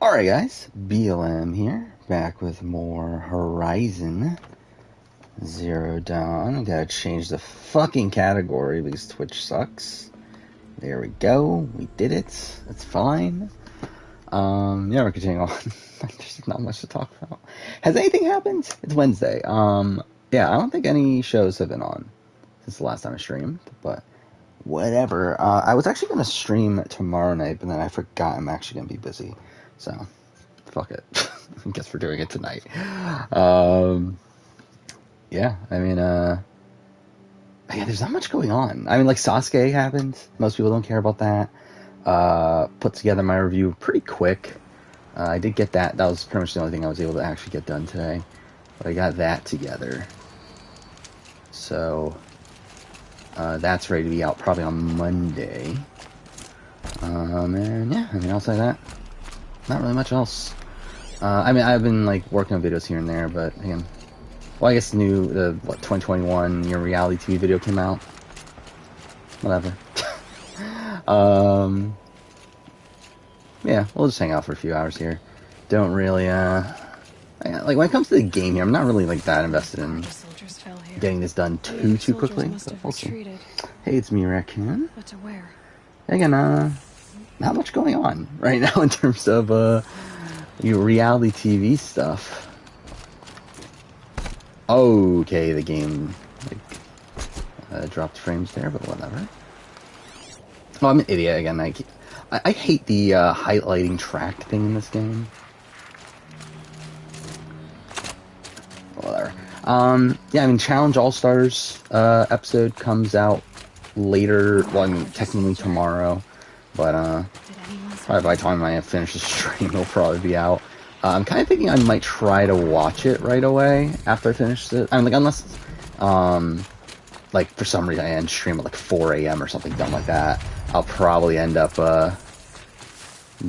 Alright guys, BLM here, back with more Horizon Zero Dawn. I gotta change the fucking category because Twitch sucks. There we go, we did it, it's fine. We're continuing on. There's not much to talk about. Has anything happened? It's Wednesday. I don't think any shows have been on since the last time I streamed, but whatever. I was actually gonna stream tomorrow night, but then I forgot I'm actually gonna be busy. So, fuck it. I guess we're doing it tonight. There's not much going on. I mean, like, Sasuke happened. Most people don't care about that. Put together my review pretty quick. I did get that. That was pretty much the only thing I was able to actually get done today. But I got that together. So, that's ready to be out probably on Monday. Outside of that, not really much else. I've been, like, working on videos here and there, but, again, well, I guess the 2021 your reality TV video came out. Whatever. We'll just hang out for a few hours here. Don't really, like, when it comes to the game here, I'm not really, like, that invested in getting this done too quickly. But we'll see. Hey, it's me, Raccoon. What to wear? Again, not much going on right now in terms of, your reality TV stuff. Okay, the game, like, dropped frames there, but whatever. Oh, I'm an idiot again. I hate the highlighting track thing in this game. Whatever. Challenge All-Stars episode comes out later. Well, I mean, technically tomorrow, but probably by the time I finish the stream, it'll probably be out. I'm kind of thinking I might try to watch it right away after I finish it. I mean, like, unless, like, for some reason I end stream at, like, 4 a.m. or something dumb like that, I'll probably end up,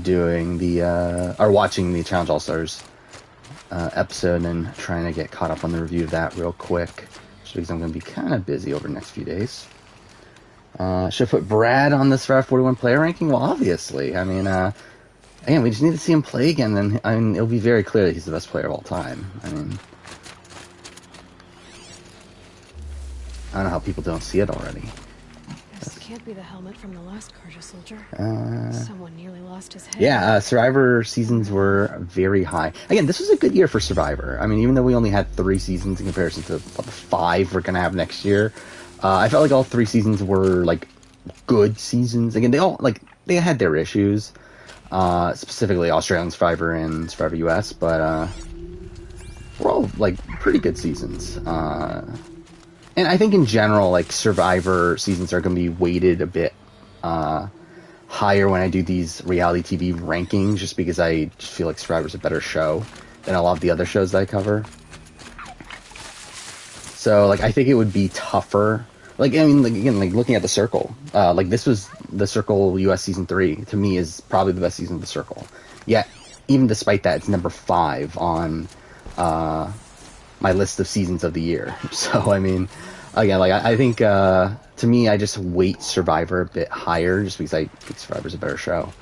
doing or watching the Challenge All-Stars, episode and trying to get caught up on the review of that real quick, just because I'm going to be kind of busy over the next few days. Should I put Brad on the Survivor 41 player ranking? Well, obviously. I mean, again, we just need to see him play again, then it'll be very clear that he's the best player of all time. I mean, I don't know how people don't see it already. This can't be the helmet from the last Karja soldier. Someone nearly lost his head. Yeah, Survivor seasons were very high. Again, this was a good year for Survivor. I mean, even though we only had 3 seasons in comparison to the 5 we're going to have next year, I felt like all 3 seasons were, like, good seasons. Again, they had their issues. Specifically Australian Survivor and Survivor US, but, we're all, like, pretty good seasons. And I think in general, like, Survivor seasons are going to be weighted a bit, higher when I do these reality TV rankings, just because I just feel like Survivor's a better show than a lot of the other shows that I cover. So, like, I think it would be tougher. Like, I mean, like, again, like, looking at The Circle, like, this was The Circle US Season 3, to me, is probably the best season of The Circle. Yet, even despite that, it's number 5 on, my list of seasons of the year. So, I mean, again, like, I think, to me, I just weight Survivor a bit higher, just because I think Survivor's a better show.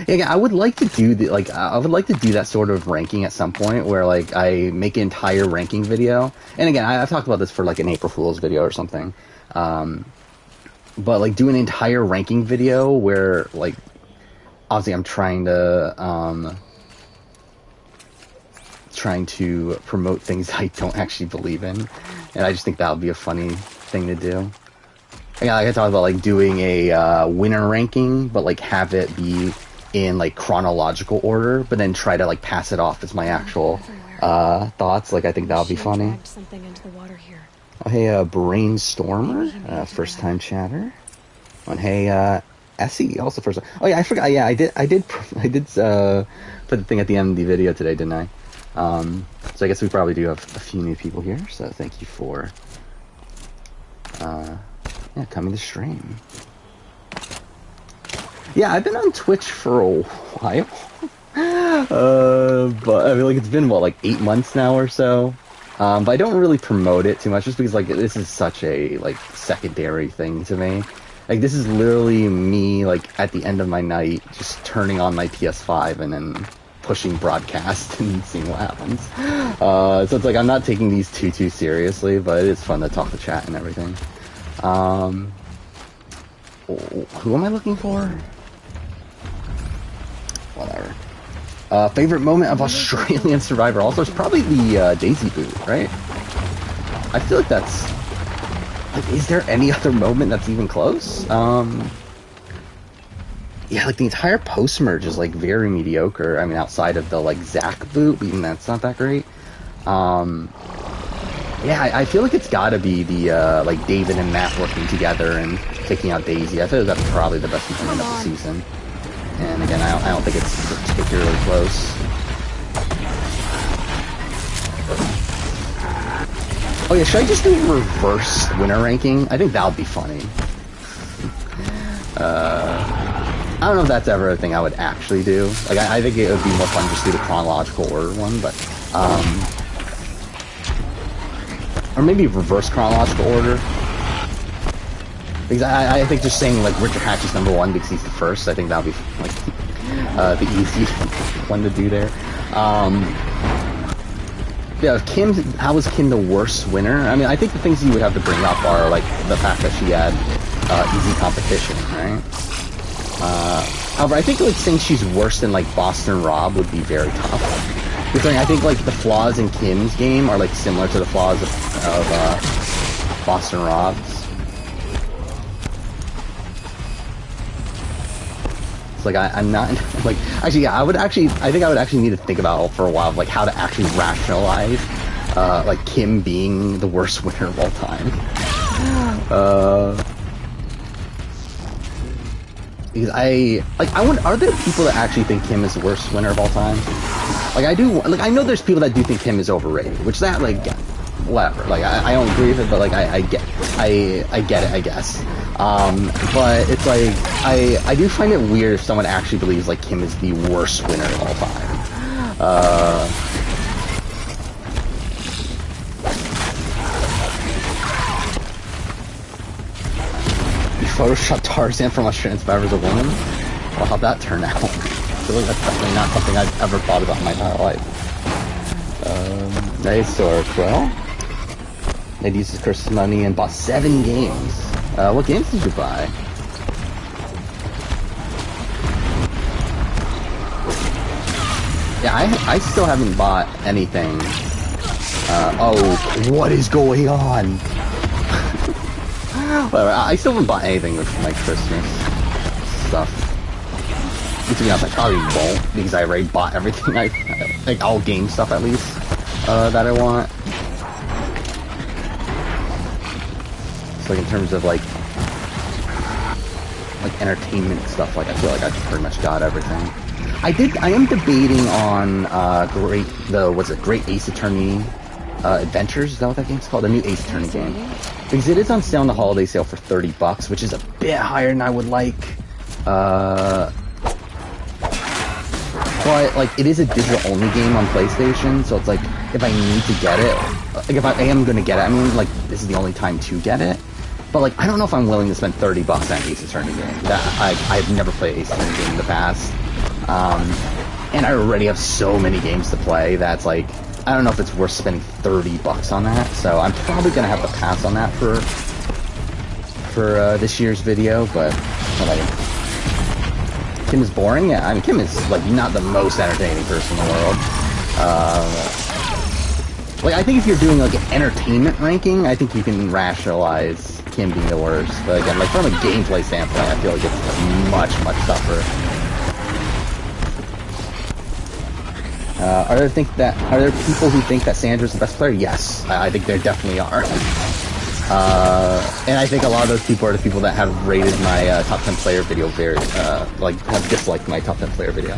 I would like to do that sort of ranking at some point, where, like, I make an entire ranking video. And again, I've talked about this for, like, an April Fool's video or something. But, like, do an entire ranking video where, like, obviously I'm trying to promote things I don't actually believe in. And I just think that would be a funny thing to do. Again, like, I talked about, like, doing a winner ranking, but, like, have it be in, like, chronological order, but then try to, like, pass it off as my actual thoughts. Like, I think that would be funny. Oh, hey, Brainstormer, first time chatter. And hey, Essie, also first time. Oh yeah, I forgot. Yeah, I did put the thing at the end of the video today, didn't I? So I guess we probably do have a few new people here. So thank you for coming to stream. Yeah, I've been on Twitch for a while. But I mean, like, it's been, what, like 8 months now or so? But I don't really promote it too much, just because, like, this is such a, like, secondary thing to me. Like, this is literally me, like, at the end of my night, just turning on my PS5 and then pushing broadcast and seeing what happens. So it's like, I'm not taking these too seriously, but it's fun to talk to chat and everything. Who am I looking for? Whatever. Favorite moment of Australian Survivor also is probably the Daisy boot, right? I feel like that's... Like, is there any other moment that's even close? Yeah, like, the entire post-merge is, like, very mediocre. I mean, outside of the, like, Zach boot, even that's not that great. Yeah, I feel like it's gotta be the, like, David and Matt working together and taking out Daisy. I feel like that's probably the best moment of the season. And again, I don't think it's particularly close. Oh yeah, should I just do reverse winner ranking? I think that would be funny. I don't know if that's ever a thing I would actually do. Like, I think it would be more fun just to do the chronological order one, but, or maybe reverse chronological order. Because I think just saying, like, Richard Hatch is number one because he's the first, I think that would be, like, the easy one to do there. Yeah, how was Kim the worst winner? I mean, I think the things you would have to bring up are, like, the fact that she had easy competition, right? However, I think, like, saying she's worse than, like, Boston Rob would be very tough. Because I think, like, the flaws in Kim's game are, like, similar to the flaws of Boston Rob's. It's like, I'm not, like, actually, yeah, I think I would actually need to think about for a while, like, how to actually rationalize, like, Kim being the worst winner of all time. Because I wonder, are there people that actually think Kim is the worst winner of all time? Like, I know there's people that do think Kim is overrated, which that, like, yeah, whatever. Like, I don't agree with it, but, like, I get it, I guess. But it's like, I do find it weird if someone actually believes, like, Kim is the worst winner of all time. Photoshop Tarzan from Australian Survivor as a woman? Well, how'd that turn out? I feel like that's definitely not something I've ever thought about in my entire life. Nice Sora Quill. They'd used his Christmas money and bought 7 games. What games did you buy? Yeah, I still haven't bought anything. Oh, what is going on? Whatever, I still haven't bought anything with my Christmas stuff. To be honest, I probably won't, because I already bought everything, like all game stuff at least, that I want. So like in terms of like entertainment stuff, like I feel like I pretty much got everything. I am debating on, Great Ace Attorney Adventures, is that what that game's called? The new Ace Attorney game. Because it is on sale on the holiday sale for $30, which is a bit higher than I would like. But, like, it is a digital-only game on PlayStation, so it's like, if I need to get it, like, if I am gonna get it, I mean, like, this is the only time to get it. But, like, I don't know if I'm willing to spend $30 on an Ace Attorney game. I've never played Ace Attorney game in the past. And I already have so many games to play that's, like, I don't know if it's worth spending $30 on that, so I'm probably gonna have to pass on that for this year's video, but like, Kim is boring? Yeah, I mean, Kim is, like, not the most entertaining person in the world. Like, I think if you're doing, like, an entertainment ranking, I think you can rationalize Kim being the worst, but again, like, from a gameplay standpoint, I feel like it's much, much tougher. Are there people who think that Sandra's the best player? Yes, I think there definitely are. And I think a lot of those people are the people that have rated my top 10 player video very, like, have disliked my top 10 player video.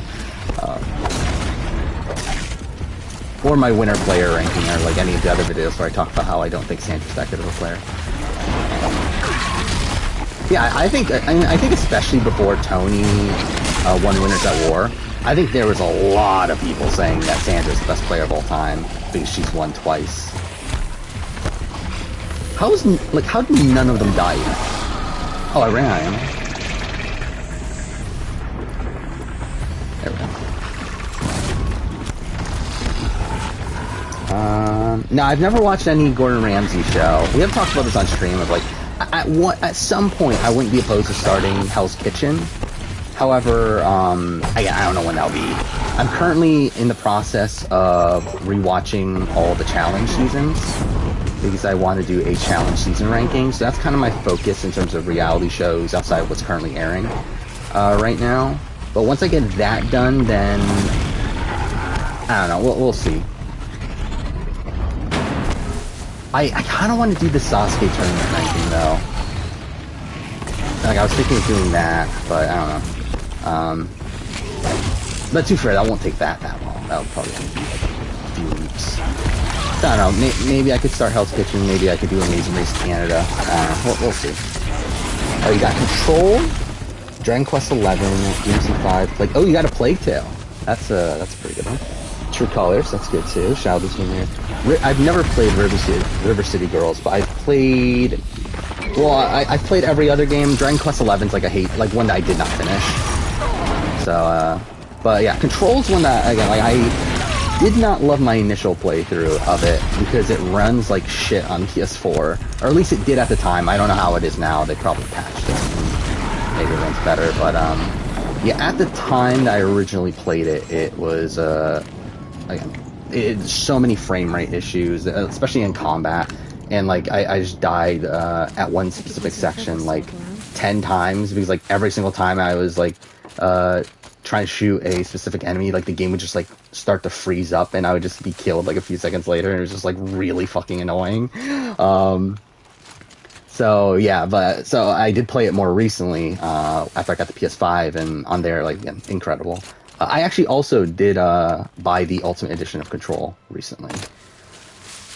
Or my winner player ranking, or like any of the other videos where I talk about how I don't think Sandra's that good of a player. Yeah, I think especially before Tony won Winners at War, I think there was a lot of people saying that Sandra's the best player of all time because she's won twice. How did none of them die yet? Oh, I ran out of ammo. There we go. No, I've never watched any Gordon Ramsay show. We have talked about this on stream of like, at some point I wouldn't be opposed to starting Hell's Kitchen. However, again, I don't know when that'll be. I'm currently in the process of rewatching all the challenge seasons because I want to do a challenge season ranking. So that's kind of my focus in terms of reality shows outside of what's currently airing right now. But once I get that done, then I don't know. We'll see. I kind of want to do the Sasuke tournament ranking though. Like I was thinking of doing that, but I don't know. But to be fair, that won't take that long. That'll probably only be like a few weeks. I don't know. Maybe I could start Hell's Kitchen. Maybe I could do Amazing Race Canada. We'll see. Oh, you got Control, Dragon Quest 11, DMC5. Like, oh, you got a Plague Tale. That's a pretty good one. True Colors, that's good too. Shadow Junior. I've never played River City Girls, but I've played. Well, I've played every other game. Dragon Quest 11's like one that I did not finish. So, but yeah, Control's one that again, like I did not love my initial playthrough of it because it runs like shit on PS4, or at least it did at the time. I don't know how it is now. They probably patched it. Maybe it runs better, but yeah, at the time that I originally played it, it was again, so many frame rate issues, especially in combat. And like I just died at one specific section like 10 times because like every single time I was like trying to shoot a specific enemy, like the game would just like start to freeze up and I would just be killed like a few seconds later, and it was just like really fucking annoying. So yeah, so I did play it more recently after I got the PS5, and on there, like, again, incredible. I actually also did buy the Ultimate Edition of Control recently.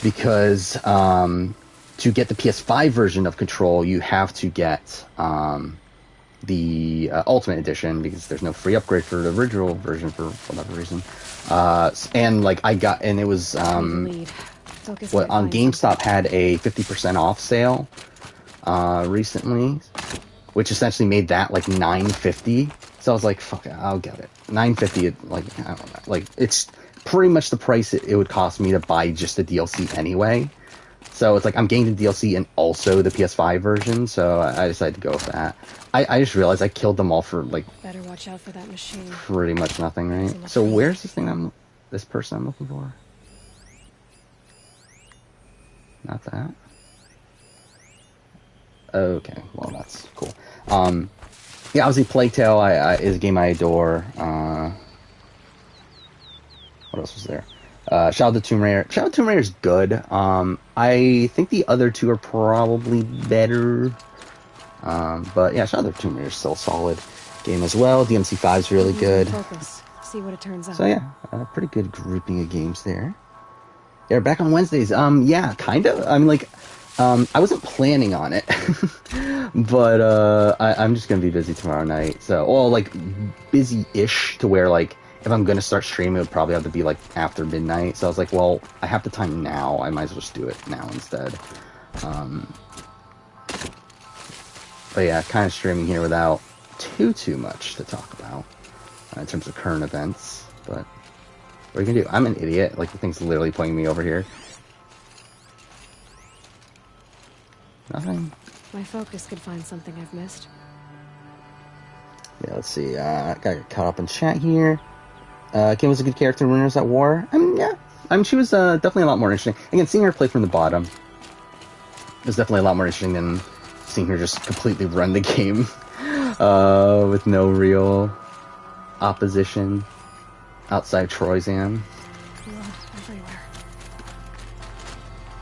Because to get the PS5 version of Control, you have to get the Ultimate Edition because there's no free upgrade for the original version for whatever reason. And like and it was on GameStop had a 50% off sale recently, which essentially made that like $9.50. So I was like, fuck it, I'll get it. $9.50, like, I don't know, like it's pretty much the price it would cost me to buy just the DLC anyway. So it's like I'm getting the DLC and also the PS5 version, so I decided to go with that. I just realized I killed them all for like better watch out for that machine. Pretty much nothing, right? So where's this person I'm looking for? Not that. Okay, well that's cool. Yeah, obviously Plague Tale is a game I adore. What else was there? Shadow of the Tomb Raider. Shadow of the Tomb Raider is good. I think the other two are probably better. But yeah, Shadow of the Tomb Raider is still a solid game as well. DMC5 is really good. Focus. See what it turns out. So yeah, pretty good grouping of games there. Yeah, back on Wednesdays. Yeah, kind of. I mean, like, I wasn't planning on it, but I'm just gonna be busy tomorrow night. So, well, like busy-ish to where like if I'm gonna start streaming, it would probably have to be like after midnight. So I was like, well, I have the time now. I might as well just do it now instead. But yeah, kind of streaming here without too much to talk about in terms of current events. But what are you gonna do? I'm an idiot. Like the thing's literally pointing me over here. Nothing. My focus could find something I've missed. Yeah, let's see. I got caught up in chat here. Kim was a good character in Winners at War. I mean, yeah. I mean, she was definitely a lot more interesting. Again, seeing her play from the bottom is definitely a lot more interesting than seeing her just completely run the game with no real opposition outside Troyzan. Blood everywhere.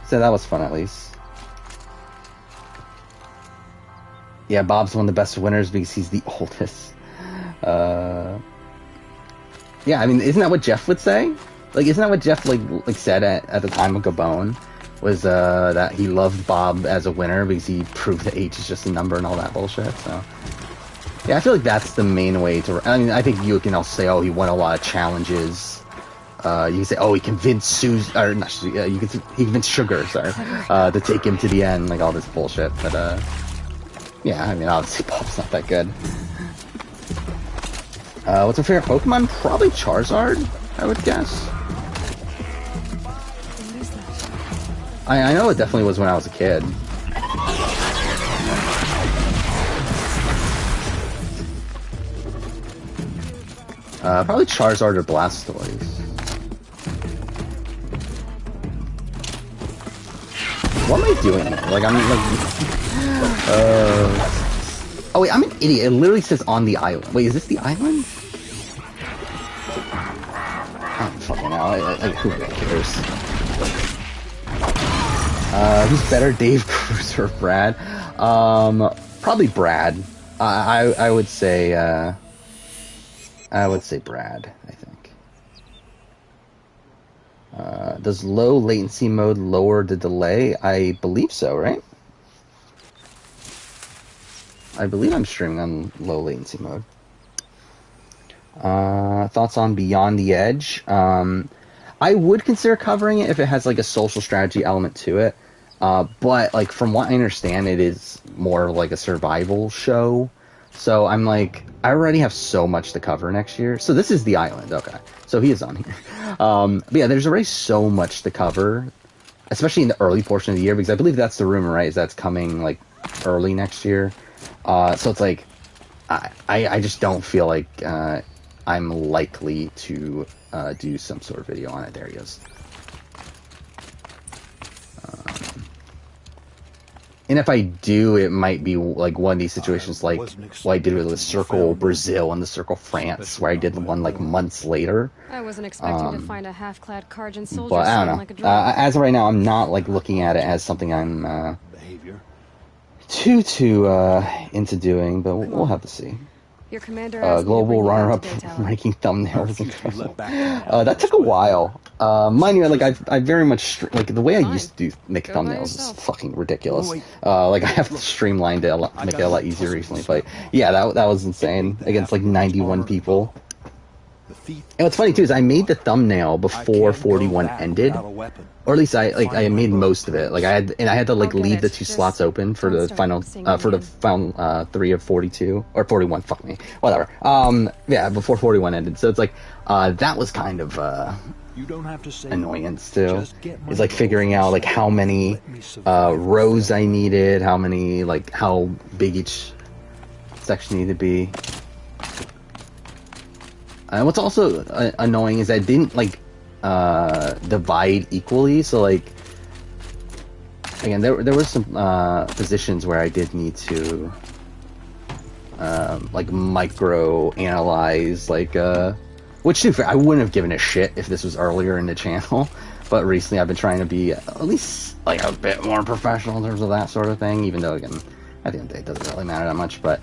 So that was fun, at least. Yeah, Bob's one of the best winners because he's the oldest. Yeah, I mean, isn't that what Jeff would say? Like, isn't that what Jeff like said at the time of Gabon? Was that he loved Bob as a winner because he proved that age is just a number and all that bullshit. So yeah, I feel like that's the main way to. I mean, I think you can also say, oh, he won a lot of challenges. You can say, oh, he convinced Susie, or not Susie, he convinced Sugar, sorry, to take him to the end, like all this bullshit. But Yeah, I mean, obviously Bob's not that good. What's my favorite Pokemon? Probably Charizard, I would guess. What is that? I know it definitely was when I was a kid. Probably Charizard or Blastoise. What am I doing here? Like, I'm like... Oh wait, I'm an idiot. It literally says on the island. Wait, is this the island? Oh, fucking hell. Like, who cares? Who's better, Dave, Cruz, or Brad? Probably Brad. I would say Brad, I think. Does low latency mode lower the delay? I believe so, right? I believe I'm streaming on low latency mode. Thoughts on Beyond the Edge? I would consider covering it if it has like a social strategy element to it. But like from what I understand, it is more like a survival show. So I'm like, I already have so much to cover next year. So this is the island, okay. So he is on here. But yeah, there's already so much to cover, especially in the early portion of the year, because I believe that's the rumor, right? Is that's coming like early next year. So it's like, I just don't feel like I'm likely to do some sort of video on it. There he is. And if I do, it might be like one of these situations like what I did with the Circle Brazil and the Circle France, where I did one like months later. I wasn't expecting to find a half-clad Karjan soldier But I don't know. like a drone. As of right now, I'm not like looking at it as something I'm too into doing, but we'll have to see. Your commander asked me to Global bring you out runner-up today, Talon. ranking thumbnail was incredible. That took a while. Mind you, like I very much like the way I Fine. used to make Go by thumbnails is yourself. fucking ridiculous. Like I have streamlined it a lot, make it a lot easier recently. But yeah, that was insane against like 91 people. And what's funny too is I made the thumbnail before 41 ended, or at least I made most of it. Like I had to like I'll get leave it. the two Just slots open for don't the start final singing for the again. final 3 of 42 or 41. Fuck me, whatever. Yeah, before 41 ended. So it's like that was kind of You don't have to say annoyance too. Just get my It's like figuring out like how many rows I needed, how many like how big each section needed to be. And what's also annoying is I didn't like divide equally. So like again, there were some positions where I did need to like micro analyze like which to be fair, I wouldn't have given a shit if this was earlier in the channel. But recently I've been trying to be at least like a bit more professional in terms of that sort of thing. Even though again, at the end of the day, it doesn't really matter that much. But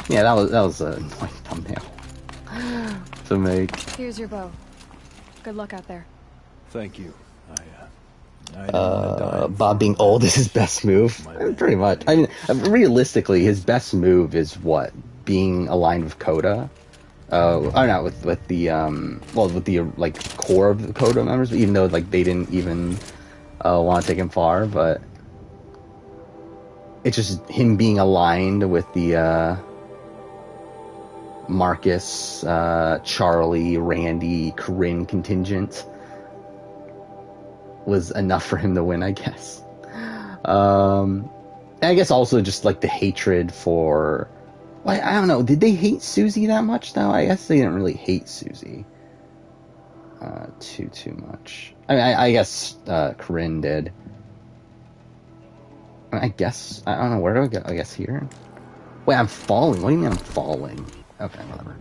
yeah, that was a annoying thumbnail to make. Here's your bow. Good luck out there. Thank you. I didn't want to die. Bob being old is his best move. Pretty much. I mean, realistically, his best move is what? Being aligned with Coda. Or not with the with the like core of the Coda members. Even though like they didn't even want to take him far, but it's just him being aligned with the Marcus, Charlie, Randy, Corinne contingent was enough for him to win, I guess. And I guess also just like the hatred for, well, I don't know, did they hate Susie that much though? I guess they didn't really hate Susie too much. I mean, I guess Corinne did. I guess, I don't know, where do I go? I guess here? Wait, I'm falling. What do you mean I'm falling? Okay, whatever.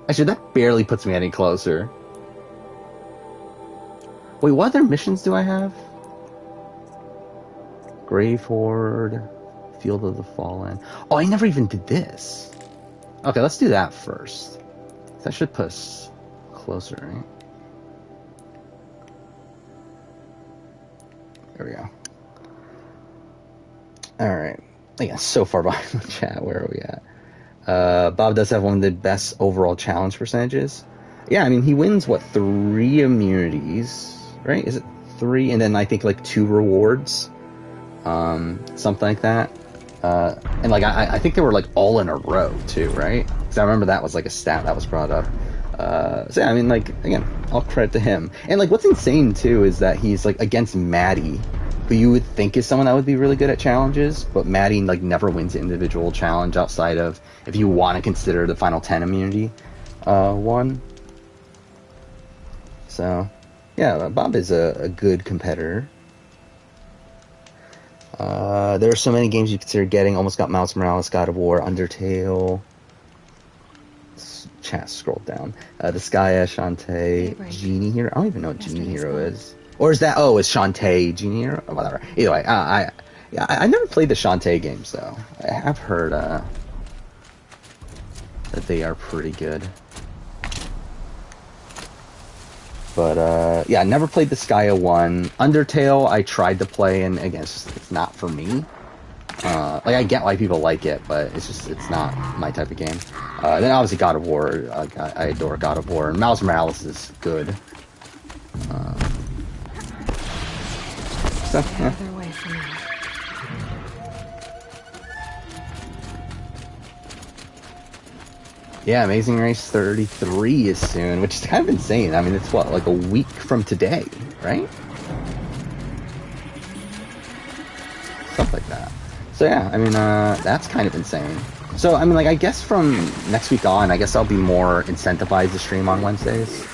Actually, that barely puts me any closer. Wait, what other missions do I have? Grave Horde, Field of the Fallen. Oh, I never even did this. Okay, let's do that first. That should put us closer, right? There we go. Alright. Yeah, so far behind the chat. Where are we at? Bob does have one of the best overall challenge percentages. Yeah, I mean, he wins, what, 3 immunities, right? Is it 3? And then I think, like, 2 rewards. something like that. And like I think they were like all in a row too, right? Because I remember that was like a stat that was brought up. So yeah, I mean, like, again, all credit to him. And like what's insane too is that he's like against Maddie, who you would think is someone that would be really good at challenges, but Maddie like never wins an individual challenge outside of if you want to consider the Final 10 immunity one. So yeah, Bob is a good competitor. There are so many games you consider getting. Almost got Miles Morales, God of War, Undertale. Chat scrolled down. Disgaea, Shantae, Genie Hero. I don't even know what Genie Hero is. Or is that? Oh, is Shantae Genie Hero? Oh, whatever. Either way, I never played the Shantae games though. I have heard that they are pretty good. But yeah, I never played the Disgaea one. Undertale, I tried to play, and again, it's not for me. Like I get why people like it, but it's not my type of game. Then obviously God of War, I adore God of War, and Miles Morales is good. So yeah. Yeah, Amazing Race 33 is soon, which is kind of insane. I mean, it's what, like a week from today, right? Stuff like that. So yeah, I mean, that's kind of insane. So, I mean, like, I guess from next week on, I guess I'll be more incentivized to stream on Wednesdays.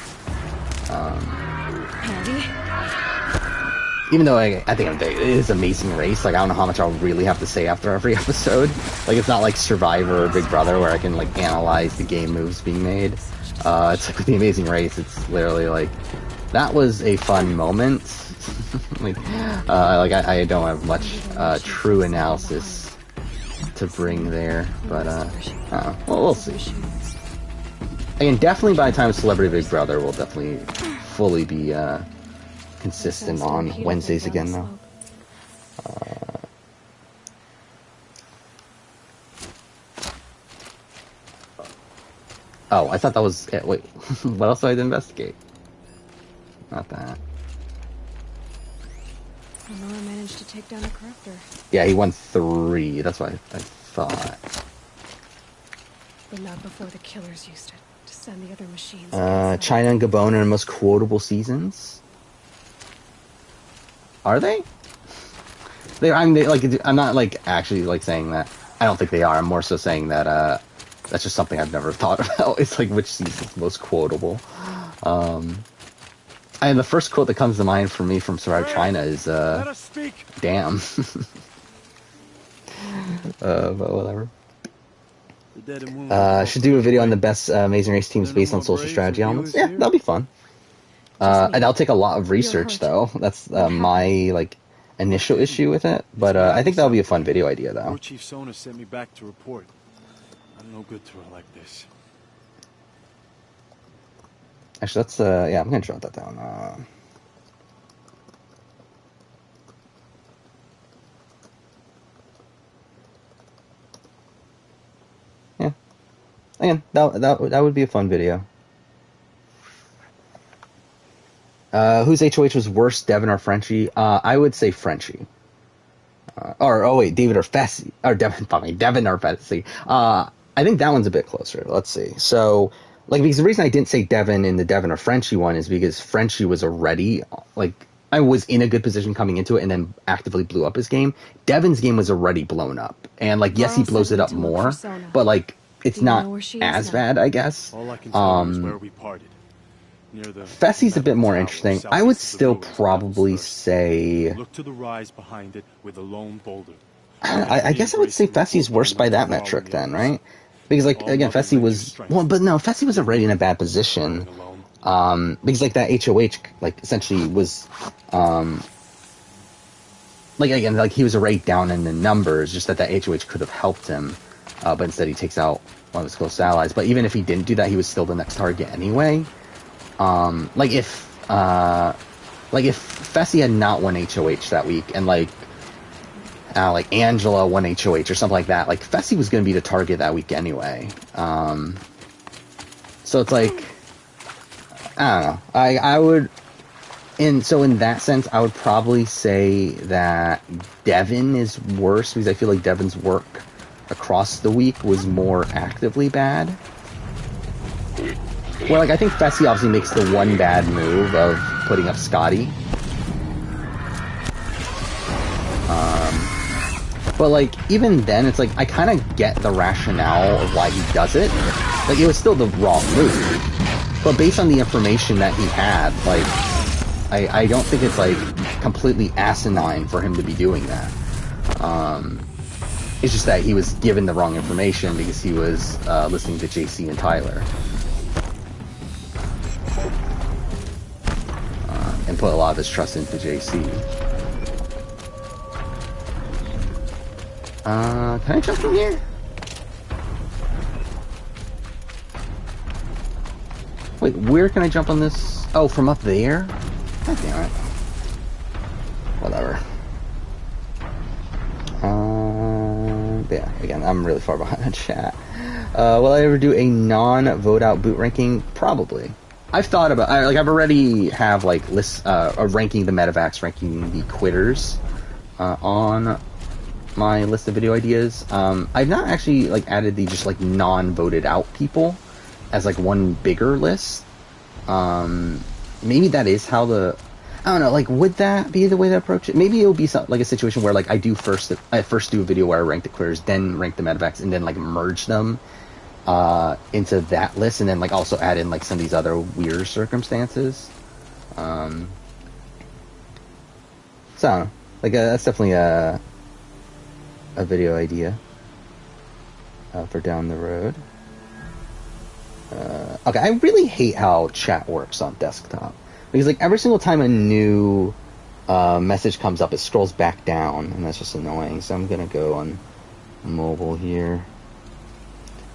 Even though at the end of the day, it is Amazing Race, like, I don't know how much I'll really have to say after every episode. Like, it's not like Survivor or Big Brother where I can, like, analyze the game moves being made. It's like with the Amazing Race, it's literally like, that was a fun moment. like I don't have much true analysis to bring there, but well, we'll see. Again, definitely by the time Celebrity Big Brother, we'll definitely fully be consistent on Wednesdays again, though. Oh, I thought that was it. Wait, what else do I have to investigate? Not that. Miller managed to take down a corruptor. Yeah, he won 3. That's what I thought. But not before the killers used it to send the other machines. China and Gabon are the most quotable seasons. Are they? I'm not like actually like saying that. I don't think they are. I'm more so saying that that's just something I've never thought about. It's like which season's most quotable. And the first quote that comes to mind for me from Survivor China is damn. But whatever. Should do a video on the best Amazing Race teams based on social strategy elements. Yeah, that'll be fun. And that'll take a lot of research though. That's my like initial issue with it. But I think that'll be a fun video idea though. Chief Sona sent me back to report. I'm no good to her like this. Actually, let's yeah, I'm gonna jot that down. Yeah. Again, that would be a fun video. Whose HOH was worse, Devin or Frenchie? I would say Frenchie. David or Fessy. Or Devin or Fessy. I think that one's a bit closer. Let's see. So, like, because the reason I didn't say Devin in the Devin or Frenchie one is because Frenchie was already, like, I was in a good position coming into it and then actively blew up his game. Devin's game was already blown up. And, like, yes, he blows it up more, but, like, it's not as bad, I guess. All I can tell you is where we parted. Fessy's a bit more interesting. I would still probably say... Look to the rise behind it with a lone boulder. I guess I would say Fessy's worse by that metric then, right? Because, like, again, Fessy was... Well, but no, Fessy was already in a bad position. Because, like, that HOH, like, essentially was... like, again, like, he was already down in the numbers, just that HOH could have helped him. But instead he takes out one of his close allies. But even if he didn't do that, he was still the next target anyway. Like if Fessy had not won HOH that week, and like Angela won HOH or something like that, like Fessy was going to be the target that week anyway. So it's like, I don't know. I would And so in that sense, I would probably say that Devin is worse because I feel like Devin's work across the week was more actively bad. Well, like, I think Fessy obviously makes the one bad move of putting up Scotty. But, like, even then, it's like, I kind of get the rationale of why he does it. Like, it was still the wrong move. But based on the information that he had, like, I don't think it's, like, completely asinine for him to be doing that. It's just that he was given the wrong information because he was listening to JC and Tyler. And put a lot of his trust into JC. Can I jump from here? Wait, where can I jump on this? Oh, from up there? God damn it. Whatever. Yeah, again, I'm really far behind on chat. Will I ever do a non-vote out boot ranking? Probably. I've thought about, I've already have, like, lists, ranking the medevacs, ranking the quitters, on my list of video ideas. I've not actually, like, added the just, like, non-voted out people as, like, one bigger list. Maybe that is how I don't know, like, would that be the way to approach it? Maybe it would be like a situation where, like, I first do a video where I rank the quitters, then rank the medevacs, and then, like, merge them into that list, and then, like, also add in, like, some of these other weird circumstances. So I don't know. Like, that's definitely a video idea for down the road. Okay, I really hate how chat works on desktop. Because, like, every single time a new message comes up, it scrolls back down, and that's just annoying. So I'm going to go on mobile here.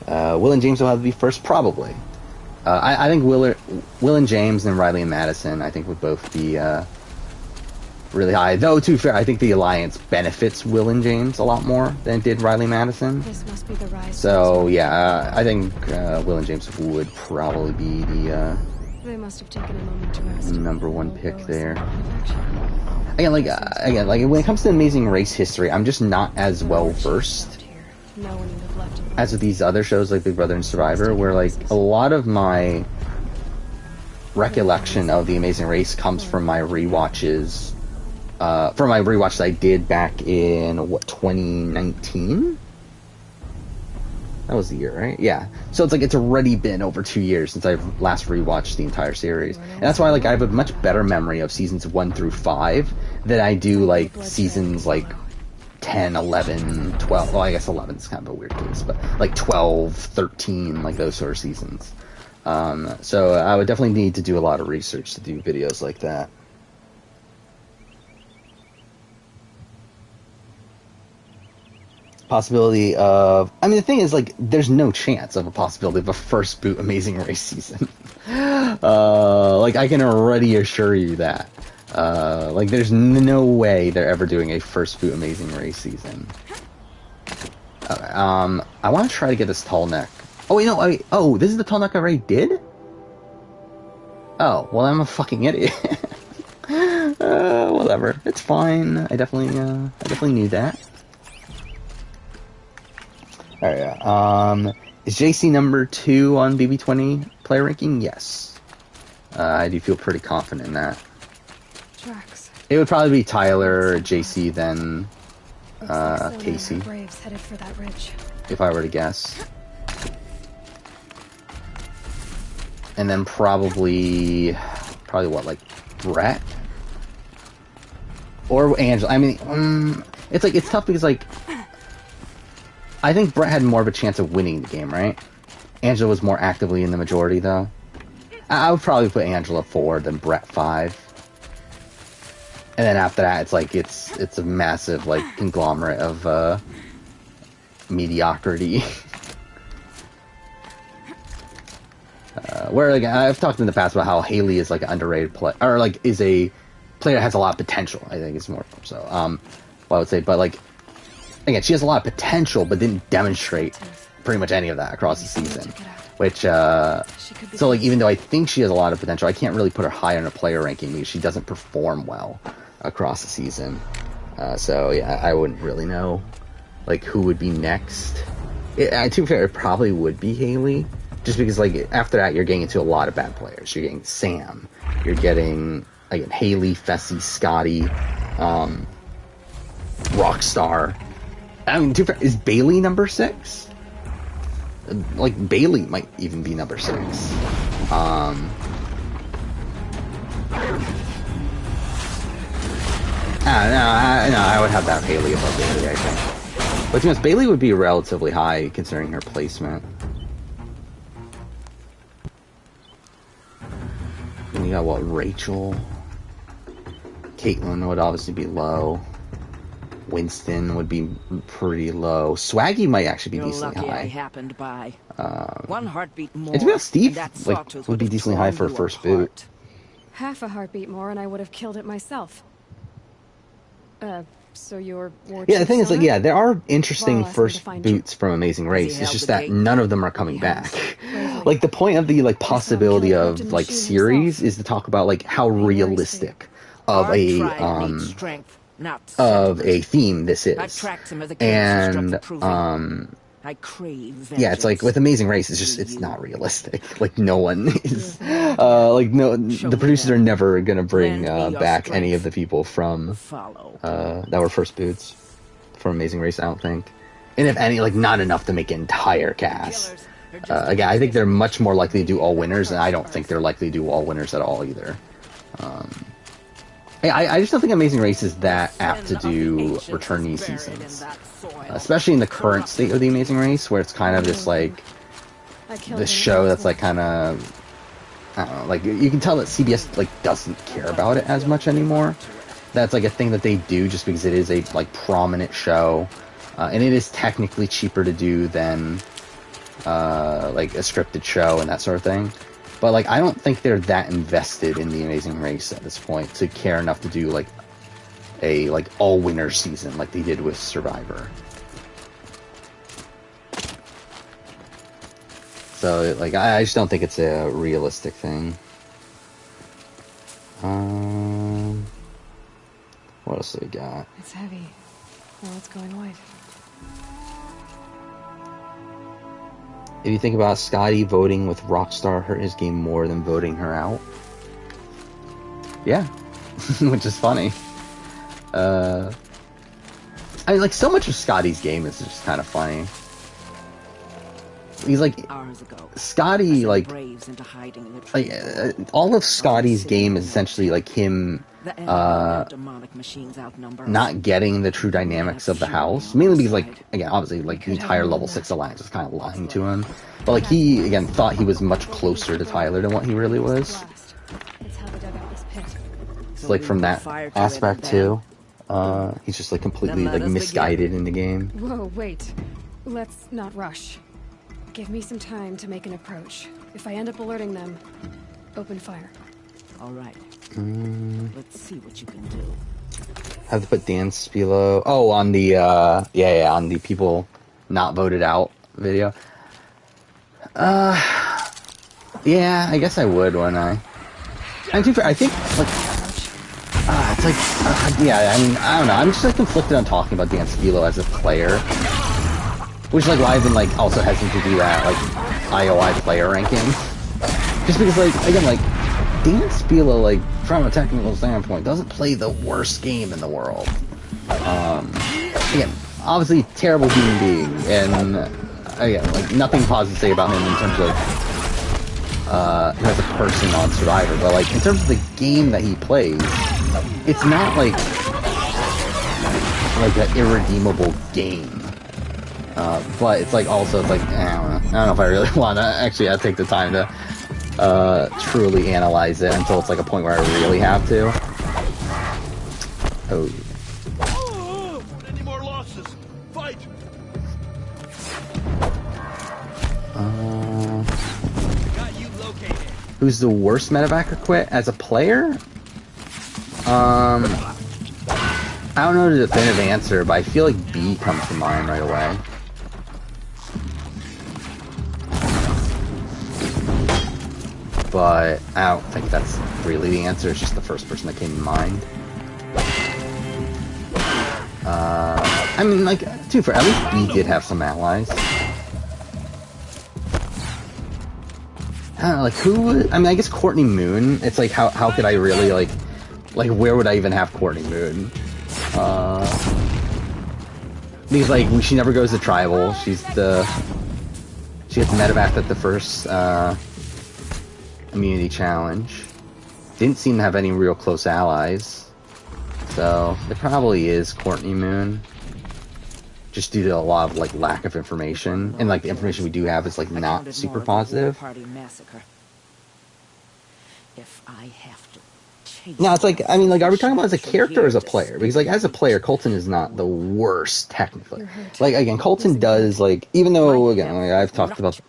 Will and James will have to be first, probably. I think Will and James and Riley and Madison, I think, would both be really high. Though, to be fair, I think the Alliance benefits Will and James a lot more than it did Riley Madison. This must be the rise. So, yeah, I think Will and James would probably be the They must have taken a moment to rest. number one pick there. Again, like when it comes to Amazing Race history, I'm just not as well versed as with these other shows like Big Brother and Survivor, where, like, a lot of my recollection of the Amazing Race comes from my rewatches. From my rewatches I did back in 2019. That was the year, right? Yeah. So it's like it's already been over 2 years since I've last rewatched the entire series. And that's why, like, I have a much better memory of seasons 1 through 5 than I do, like, seasons, like, 10, 11, 12. Well, I guess 11 is kind of a weird case, but, like, 12, 13, like, those sort of seasons. So I would definitely need to do a lot of research to do videos like that. Possibility of, I mean, the thing is, like, there's no chance of a possibility of a first boot Amazing Race season. Like, I can already assure you that. Like, there's no way they're ever doing a first boot Amazing Race season. Okay, I want to try to get this tall neck. Oh, wait, no, oh, this is the tall neck I already did? Oh, well, I'm a fucking idiot. Whatever. It's fine. I definitely knew that. Alright, is JC number 2 on BB20 player ranking? Yes. I do feel pretty confident in that. Tracks. It would probably be Tyler, JC, then Casey. Braves headed for that ridge. If I were to guess. And then probably what, like, Brett? Or Angela. I mean, it's like, it's tough because, like, I think Brett had more of a chance of winning the game, right? Angela was more actively in the majority, though. I would probably put Angela 4, then Brett 5. And then after that, it's like, it's a massive, like, conglomerate of, mediocrity. Where, like, I've talked in the past about how Haley is, like, an underrated player, or, like, is a player that has a lot of potential, I think it's more so. Well, I would say, but, like, again, she has a lot of potential, but didn't demonstrate pretty much any of that across the season. Check it out. Which, She could be so like even though I think she has a lot of potential, I can't really put her high on a player ranking because she doesn't perform well across the season. So yeah, I wouldn't really know like who would be next. To be fair, it probably would be Haley, just because like after that you're getting into a lot of bad players. You're getting Sam, you're getting again Haley, Fessy, Scotty, Rockstar. I mean, to be fair, is Bailey number 6? Like Bailey might even be number 6. I don't know. I would have that Haley above Bailey, I think. But to be honest, Bailey would be relatively high considering her placement. And you got what? Rachel. Caitlyn would obviously be low. Winston would be pretty low. Swaggy might actually be decently lucky high. I happened by. One heartbeat more. And to be honest, Steve and that like sawtooth would be have decently high for a torn you first boot. apart. Half a heartbeat more and I would have killed it myself. So you're War Yeah, the Chief thing is, like, Sona? yeah, there are interesting Well, asked me to first find you. boots from Amazing Race. It's held just the that gate. none of them are coming He back. Bravely. Like the point of the like Guess I'll possibility kill of Captain like Machine series himself. is to talk about like how very realistic of Hard a tried needs strength, not of sentiment. a theme this I is. tracked some of the killers who struck And the proving. I crave vengeance. yeah, it's like with Amazing Race, it's not realistic. Like no one is like no the producers are never gonna bring Lend me your back any strength. of the people from Follow. that were first boots from Amazing Race, I don't think. And if any, like not enough to make an entire cast. Killers are just Again, I think they're much more likely to do all winners, and I don't think they're likely to do all winners at all either. I just don't think Amazing Race is that apt to do returnee seasons, especially in the current state of the Amazing Race, where it's kind of just like I killed this him show that's myself. like kind of, I don't know, like you can tell that CBS like doesn't care about it as much anymore. That's like a thing that they do just because it is a like prominent show, and it is technically cheaper to do than like a scripted show and that sort of thing. But like I don't think they're that invested in the Amazing Race at this point to care enough to do like a like all winner season like they did with Survivor. So like I just don't think it's a realistic thing. What else do we got? It's heavy. Well, it's going white. If you think about Scotty voting with Rockstar hurt his game more than voting her out. Yeah. Which is funny. I mean, like, so much of Scotty's game is just kind of funny. He's like, Hours ago, Scotty, I sent like, Braves into hiding in the tree. all of Scotty's game is essentially like him The enemy of their demonic machines outnumber us. not getting the true dynamics of the house. Mainly because, like, again, obviously, like, the entire level 6 alliance is kind of lying to him. But, like, he, again, thought he was much closer to Tyler than what he really was. Blast. It's how they dug out this pit. So, like, from that aspect, too. He's just, like, completely, like, misguided in the game. Whoa, wait. Let's not rush. Give me some time to make an approach. If I end up alerting them, open fire. All right. Let's see what you can do. Have to put Dan Spilo. Oh, on the on the people not voted out video. Yeah, I guess I would, wouldn't I? And to be fair, I think like it's like yeah. I mean, I don't know. I'm just like conflicted on talking about Dan Spilo as a player, which is like why I've been like also hesitant to do that like IOI player ranking, just because like again like. Dan Spilo, like, from a technical standpoint, doesn't play the worst game in the world. Again, obviously, terrible human being, and, again, like, nothing positive to say about him in terms of, him as a person on Survivor, but, like, in terms of the game that he plays, it's not, like an irredeemable game. But it's, like, also, it's like, I don't know if I really want to, actually, I'll take the time to, truly analyze it until it's like a point where I really have to. Oh. Any more losses? Fight! Got you located. Who's the worst medevac quit as a player? I don't know the definitive answer, but I feel like B comes to mind right away. but I don't think that's really the answer. It's just the first person that came to mind. I mean, like, dude, at least B did have some allies. I don't know, like, who would... I mean, I guess Courtney Moon. It's like, how could I really, like, where would I even have Courtney Moon? Because, like, she never goes to tribal. She gets medevac at the first, immunity challenge. Didn't seem to have any real close allies. So, it probably is Courtney Moon. Just due to a lot of, like, lack of information. And, like, the information we do have is, like, not super positive. Party massacre. If I have to chase No, it's like, I mean, like, are we talking about as a character or as a player? Because, like, as a player, Colton is not the worst, technically. Like, again, Colton does, like, even though, again, like, I've talked about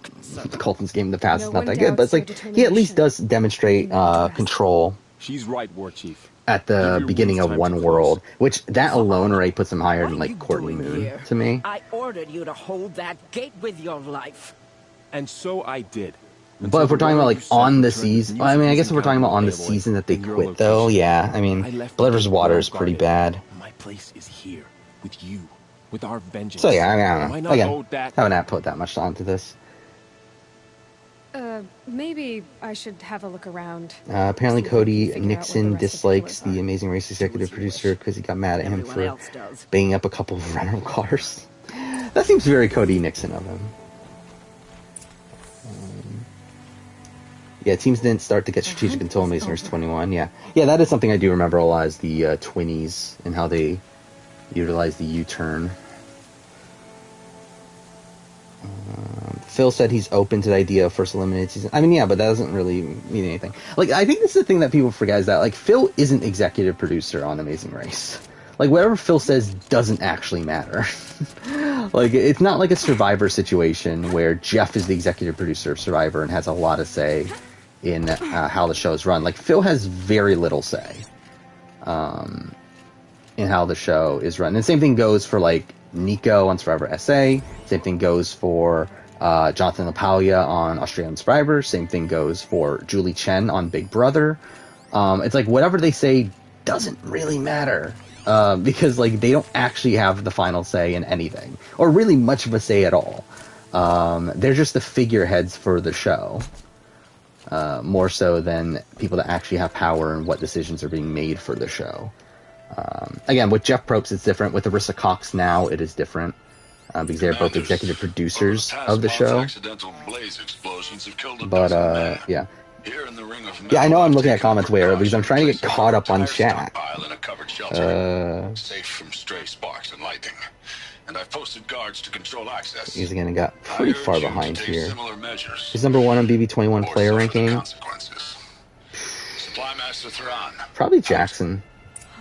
Colton's game in the past, it's not that good, but it's like, he at least does demonstrate, control. She's right, War Chief. At the beginning of One World, which that alone already puts him higher than, like, Courtney Moon, to me. I ordered you to hold that gate with your life. And so I did. But if we're talking about, like, on the season... I mean, I guess if we're talking about on the season that they quit, though, yeah. I mean, Blood vs. Water is pretty bad. My place is here, with you, with our vengeance. So, yeah, I mean, I don't Why know. not Again, hold that? haven't put that much onto this. Maybe I should have a look around. Apparently See if we Cody can figure out what Nixon the rest of the dislikes killers the are. Amazing Race executive producer because he got mad at him Everyone for else does. banging up a couple of rental cars. That seems very Cody Nixon of him. Yeah, teams didn't start to get strategic until Amazing Race 21. Yeah, that is something I do remember a lot, is the Twinnies and how they utilize the U-turn. Phil said he's open to the idea of first eliminated season. I mean, yeah, but that doesn't really mean anything. Like, I think this is the thing that people forget, is that, like, Phil isn't executive producer on Amazing Race. Like, whatever Phil says doesn't actually matter. Like, it's not like a Survivor situation where Jeff is the executive producer of Survivor and has a lot of say in how the show is run. Like, Phil has very little say in how the show is run. And the same thing goes for, like, Nico on Survivor SA. Same thing goes for Jonathan LaPaglia on Australian Survivor. Same thing goes for Julie Chen on Big Brother. It's like, whatever they say doesn't really matter. Because, like, they don't actually have the final say in anything. Or really much of a say at all. They're just the figureheads for the show. More so than people that actually have power and what decisions are being made for the show. Again, with Jeff Probst, it's different. With Arissa Cox now, it is different. Because they're both executive producers of the show. But, yeah. Yeah, I know I'm looking at comments way early because I'm trying to get caught up on chat. Safe from stray sparks and lightning. And I've posted guards to control access. He's gonna got pretty far behind here. Similar measures. He's number 1 on BB21 player ranking. Supply Master Thrawn. Probably Jackson,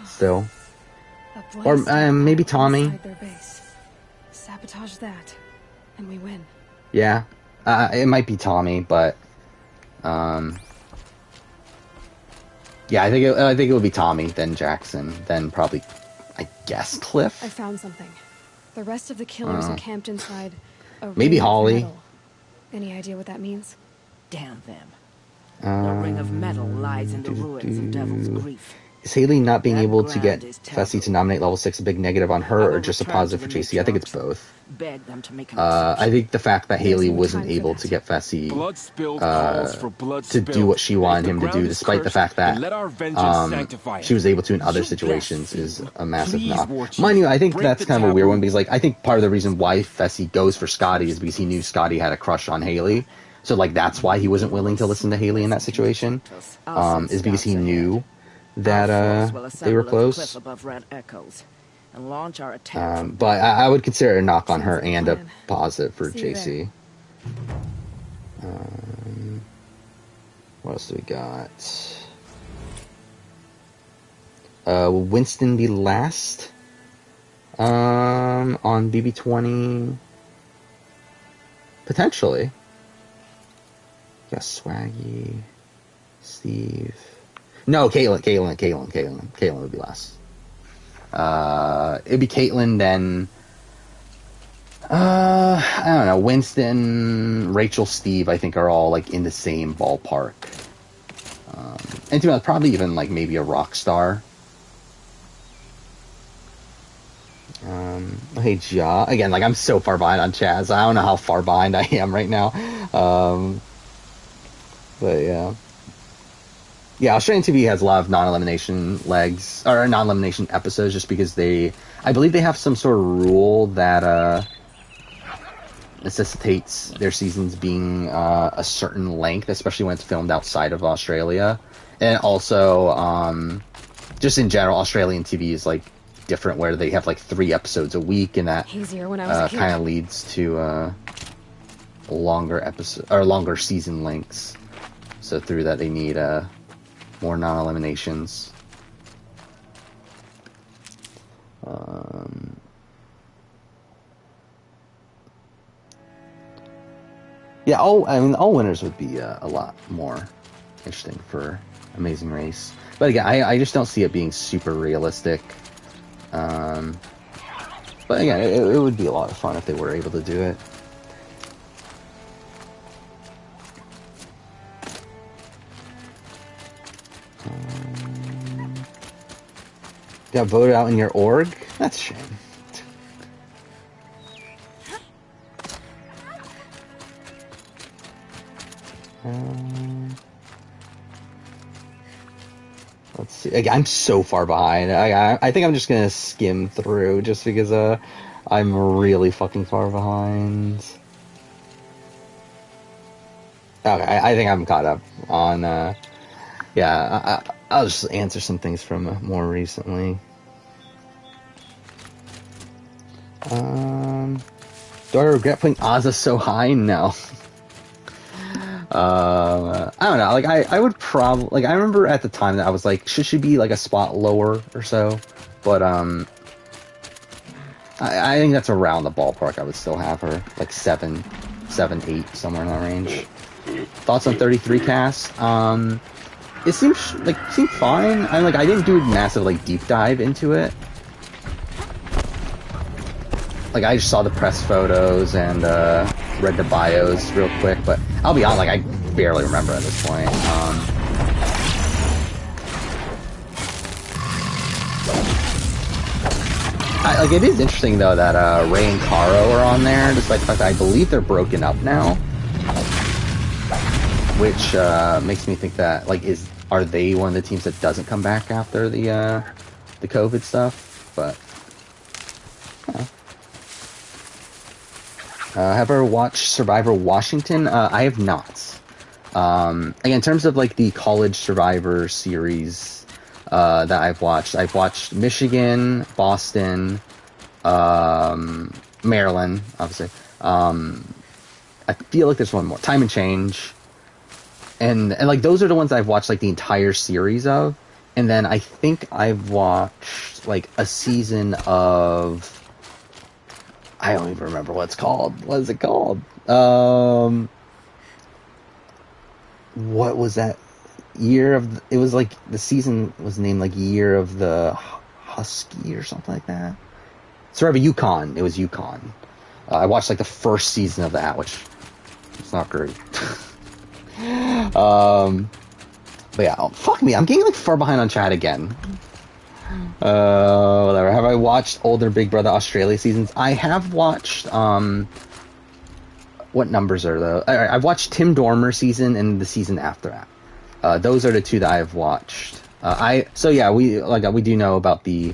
still. A Or blaze maybe Tommy. inside their base. Sabotage that, and we win. Yeah, it might be Tommy, but yeah, I think it would be Tommy, then Jackson, then probably, I guess, Cliff. I found something. The rest of the killers are camped inside a Maybe ring of Holly. metal. Any idea what that means? Damn them. The ring of metal lies in the ruins of Devil's Grief. Is Haley not being That able to get ground is Fessy to terrible. nominate level 6 a big negative on I her, will or just a return positive to for the JC? I think it's matriarchs. both. Beg them to make an I exception. think the fact that Haley no wasn't time for able that. to get Fessy Blood spilled calls for blood to do spilled. what she wanted If him the to do, ground is despite the cursed, fact that then let our vengeance sanctify it. she was able to in other You situations, is a massive Please, knock. War Chief, Mind you, I think break that's the kind of a weird taboo. one, because, like, I think part of the reason why Fessy goes for Scotty is because he knew Scotty had a crush on Haley. So, like, that's why he wasn't willing to listen to Haley in that situation, is because he knew that they were close. Above Red Echoes and launch our attack from But I would consider it a knock on her Sounds like a and a plan. positive for See you JC. What else do we got? Will Winston be last? On BB20? Potentially. Got Swaggy, Steve. No, Caitlyn would be last. It'd be Caitlyn, then I don't know, Winston, Rachel, Steve, I think are all, like, in the same ballpark And to be honest, probably even like maybe a Rockstar. Hey, Ja. Again, like I'm so far behind on Chaz. I don't know how far behind I am right now. But yeah. Yeah, Australian TV has a lot of non-elimination legs, or non-elimination episodes, just because I believe they have some sort of rule that necessitates their seasons being a certain length, especially when it's filmed outside of Australia. And also, just in general, Australian TV is like different, where they have like 3 episodes a week, and that Easier when I was a kid. kind of leads to longer episode or longer season lengths. So through that, they need more non-eliminations. Yeah, all winners would be a lot more interesting for Amazing Race. But again, I just don't see it being super realistic. But again, it would be a lot of fun if they were able to do it. Got voted out in your org? That's a shame. Let's see. I'm so far behind. I think I'm just gonna skim through just because I'm really fucking far behind. Okay, I think I'm caught up on. Yeah, I'll just answer some things from more recently. Do I regret putting Ozza so high? No. I don't know. Like I would probably like. I remember at the time that I was like, should she be like a spot lower or so? But I think that's around the ballpark. I would still have her like 7, 8, somewhere in that range. Thoughts on 33 cast? It seemed fine. I didn't do a massive like deep dive into it. Like I just saw the press photos and read the bios real quick, but I'll be honest, like I barely remember at this point. It is interesting though that Ray and Caro are on there, despite the fact that I believe they're broken up now, which makes me think that are they one of the teams that doesn't come back after the COVID stuff? But have I ever watched Survivor Washington? I have not. Again, in terms of like the college Survivor series that I've watched Michigan, Boston, Maryland, obviously. I feel like there's one more, Time and Change, and like those are the ones I've watched like the entire series of, and then I think I've watched like a season of. I don't even remember what it's called. What is it called? What was that year of? It was like the season was named like Year of the Husky or something like that. Survivor Yukon. It was Yukon. I watched like the first season of that, which it's not great. But yeah, fuck me. I'm getting like far behind on chat again. Whatever. Have I watched older Big Brother Australia seasons? I have watched, what numbers are those? I've watched Tim Dormer season and the season after that. Those are the 2 that I've watched. So yeah, we do know about the,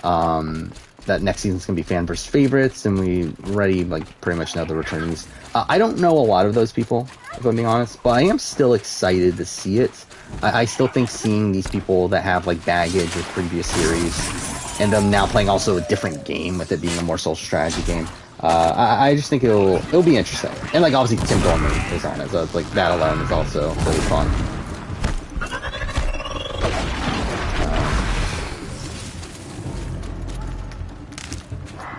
that next season's gonna be fan versus favorites, and we already pretty much know the returnees. I don't know a lot of those people, if I'm being honest, but I am still excited to see it. I still think seeing these people that have baggage with previous series, and them now playing also a different game with it being a more social strategy game, I just think it'll be interesting. And obviously Tim Dormer is on it, so it's that alone is also really fun.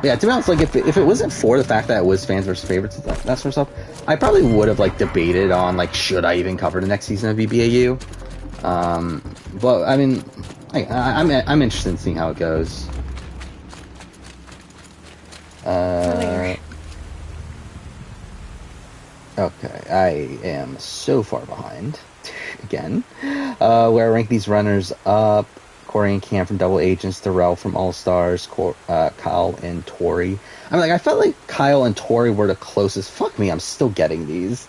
Yeah, to be honest, if it wasn't for the fact that it was fans versus favorites and that sort of stuff, I probably would have debated on should I even cover the next season of BBAU. But I mean, I'm interested in seeing how it goes. Okay, I am so far behind. again, where I rank these runners up. Corey and Cam from Double Agents, Thorell from All Stars, Kyle and Tori. I mean, like, I felt like Kyle and Tori were the closest. Fuck me, I'm still getting these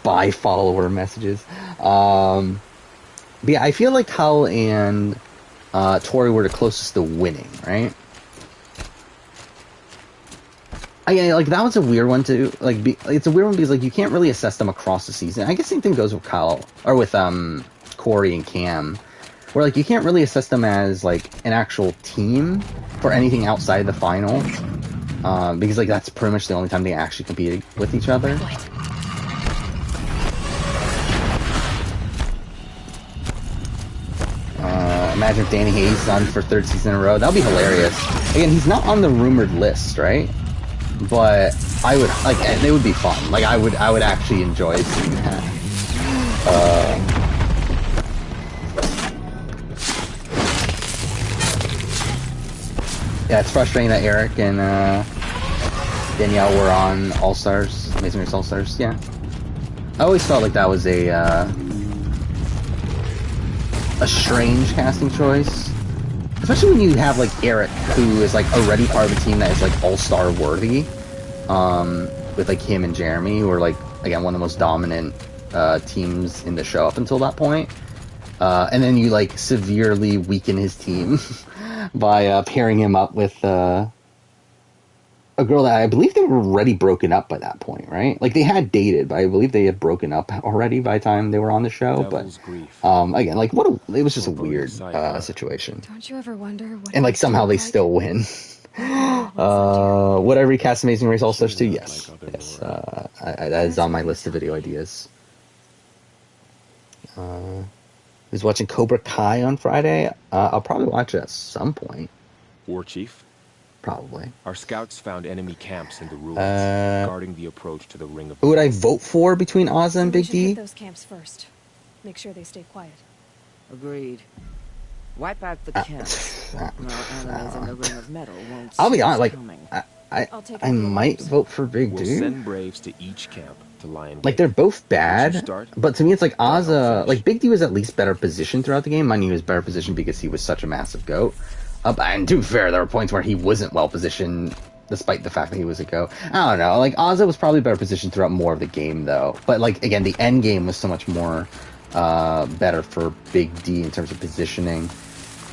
buy follower messages. But yeah, I feel like Kyle and Tori were the closest to winning, right? Yeah, like, that was a weird one to, like, it's a weird one because, like, you can't really assess them across the season. I guess same thing goes with Kyle, or with, Corey and Cam, where, like, you can't really assess them as, like, an actual team for anything outside the final, because, like, that's pretty much the only time they actually competed with each other. Imagine if Danny Hayes is on for 3rd season in a row. That would be hilarious. Again, he's not on the rumored list, right? But I would, like, and it would be fun. Like, I would actually enjoy seeing that. Yeah, it's frustrating that Eric and Danielle were on All Stars, Amazing Race All Stars. Yeah, I always felt like that was a strange casting choice, especially when you have, like, Eric, who is, like, already part of a team that is, like, all-star worthy, with, like, him and Jeremy, who are, like, again, one of the most dominant teams in the show up until that point. And then you, like, severely weaken his team by pairing him up with a girl that I believe they were already broken up by that point, right? Like, they had dated, but I believe they had broken up already by the time they were on the show. Devil's But Grief. again, like, it was just a weird situation. Don't you ever wonder what And, like, somehow they still win. Would I recast Amazing Race All Stars 2? Yes. Yes. That is on my list of video ideas. Who's watching Cobra Kai on Friday? I'll probably watch it at some point. War Chief, Probably. our scouts found enemy camps in the ruins, guarding the approach to the Ring of... Who would I vote for between Ozza and We Big should hit D? those camps first. Make sure they stay quiet. Agreed. Wipe out the camps. Well, enemies in the Ring of Metal won't I'll be see us honest, like, coming. I'll take I it. might vote for Big We'll D. send Braves to each camp to lie in Like, wait. they're both Once you bad, start, but to me it's like I'll Ozza, finish. like, Big D was at least better positioned throughout the game. Mind you, he was better positioned because he was such a massive GOAT. And to be fair, there were points where he wasn't well positioned, despite the fact that he was a GOAT. I don't know, like, Ozza was probably better positioned throughout more of the game, though. But, like, again, the end game was so much more better for Big D in terms of positioning.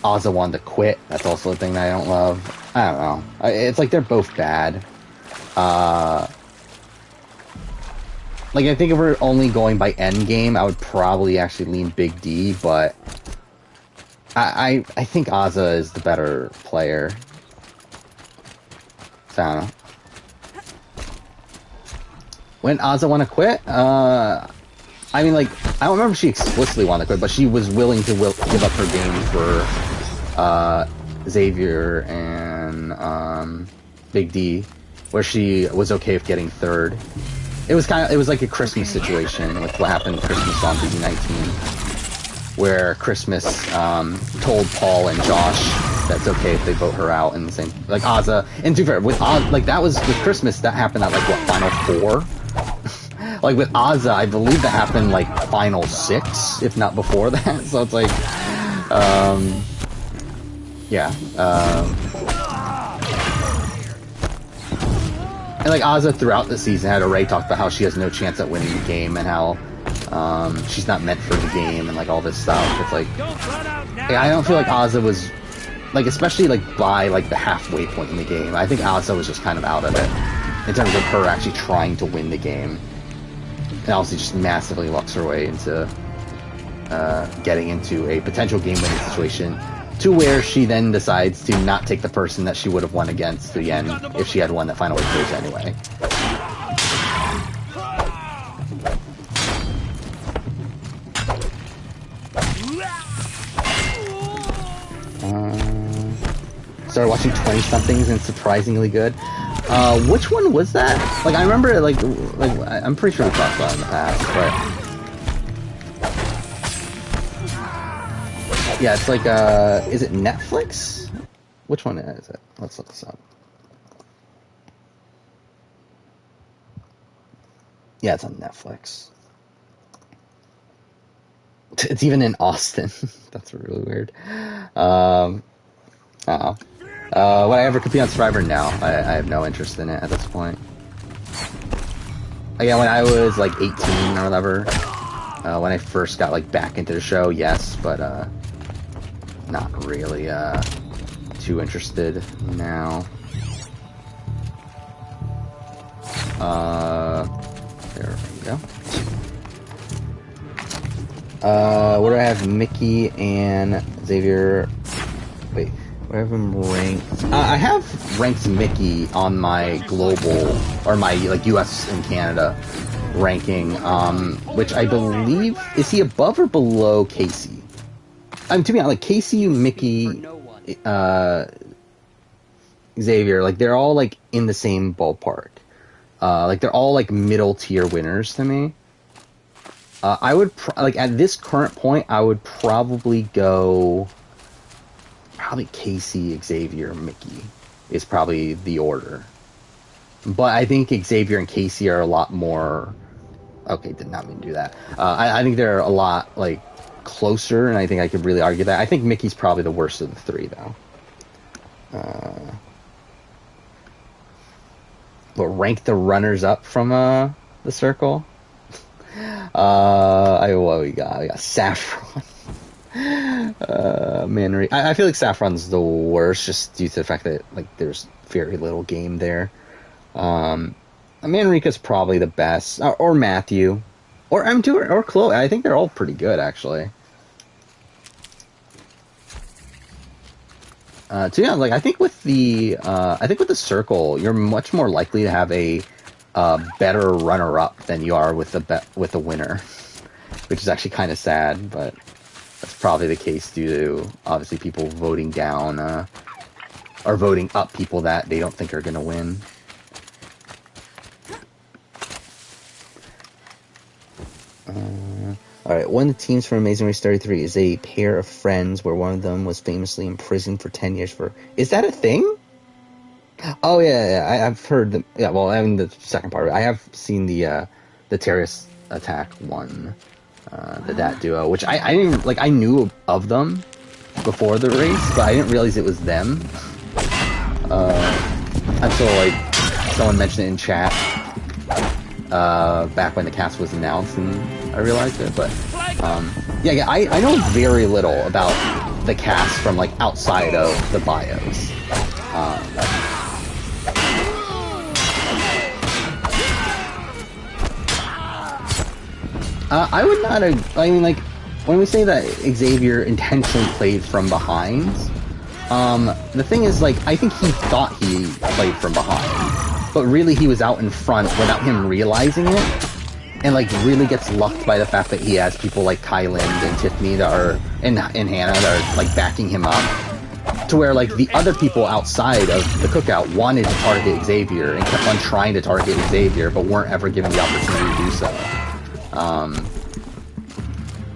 Ozza wanted to quit. That's also a thing that I don't love. I don't know. It's like they're both bad. Like, I think if we're only going by end game, I would probably actually lean Big D, but I think Ozza is the better player. So, I don't know. When Ozza want to quit, I mean, like, I don't remember if she explicitly wanted to quit, but she was willing to give up her game for Xavier and Big D, where she was okay with getting 3rd. It was like a Christmas situation with what happened Christmas on BB19, where Christmas told Paul and Josh that's okay if they vote her out in the same, like, Ozza. And to be fair, with like, that was with Christmas, that happened at, like, what, Final 4? Like, with Ozza, I believe that happened, like, Final 6, if not before that. So it's like, yeah. And, like, Ozza throughout the season had already talked about how she has no chance at winning the game and how she's not meant for the game and, like, all this stuff. It's like, I don't feel like Ozza was, like, especially, like, by, like, the halfway point in the game. I think Ozza was just kind of out of it in terms of her actually trying to win the game. And obviously just massively lucks her way into getting into a potential game-winning situation, to where she then decides to not take the person that she would have won against to the end if she had won that final weight clears anyway. Started watching 20-somethings and surprisingly good. Which one was that? Like, I remember, like I'm pretty sure we talked about it in the past, but yeah, it's like, is it Netflix? Which one is it? Let's look this up. Yeah, it's on Netflix. It's even in Austin. That's really weird. Would I ever compete on Survivor? No, I have no interest in it at this point. Again, when I was like 18 or whatever, when I first got like back into the show, yes, but not really too interested now. There we go. Where do I have Mickey and Xavier? Wait, where have them ranked? I have ranked Mickey on my global, or my like US and Canada ranking, which I believe, is he above or below Casey? To be honest, like Casey, Mickey, Xavier, like they're all like in the same ballpark. Like they're all like middle tier winners to me. I would like at this current point, I would probably go Casey, Xavier, Mickey is probably the order. But I think Xavier and Casey are a lot more. Okay, did not mean to do that. I think they're a lot like closer, and I think I could really argue that. I think Mickey's probably the worst of the three, though. But rank the runners up from the circle. What we got? We got Saffron. Manry. I feel like Saffron's the worst, just due to the fact that like there's very little game there. Manrika's probably the best, or Matthew, or M2, or Chloe. I think they're all pretty good, actually. So yeah, like I think with the circle, you're much more likely to have a better runner-up than you are with the winner, which is actually kind of sad, but that's probably the case due to obviously people voting down or voting up people that they don't think are going to win. Alright, one of the teams from Amazing Race 33 is a pair of friends where one of them was famously imprisoned for 10 years for... Is that a thing? Oh, yeah, I've heard... Yeah, well, I mean, the second part of it. I have seen the terrorist attack one, that duo, which I didn't... Like, I knew of them before the race, but I didn't realize it was them. Until, like, someone mentioned it in chat. Back when the cast was announced, and I realized it, but yeah, I know very little about the cast from like outside of the bios. I would not. I mean, like when we say that Xavier intentionally played from behind, the thing is, like, I think he thought he played from behind, but really he was out in front without him realizing it. And like really gets lucked by the fact that he has people like Kyland and Tiffany that are and Hannah that are like backing him up, to where like the other people outside of the cookout wanted to target Xavier and kept on trying to target Xavier, but weren't ever given the opportunity to do so,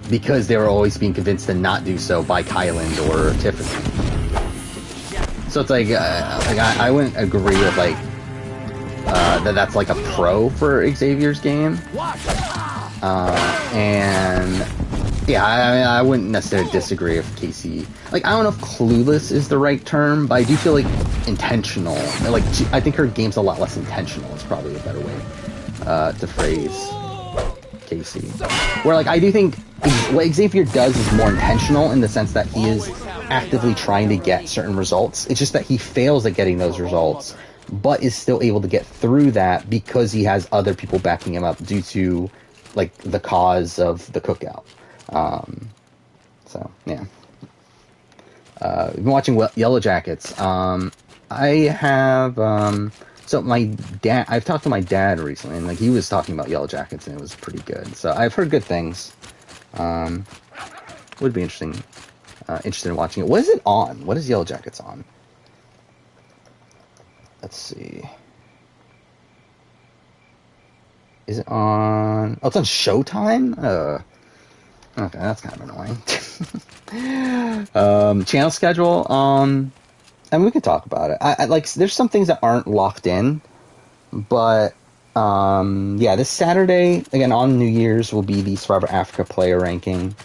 because they were always being convinced to not do so by Kyland or Tiffany. So it's like I wouldn't agree with like that's like a pro for Xavier's game. And yeah, I mean, I wouldn't necessarily disagree if Casey, like, I don't know if clueless is the right term, but I do feel like intentional. Like, I think her game's a lot less intentional. It's probably a better way to phrase Casey. Where, like, I do think what Xavier does is more intentional in the sense that he is actively trying to get certain results. It's just that he fails at getting those results, but is still able to get through that because he has other people backing him up due to, like, the cause of the cookout. So, yeah. I've been watching Yellow Jackets. I have, so my dad, I've talked to my dad recently, and, like, he was talking about Yellow Jackets, and it was pretty good. So I've heard good things. Would be interested in watching it. What is it on? What is Yellow Jackets on? Let's see. Is it on... Oh, it's on Showtime? Okay, that's kind of annoying. Channel schedule, I mean, we can talk about it. I like, there's some things that aren't locked in, but, yeah, this Saturday, again, on New Year's, will be the Survivor Africa player ranking.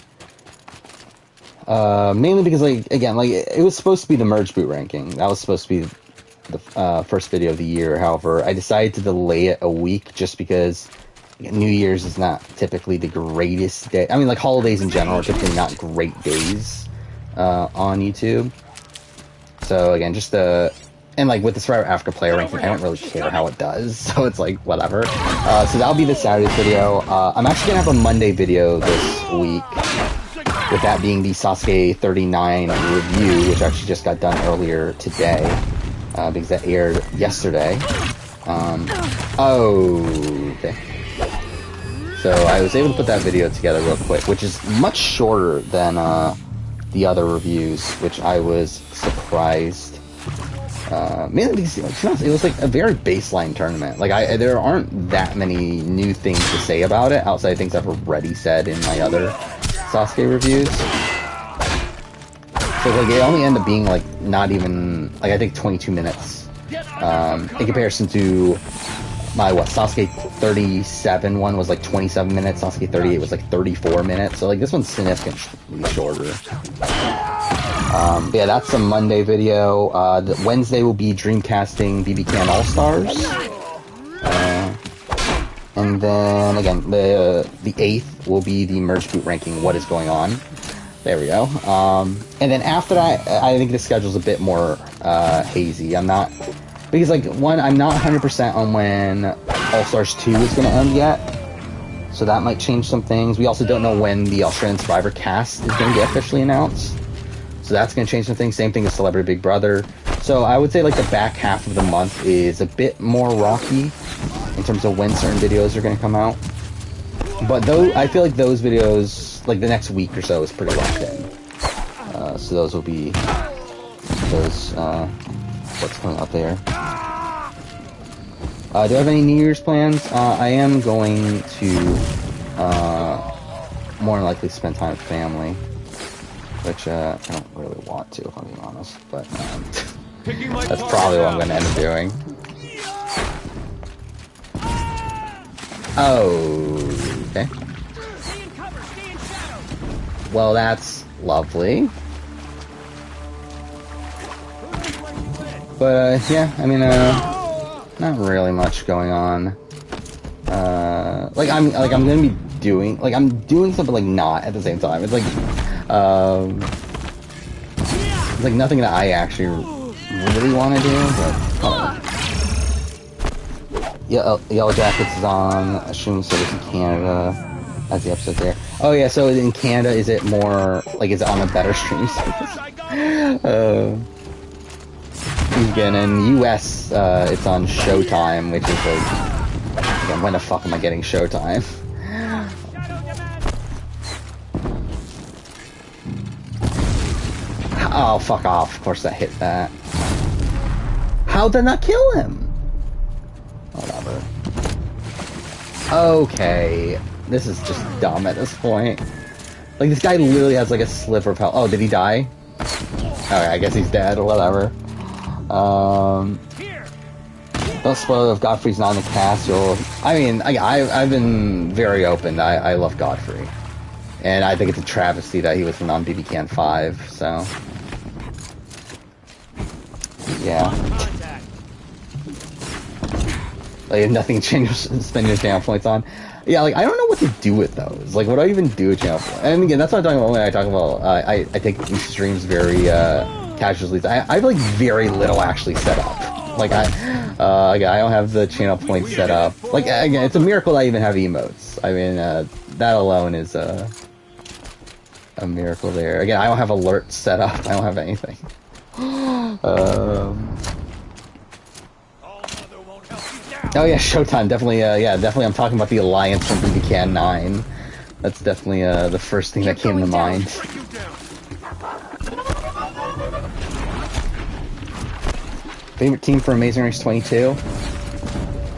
Mainly because, like, again, like, it was supposed to be the Merge Boot ranking. That was supposed to be the first video of the year. However, I decided to delay it a week just because New Year's is not typically the greatest day. I mean, like, holidays in general are typically not great days on YouTube. So, again, just and, like, with the Survivor Africa player ranking, I don't really care how it does. So it's, like, whatever. So that'll be the Saturday video. I'm actually going to have a Monday video this week. With that being the Sasuke 39 review, which actually just got done earlier today, because that aired yesterday. Okay. So I was able to put that video together real quick, which is much shorter than the other reviews, which I was surprised. Mainly because it was like a very baseline tournament. Like there aren't that many new things to say about it outside of things I've already said in my other Sasuke reviews. So like it only ended up being like not even like I think 22 minutes in comparison to my Sasuke 37 one was like 27 minutes. Sasuke 38 was like 34 minutes. So like this one's significantly shorter. Yeah, that's the Monday video. The Wednesday will be Dreamcasting BB-Can All-Stars. And then, again, the 8th will be the Merge Boot ranking, What is Going On. There we go. And then after that, I think the schedule's a bit more hazy. I'm not... Because, like, one, I'm not 100% on when All-Stars 2 is going to end yet. So that might change some things. We also don't know when the Australian Survivor cast is going to get officially announced. So that's going to change some things. Same thing as Celebrity Big Brother. So I would say like the back half of the month is a bit more rocky in terms of when certain videos are going to come out. But though I feel like those videos, like the next week or so, is pretty locked in. So those will be those what's coming out there. Do I have any New Year's plans? I am going to more than likely spend time with family. Which I don't really want to, if I'm being honest, but that's probably what I'm going to end up doing. Oh, okay. Well, that's lovely. But yeah, I mean, not really much going on. I'm going to be doing, like, I'm doing something, like, not at the same time. It's like, it's like nothing that I actually really want to do, but yeah, Yellow Jackets is on, assuming service in Canada, as the episode there. Oh yeah, so in Canada, is it more, like, is it on a better stream service? Again, in US, it's on Showtime, which is like, again, when the fuck am I getting Showtime? Oh, fuck off. Of course I hit that. How'd that not kill him? Whatever. Okay. This is just dumb at this point. Like, this guy literally has, like, a sliver of health. Oh, did he die? Okay, I guess he's dead or whatever. Don't spoil if Godfrey's not in the cast. I mean, I've been very open. I love Godfrey. And I think it's a travesty that he was on BB-Can 5, so... Yeah. Like, nothing changes spending your channel points on. Yeah, like, I don't know what to do with those. Like, what do I even do with channel points? And again, that's what I'm talking about when I talk about, I take these streams very, casually. I have, like, very little actually set up. Like, I don't have the channel points set up. Like, again, it's a miracle that I even have emotes. I mean, that alone is, a miracle there. Again, I don't have alerts set up. I don't have anything. Oh yeah, Showtime, definitely, yeah, definitely I'm talking about the Alliance from BB-Can 9. That's definitely, the first thing that came to mind. Favorite team for Amazing Race 22?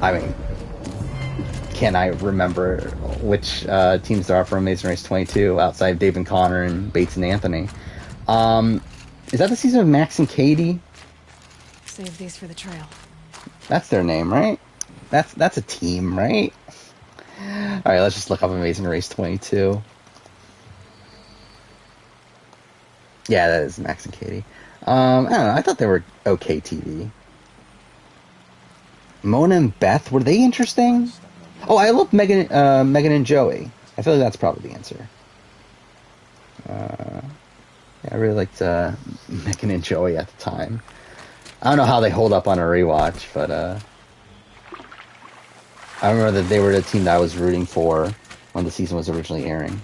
I mean, can I remember which, teams there are for Amazing Race 22 outside of Dave and Connor and Bates and Anthony? Is that the season of Max and Katie? Save these for the trail. That's their name, right? That's a team, right? Alright, let's just look up Amazing Race 22. Yeah, that is Max and Katie. I don't know. I thought they were okay TV. Mona and Beth, were they interesting? Oh, I love Megan and Joey. I feel like that's probably the answer. Yeah, I really liked Megan and Joey at the time. I don't know how they hold up on a rewatch, but I remember that they were the team that I was rooting for when the season was originally airing.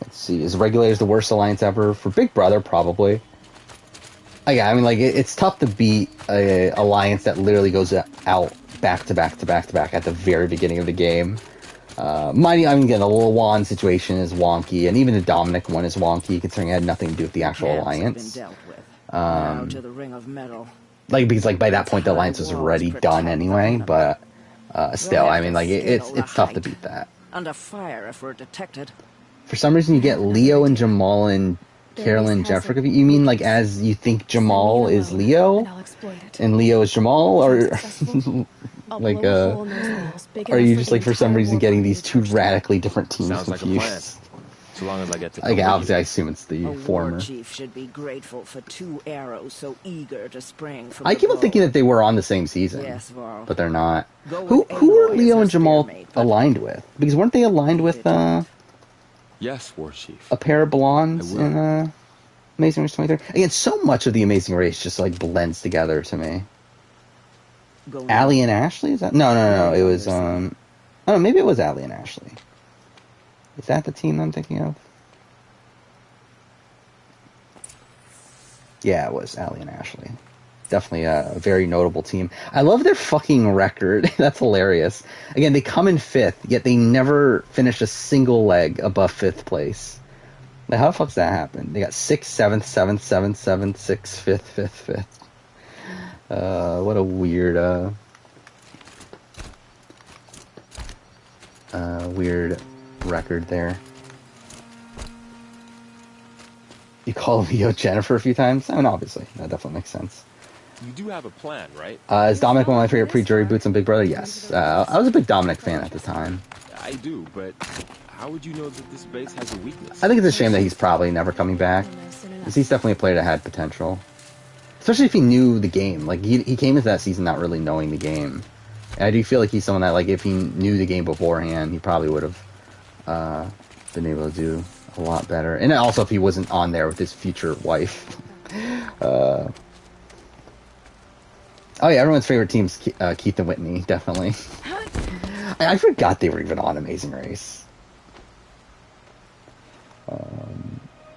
Let's see. Is Regulators the worst alliance ever? For Big Brother, probably. Yeah, I mean, like, it's tough to beat a alliance that literally goes out back to back to back to back at the very beginning of the game. Mind you, I mean, again, the little Juan situation is wonky, and even the Dominic one is wonky, considering it had nothing to do with the actual alliance. Now to the Ring of Metal. Like, because, like, by that point, the alliance was already done anyway, but still, I mean, like, it's tough to beat that. Under fire if we're detected. For some reason, you get Leo and Jamal and Carolyn Jeffrey. You mean, like, as you think Jamal is Leo, and Leo is Jamal, or like, are you just, like, for some reason getting these two radically different teams Sounds confused? like a plan. So long as I get to Like, obviously, I assume it's the A former. war chief should be grateful for two arrows so eager to spring from I the keep on bow. thinking that they were on the same season, Yes, Varl. but they're not. Go Who with who are Aloy Leo as and your Jamal spearmate, but- aligned with? Because weren't they aligned with Yes, War Chief. a pair of blondes I will. in Amazing Race 23? Again, so much of the Amazing Race just like blends together to me. Go Allie and Ashley? Is that no? It was oh, maybe it was Allie and Ashley. Is that the team I'm thinking of? Yeah, it was Allie and Ashley. Definitely a very notable team. I love their fucking record. That's hilarious. Again, they come in 5th, yet they never finish a single leg above 5th place. Like, how the fuck's that happen? They got 6th, 7th, 7th, 7th, 7th, 6th, 5th, 5th, 5th. What a weird record there. You call Leo Jennifer a few times? I mean, obviously. That definitely makes sense. You do have a plan, right? Is Dominic one of my favorite pre-jury boots on Big Brother? Yes. I was a big Dominic fan at the time. I do, but how would you know that this base has a weakness? I think it's a shame that he's probably never coming back. Because he's definitely a player that had potential. Especially if he knew the game. Like, he came into that season not really knowing the game. And I do feel like he's someone that, like, if he knew the game beforehand, he probably would have been able to do a lot better. And also if he wasn't on there with his future wife. Oh yeah, everyone's favorite team's Keith and Whitney, definitely. I forgot they were even on Amazing Race.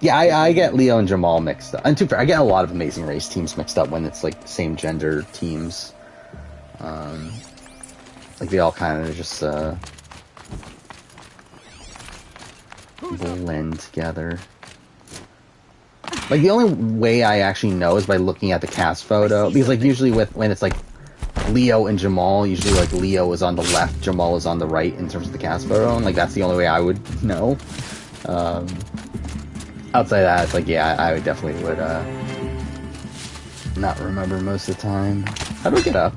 Yeah, I get Leo and Jamal mixed up. And to be fair, I get a lot of Amazing Race teams mixed up when it's like same gender teams. Like they all kind of just blend together. Like, the only way I actually know is by looking at the cast photo. Because, like, usually when it's, like, Leo and Jamal, usually, like, Leo is on the left, Jamal is on the right in terms of the cast photo. And, like, that's the only way I would know. Outside of that, it's like, yeah, I would definitely would, not remember most of the time. How do we get up?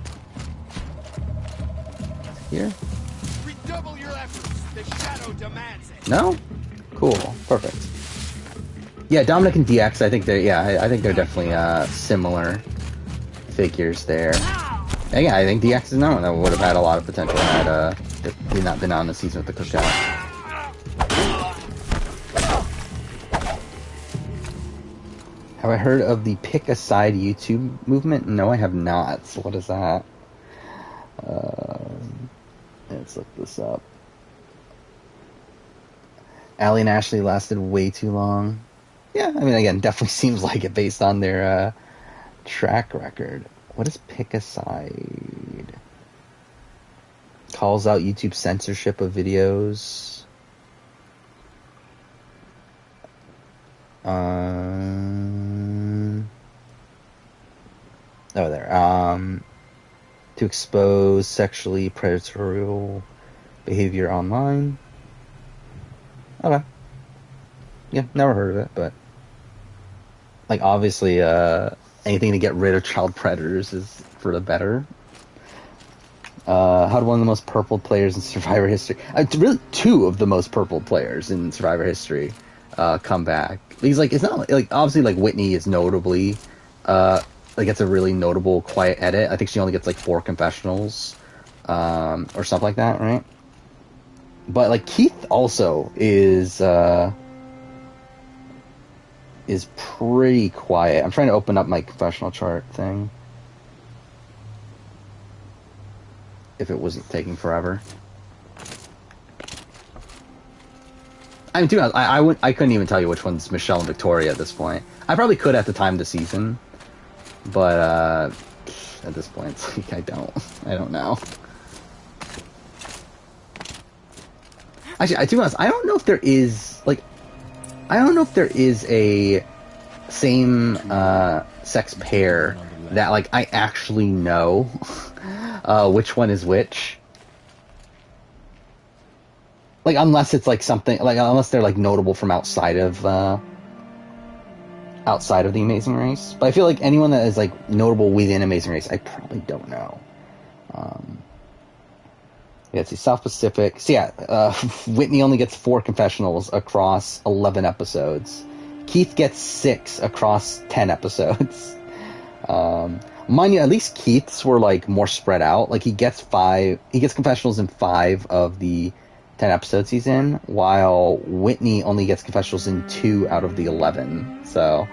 Here? Redouble your efforts. The shadow demands it. No? Cool. Perfect. Yeah, Dominic and DX, I think they're definitely similar figures there. And yeah, I think DX is another one that would have had a lot of potential had they not been on the season with the Cookout. Have I heard of the Pick a Side YouTube movement? No, I have not. So what is that? Let's look this up. Allie and Ashley lasted way too long. Yeah, I mean, again, definitely seems like it based on their track record. What is Pick a Side? Calls out YouTube censorship of videos. Oh, there. To expose sexually predatory behavior online. Okay. Yeah, never heard of it, but like obviously anything to get rid of child predators is for the better. Had one of the most purple players in Survivor history. Really, two of the most purple players in Survivor history come back. Because like it's not like obviously like Whitney is notably like it's a really notable quiet edit. I think she only gets like 4 confessionals or something like that, right? But like Keith also is pretty quiet. I'm trying to open up my confessional chart thing. If it wasn't taking forever. I mean, I couldn't even tell you which one's Michelle and Victoria at this point. I probably could at the time of the season, but at this point, it's like I don't know. Actually, to be honest, I don't know if there is a same sex pair that like I actually know which one is which. Like unless it's like something like unless they're like notable from outside of the Amazing Race. But I feel like anyone that is like notable within Amazing Race, I probably don't know. Yeah, it's South Pacific. So yeah, Whitney only gets 4 confessionals across 11 episodes. Keith gets 6 across 10 episodes. Mind you, at least Keith's were like more spread out. Like he gets confessionals in 5 of the 10 episodes he's in, while Whitney only gets confessionals in 2 out of the 11. So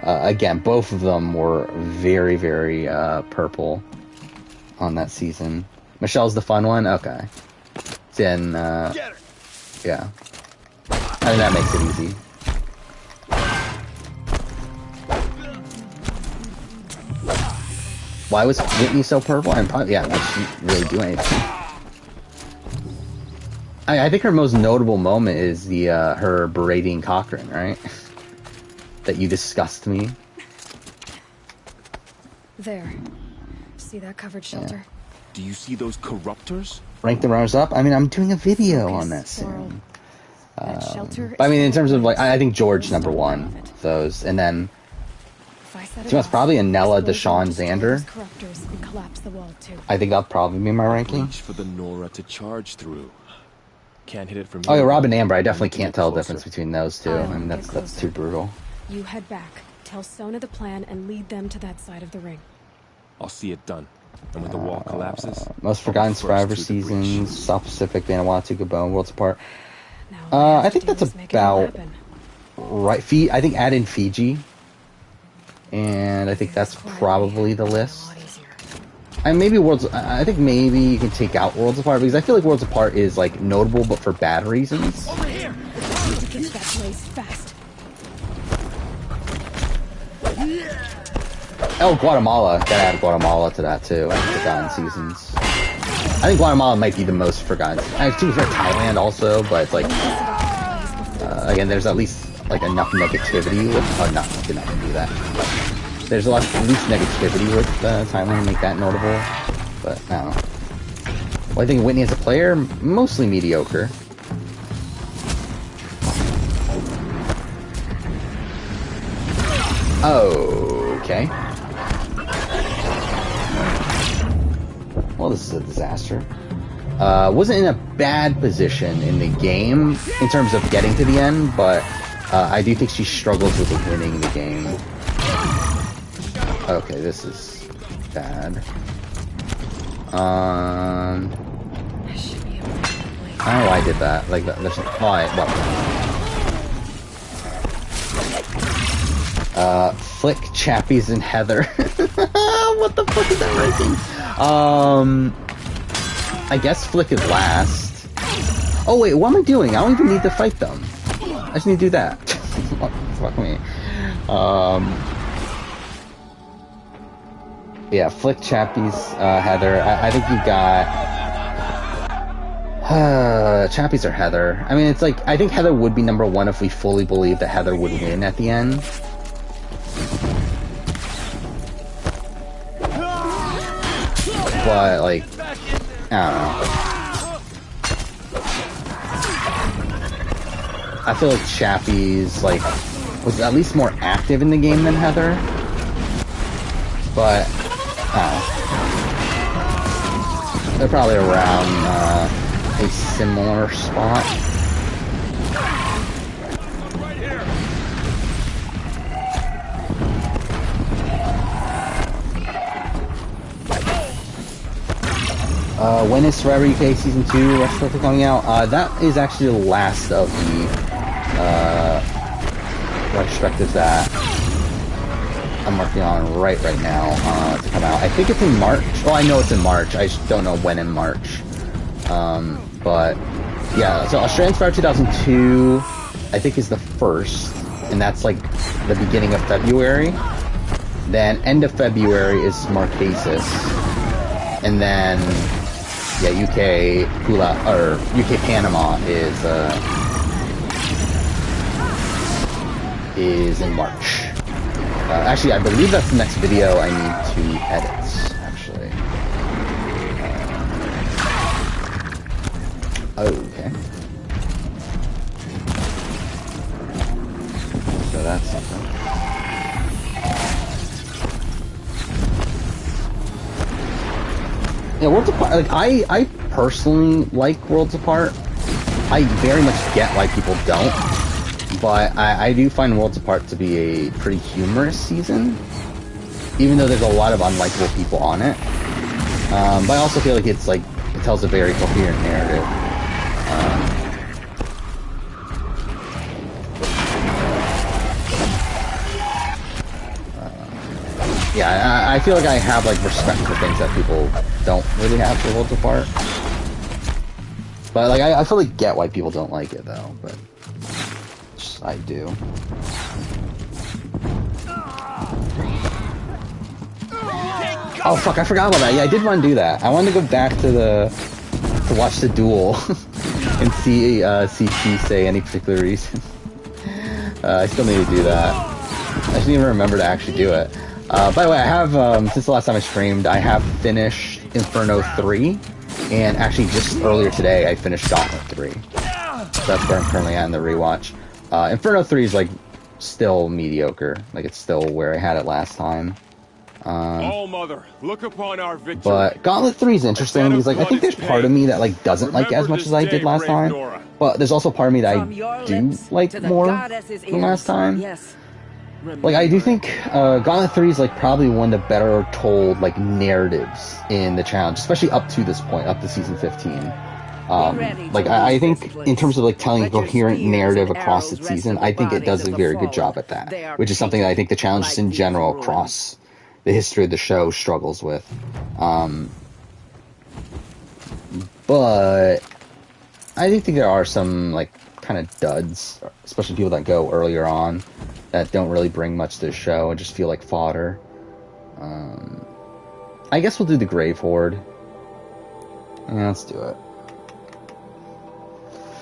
again, both of them were very, very purple on that season. Michelle's the fun one? Okay. Then, yeah. I think that makes it easy. Why was Whitney so purple? And probably, yeah, she didn't really do anything. I think her most notable moment is the her berating Cochran, right? That you disgust me. There. See that covered shelter? Yeah. Do you see those corruptors? Rank the runners up? I mean, I'm doing a video on that soon. But I mean, in terms of like, I think George number 1. Those, and then so it's probably Anella, Deshawn, Xander. I think that'll probably be my ranking. Reach for the Nora to charge through. Can't hit it from Oh yeah, Rob and Amber. I definitely can't tell the difference between those two. I mean, that's too brutal. You head back, tell Sona the plan, and lead them to that side of the ring. I'll see it done. And when the wall collapses, most forgotten Survivor seasons: South Pacific, Vanuatu, Gabon, Worlds Apart. I think that's about right. I think add in Fiji, and I think that's probably the list. And maybe I think maybe you can take out Worlds Apart because I feel like Worlds Apart is like notable, but for bad reasons. Over here. Need to get to that place fast. Oh, Guatemala. Gotta add Guatemala to that too. Forgotten seasons. I think Guatemala might be the most forgotten. I have to for Thailand also, but it's like again, there's at least like enough negativity with. Oh, no, I did not do that. There's at least negativity with Thailand to make that notable, but I don't know. Well, I think Whitney as a player, mostly mediocre. Okay. Well, this is a disaster. Wasn't in a bad position in the game in terms of getting to the end, but I do think she struggles with winning the game. Okay, this is bad. I don't know why I did that. Like, there's why. Well. Flick, Chappies, and Heather. What the fuck is that ranking? I guess Flick is last. Oh wait, what am I doing? I don't even need to fight them. I just need to do that. Fuck me. Yeah, Flick, Chappies, Heather. I think you got Chappies or Heather. I mean, it's like I think Heather would be number 1 if we fully believe that Heather would win at the end. But like, I don't know. I feel like Chappies like was at least more active in the game than Heather. But they're probably around a similar spot. When is Survivor UK Season 2 retrospective coming out? That is actually the last of the retrospectives that I'm working on right now to come out. I think it's in March. Well, I know it's in March. I just don't know when in March. But yeah, so Australian Survivor 2002, I think, is the first, and that's like the beginning of February. Then end of February is Marquesas, and then yeah, UK Panama is in March. Actually, I believe that's the next video I need to edit, actually. Okay. So that's something. Yeah, Worlds Apart, like, I personally like Worlds Apart. I very much get why people don't. But I do find Worlds Apart to be a pretty humorous season, even though there's a lot of unlikable people on it. But I also feel like it tells a very coherent narrative. Yeah, I feel like I have like respect for things that people don't really have for Worlds Apart. But like I feel like get why people don't like it though, but I do. Oh fuck, I forgot about that. Yeah, I did want to do that. I wanted to go back to watch the duel and see CP say any particular reason. I still need to do that. I didn't even remember to actually do it. By the way, I have, since the last time I streamed, I have finished Inferno 3, and actually just earlier today I finished Gauntlet 3. So that's where I'm currently at in the rewatch. Inferno 3 is, like, still mediocre. Like, it's still where I had it last time. All Mother, look upon our victory. But Gauntlet 3 is interesting because, like, I think there's part of me that, like, doesn't like it as much as I did last time. But there's also part of me that I do like more than last time. Yes. Like, I do think Gauntlet 3 is, like, probably one of the better told, like, narratives in the challenge, especially up to this point, up to Season 15. Like, I think in terms of, like, telling a coherent narrative across the season, I think it does a very good job at that, which is something that I think the challenges in general across the history of the show struggles with. But I do think there are some, like, kind of duds, especially people that go earlier on, that don't really bring much to the show and just feel like fodder. I guess we'll do the Grave Horde. Yeah, let's do it.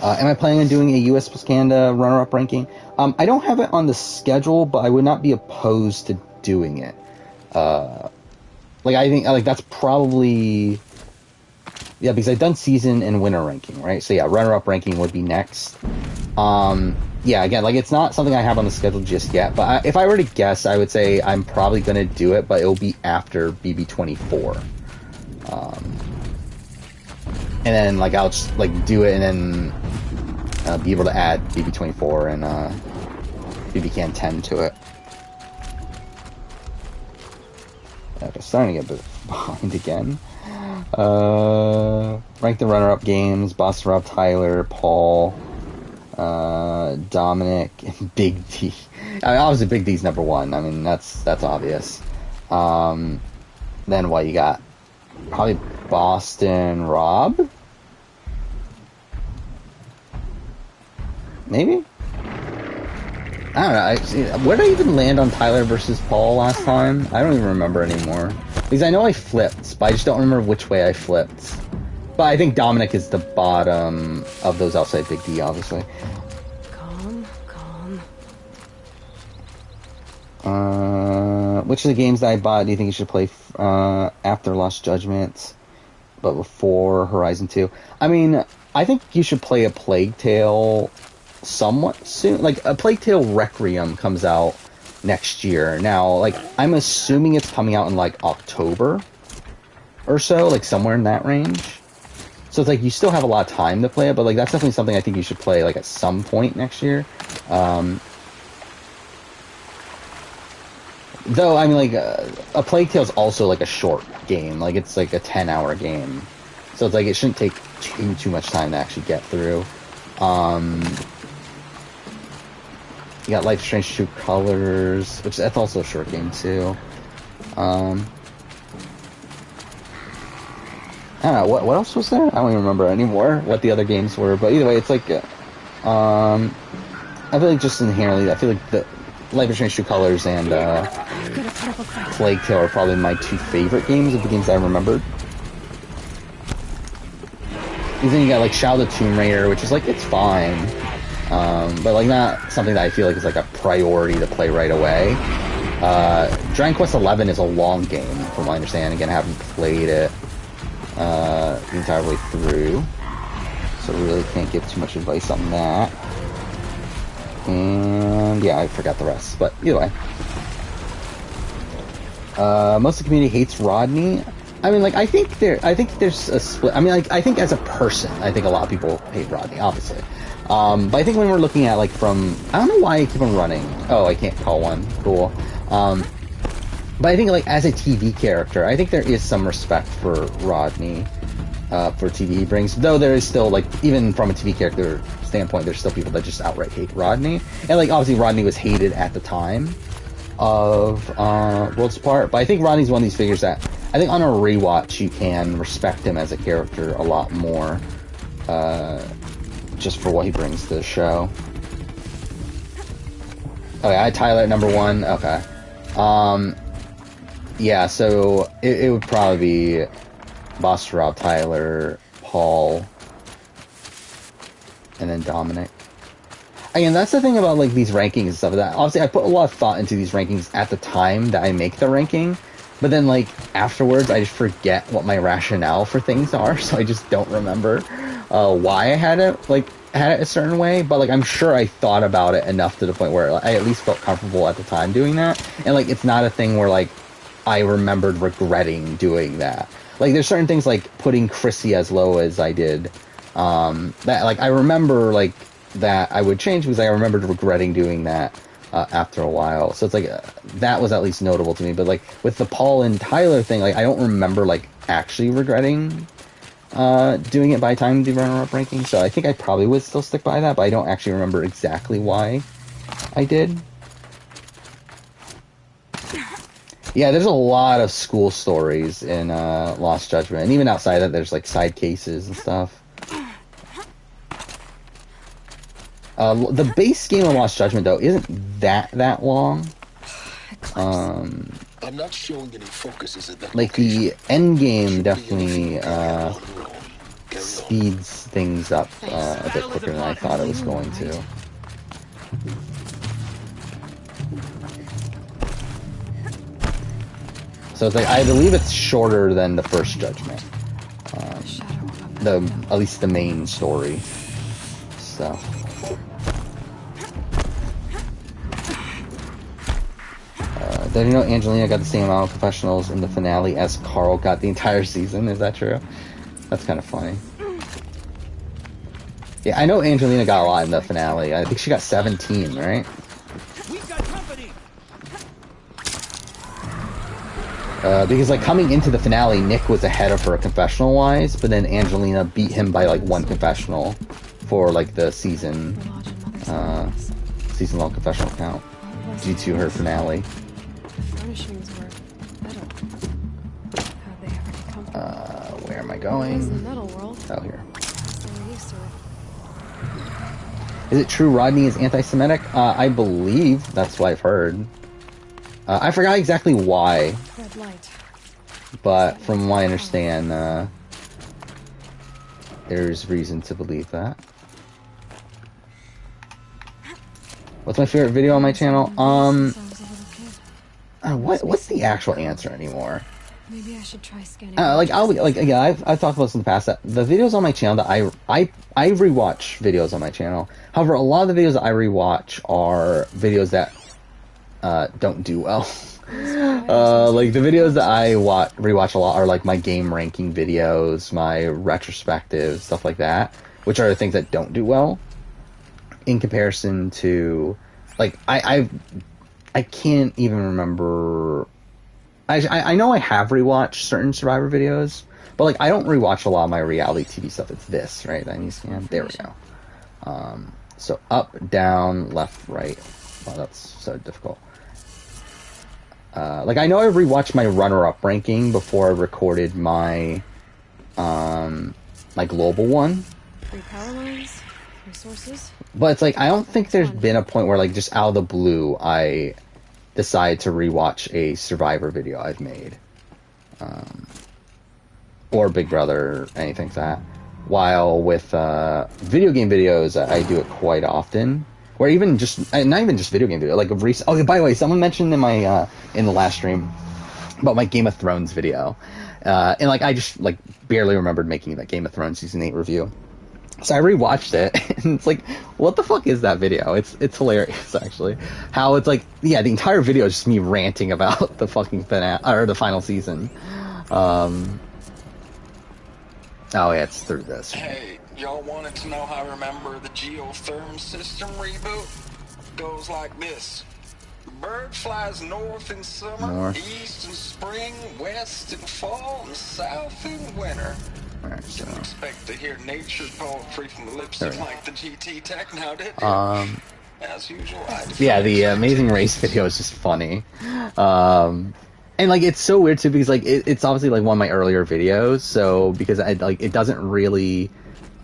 Am I planning on doing a US plus Canada runner-up ranking? I don't have it on the schedule, but I would not be opposed to doing it. Like, I think, like, that's probably... Yeah, because I've done season and winter ranking, right? So yeah, runner-up ranking would be next. Yeah, again, like, it's not something I have on the schedule just yet, but if I were to guess, I would say I'm probably going to do it, but it will be after BB24. And then, like, I'll just, like, do it and then be able to add BB24 and BB Can 10 to it. I'm starting to get a bit behind again. Rank the runner-up games: Boston Rob, Tyler, Paul, Dominic, and Big D. I mean, obviously Big D's number one. I mean, that's obvious. Then what you got? Probably Boston Rob? Maybe? I don't know. Where did I even land on Tyler versus Paul last time? I don't even remember anymore. Because I know I flipped, but I just don't remember which way I flipped. But I think Dominic is the bottom of those outside Big D, obviously. Calm. Which of the games that I bought do you think you should play after Lost Judgment, but before Horizon 2? I mean, I think you should play a Plague Tale somewhat soon. Like, a Plague Tale Requiem comes out next year. Now, like, I'm assuming it's coming out in, like, October. or so, like somewhere in that range. So it's like you still have a lot of time to play it, but like that's definitely something I think you should play like at some point next year. Though I mean, like a Plague Tale is also like a short game, like it's like a 10-hour game, so it's like it shouldn't take too much time to actually get through. You got Life is Strange True Colors, which that's also a short game too. I don't know, what else was there? I don't even remember anymore what the other games were, but either way, it's like, I feel like just inherently, I feel like the Life is Strange True Colors and Plague Tale are probably my two favorite games of the games I remembered. And then you got like Shadow of the Tomb Raider, which is like, it's fine, but like not something that I feel like is like a priority to play right away. Dragon Quest XI is a long game, from my understanding. Again, I haven't played it the entire way through, so really can't give too much advice on that. And yeah, I forgot the rest, but either way. Most of the community hates Rodney. I mean, like, I think there's a split. I mean, like, I think as a person, I think a lot of people hate Rodney, obviously. But I think when we're looking at, like, from... I don't know why I keep on running. Oh, I can't call one. Cool. But I think, like, as a TV character, I think there is some respect for Rodney, for TV he brings. Though there is still, like, even from a TV character standpoint, there's still people that just outright hate Rodney. And, like, obviously Rodney was hated at the time of Worlds Apart. But I think Rodney's one of these figures that, I think on a rewatch, you can respect him as a character a lot more, just for what he brings to the show. Okay, I had Tyler at number 1. Okay. Yeah, so it would probably be Boss Rob, Tyler, Paul, and then Dominic. Again, that's the thing about like these rankings and stuff. That obviously I put a lot of thought into these rankings at the time that I make the ranking, but then like afterwards I just forget what my rationale for things are, so I just don't remember why I had it a certain way. But like I'm sure I thought about it enough to the point where I at least felt comfortable at the time doing that, and like it's not a thing where like I remembered regretting doing that. Like there's certain things like putting Chrissy as low as I did, that like I remember like that I would change because I remembered regretting doing that after a while. So it's like that was at least notable to me. But like with the Paul and Tyler thing, like I don't remember like actually regretting doing it by the time the runner-up ranking. So I think I probably would still stick by that, but I don't actually remember exactly why I did. Yeah, there's a lot of school stories in Lost Judgment, and even outside that, there's like side cases and stuff. The base game of Lost Judgment, though, isn't that long. I'm not showing any focuses at that like the end game definitely speeds things up a bit quicker than I thought it was going to. So it's like I believe it's shorter than the first Judgment, at least the main story. So. Did you know Angelina got the same amount of confessionals in the finale as Carl got the entire season? Is that true? That's kind of funny. Yeah, I know Angelina got a lot in the finale. I think she got 17, right? We've got company. Because like coming into the finale, Nick was ahead of her confessional-wise, but then Angelina beat him by like one confessional for like the season-long confessional count due to her finale. Where am I going? Oh, here. Is it true Rodney is anti-Semitic? I believe that's what I've heard. I forgot exactly why, but from what I understand, there's reason to believe that. What's my favorite video on my channel? What's the actual answer anymore? Maybe I should try scanning. I've talked about this in the past. That the videos on my channel that I rewatch videos on my channel. However, a lot of the videos that I rewatch are videos that don't do well. Like the videos that I rewatch a lot are like my game ranking videos, my retrospectives, stuff like that, which are the things that don't do well in comparison to like I can't even remember. I know I have rewatched certain Survivor videos, but like I don't rewatch a lot of my reality TV stuff. It's this, right? I need to, there we go. So up, down, left, right. Oh, that's so difficult. Like I know I rewatched my runner-up ranking before I recorded my my global one. 3 power lines, resources. But it's like I don't think there's been a point where like just out of the blue I decide to rewatch a Survivor video I've made, or Big Brother, anything like that. While with video game videos, I do it quite often. Or even just not even just video game video, like a recent. Oh, by the way, someone mentioned in my in the last stream about my Game of Thrones video, and like I just like barely remembered making that Game of Thrones season 8 review. So I rewatched it, and it's like, what the fuck is that video? It's hilarious, actually. How it's like, yeah, the entire video is just me ranting about the fucking the final season. Oh yeah, it's through this. Hey, y'all wanted to know how I remember the geotherm system reboot? Goes like this. The bird flies north in summer, east in spring, west in fall, and south in winter. Alright, so Didn't expect to hear nature poetry from the lips of like the GT Tech now, did you? As usual, yeah, the Amazing Race video is just funny. And like it's so weird too because like it's obviously like one of my earlier videos, so because I like it doesn't really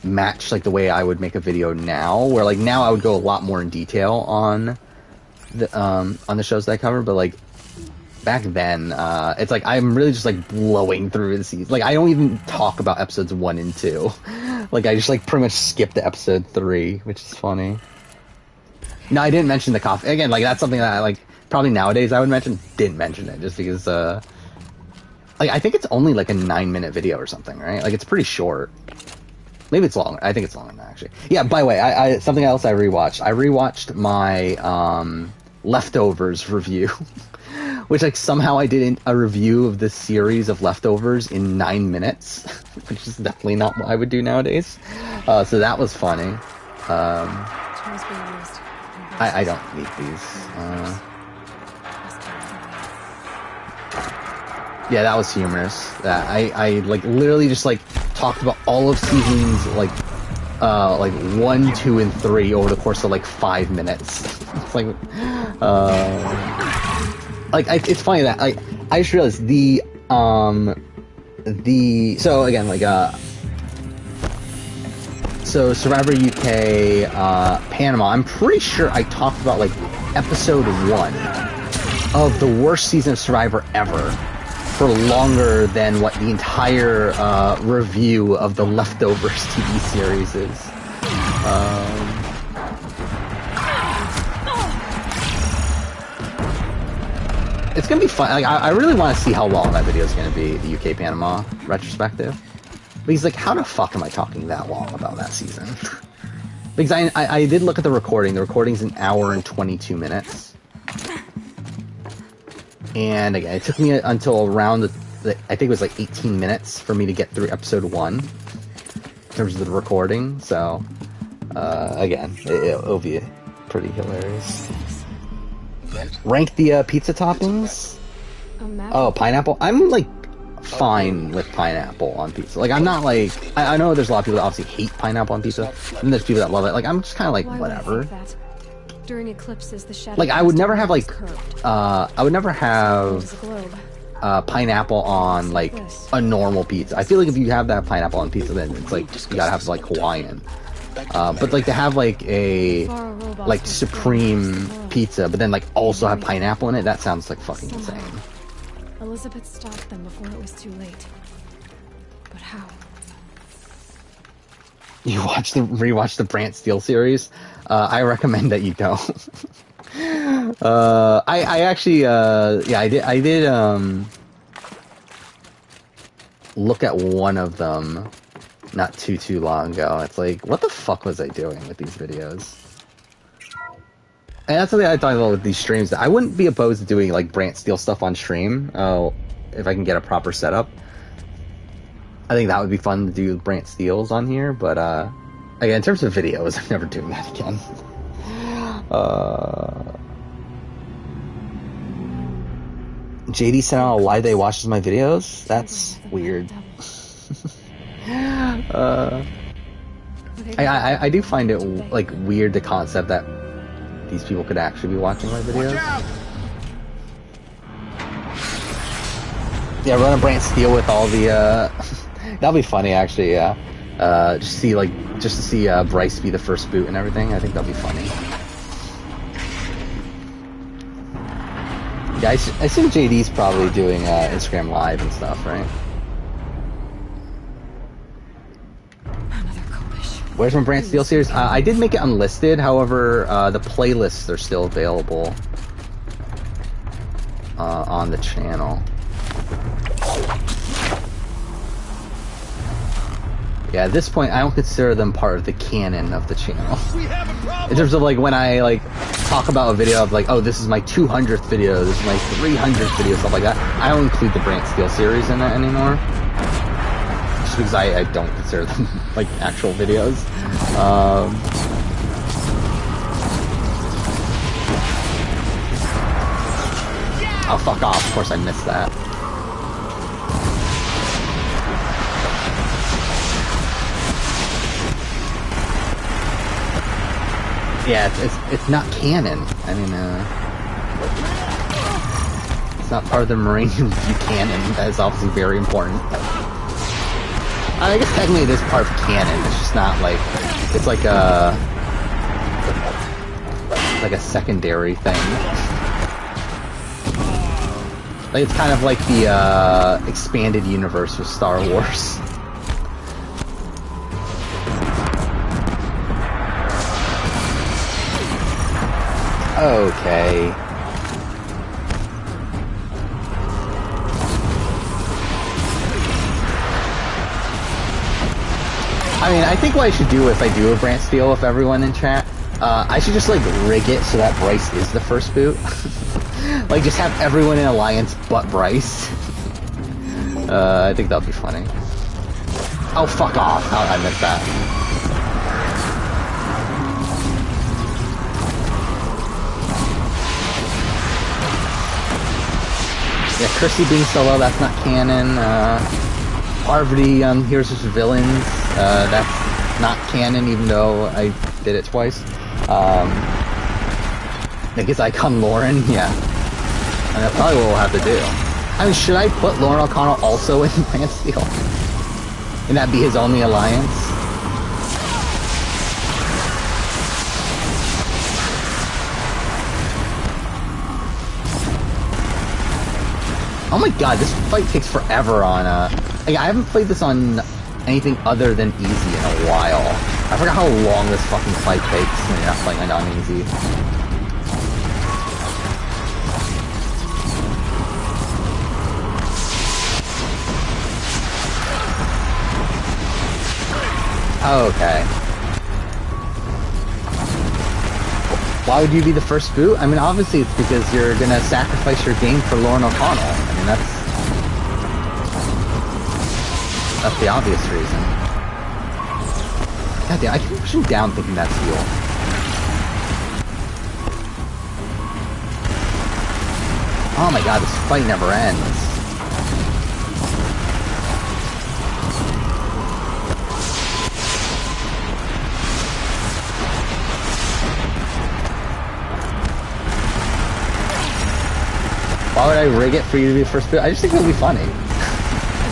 match like the way I would make a video now, where like now I would go a lot more in detail on the shows that I cover, but like back then, it's like I'm really just like blowing through the season. Like I don't even talk about episodes 1 and 2. Like I just like pretty much skip to episode 3, which is funny. No, I didn't mention the coffee again. Like that's something that I like probably nowadays I would mention. Didn't mention it just because like I think it's only like a 9-minute video or something, right? Like it's pretty short. Maybe it's longer. I think it's longer than that, actually. Yeah. By the way, I something else I rewatched. I rewatched my Leftovers review. Which, like, somehow I did a review of this series of Leftovers in 9 minutes, which is definitely not what I would do nowadays. So that was funny. I don't need these. Yeah, that was humorous. I like literally just like talked about all of seasons like 1, 2, and 3 over the course of like 5 minutes. It's like it's funny that I just realized the so again like so Survivor UK Panama, I'm pretty sure I talked about like episode 1 of the worst season of Survivor ever for longer than what the entire review of the Leftovers TV series is. It's gonna be fun. Like, I really want to see how long that video is gonna be, the UK Panama retrospective. Because, like, how the fuck am I talking that long about that season? Because I did look at the recording. The recording's an hour and 22 minutes. And again, it took me until around I think it was like 18 minutes for me to get through episode 1 in terms of the recording. So, again, it'll be pretty hilarious. Rank the pizza toppings. Oh, pineapple. I'm like fine with pineapple on pizza. Like I'm not like I know there's a lot of people that obviously hate pineapple on pizza, and there's people that love it. Like I'm just kind of like whatever. During eclipses, the shadow like I would never have like I would never have pineapple on like a normal pizza. I feel like if you have that pineapple on pizza, then it's like you gotta have like Hawaiian. But like to have like a like supreme pizza, but then like also have pineapple in it, that sounds like fucking insane. Elizabeth stopped them before it was too late. But how? You rewatch the Brant Steele series? I recommend that you don't. I actually yeah, I did look at one of them not too long ago. It's like, what the fuck was I doing with these videos? And that's something I thought about with these streams. I wouldn't be opposed to doing like Brant Steele stuff on stream. If I can get a proper setup. I think that would be fun to do Brant Steele's on here, but again, in terms of videos, I'm never doing that again. JD sent out why they watches my videos. That's weird. I do find it like weird the concept that these people could actually be watching my videos. Yeah, run a Brant Steele with all the that'll be funny actually. Yeah, just to see Bryce be the first boot and everything. I think that'll be funny. Yeah, I assume JD's probably doing Instagram Live and stuff, right? Where's my Brant Steele series? I did make it unlisted, however, the playlists are still available on the channel. Yeah, at this point, I don't consider them part of the canon of the channel. In terms of like when I like talk about a video of like, oh, this is my 200th video, this is my 300th video, stuff like that. I don't include the Brant Steele series in it anymore. Because I don't consider them like actual videos. Oh, fuck off. Of course I missed that. Yeah, it's not canon. I mean, it's not part of the Marine canon. That is obviously very important. I guess technically it is part of canon, it's just not like, it's like a secondary thing. Like it's kind of like the expanded universe with Star Wars. Okay. I mean, I think what I should do if I do a Brant Steele with everyone in chat, I should just like rig it so that Bryce is the first boot. Like just have everyone in Alliance but Bryce. I think that'll be funny. Oh, fuck off. How did I miss that? Yeah, Chrissy being solo, that's not canon. Parvati Heroes vs. Villains, that's not canon, even though I did it twice. I guess Icon Lauren, yeah. And that's probably what we'll have to do. I mean, should I put Lauren O'Connell also in Brant Steele? And that be his only alliance? Oh my god, this fight takes forever on, like, I haven't played this on anything other than easy in a while. I forgot how long this fucking fight takes when you're not playing it on easy. Okay. Why would you be the first boot? I mean, obviously it's because you're gonna sacrifice your game for Lauren O'Connell. I mean, that's the obvious reason. God damn, I keep pushing down thinking that's heal. Oh my god, this fight never ends. Why would I rig it for you to be the first boot? I just think it would be funny. I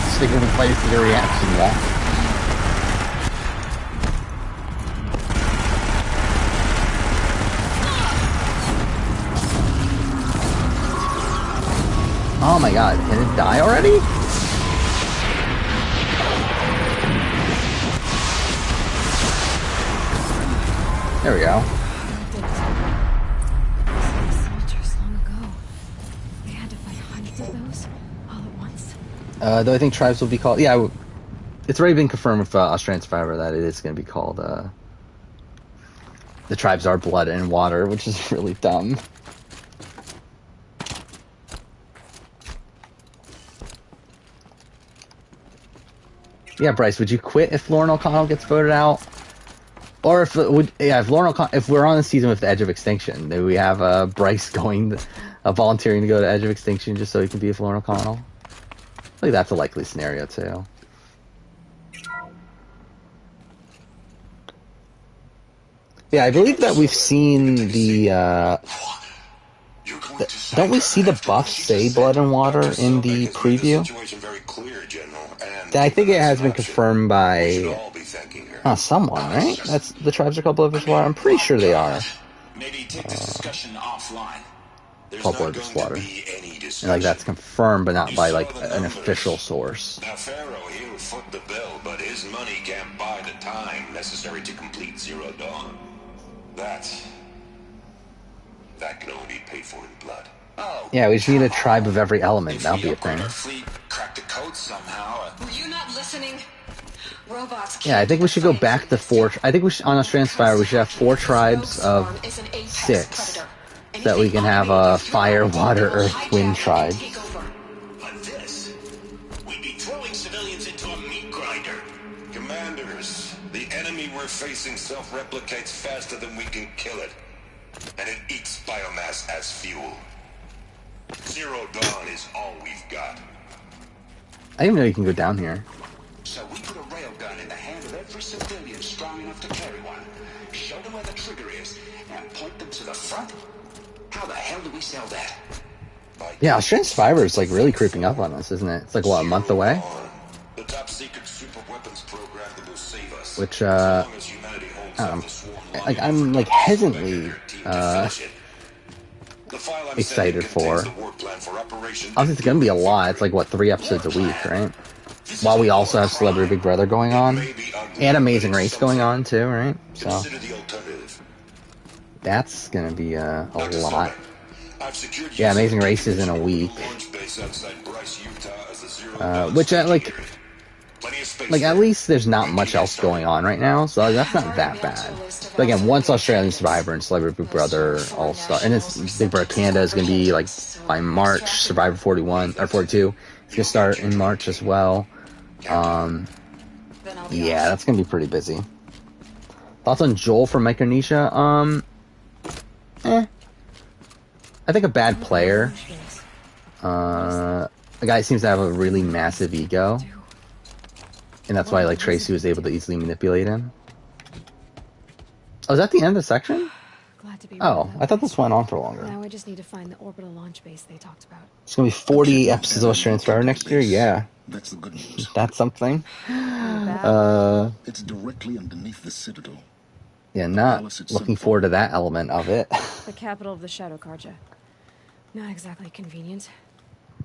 just think it would be funny to see your reaction to that. Oh my god, can it die already? There we go. Though I think tribes will be called... Yeah, it's already been confirmed with Australian Survivor that it is going to be called... the tribes are blood and water, which is really dumb. Yeah, Bryce, would you quit if Lauren O'Connell gets voted out? Or if if we're on the season with the Edge of Extinction, then we have Bryce volunteering to go to Edge of Extinction just so he can be with Lauren O'Connell. I think that's a likely scenario too. Yeah, I believe that we've seen don't we see the buff say blood and water in the preview? I think it has been confirmed by someone, right? That's the tribes are called Blood vs. Water. I'm pretty sure they are. Maybe take this discussion offline. Called Blood vs. Water. And like that's confirmed, but not by like an official source. Now Pharaoh, he'll foot the bill, but his money can't buy the time necessary to complete Zero Dawn. That can only be paid for in blood. Oh, yeah, we just need a tribe of every element. That'll be a thing. Crack the code somehow. Were you not listening? Robots. Yeah, I think we should go back to 4. I think on Australian Spire we should have 4 tribes of 6, so that we can have a fire, water, earth, wind tribe. But this, we'd be throwing civilians into a meat grinder. Commanders, the enemy we're facing self-replicates faster than we can kill it, and it eats biomass as fuel. Zero Dawn is all we've got. I didn't even know you can go down here. So we put a railgun in the hand of every civilian strong enough to carry one, show them where the trigger is, and point them to the front? How the hell do we sell that? Yeah, Australian Survivor is like really creeping up on us, isn't it? It's like, what, a month away? The top secret super weapons program that will save us. Which, I'm like hesitantly, excited for. Obviously, it's gonna be a lot. It's like, what, 3 episodes a week, right? While we also have Celebrity Big Brother going on. And Amazing Race going on, too, right? So, that's gonna be a lot. Yeah, Amazing Race is in a week. Which, like, at least there's not much else going on right now, so that's not that bad. But again, once Australian Survivor and Celebrity Big Brother all start, and it's Big Brother Canada is going to be like by March, Survivor 41 or 42 is going to start in March as well. Yeah, that's going to be pretty busy. Thoughts on Joel from Micronesia? I think a bad player. The guy seems to have a really massive ego. And that's why, like, Tracy was able to easily manipulate him. Oh, is that the end of the section? Glad to be I thought this went on for longer. Now I just need to find the orbital launch base they talked about. It's gonna be 40 episodes of Australian Survivor next year? Yeah. That's the good news. That's something. It's directly underneath the Citadel. Yeah, not looking forward to that element of it. The capital of the Shadow Carja. Not exactly convenient.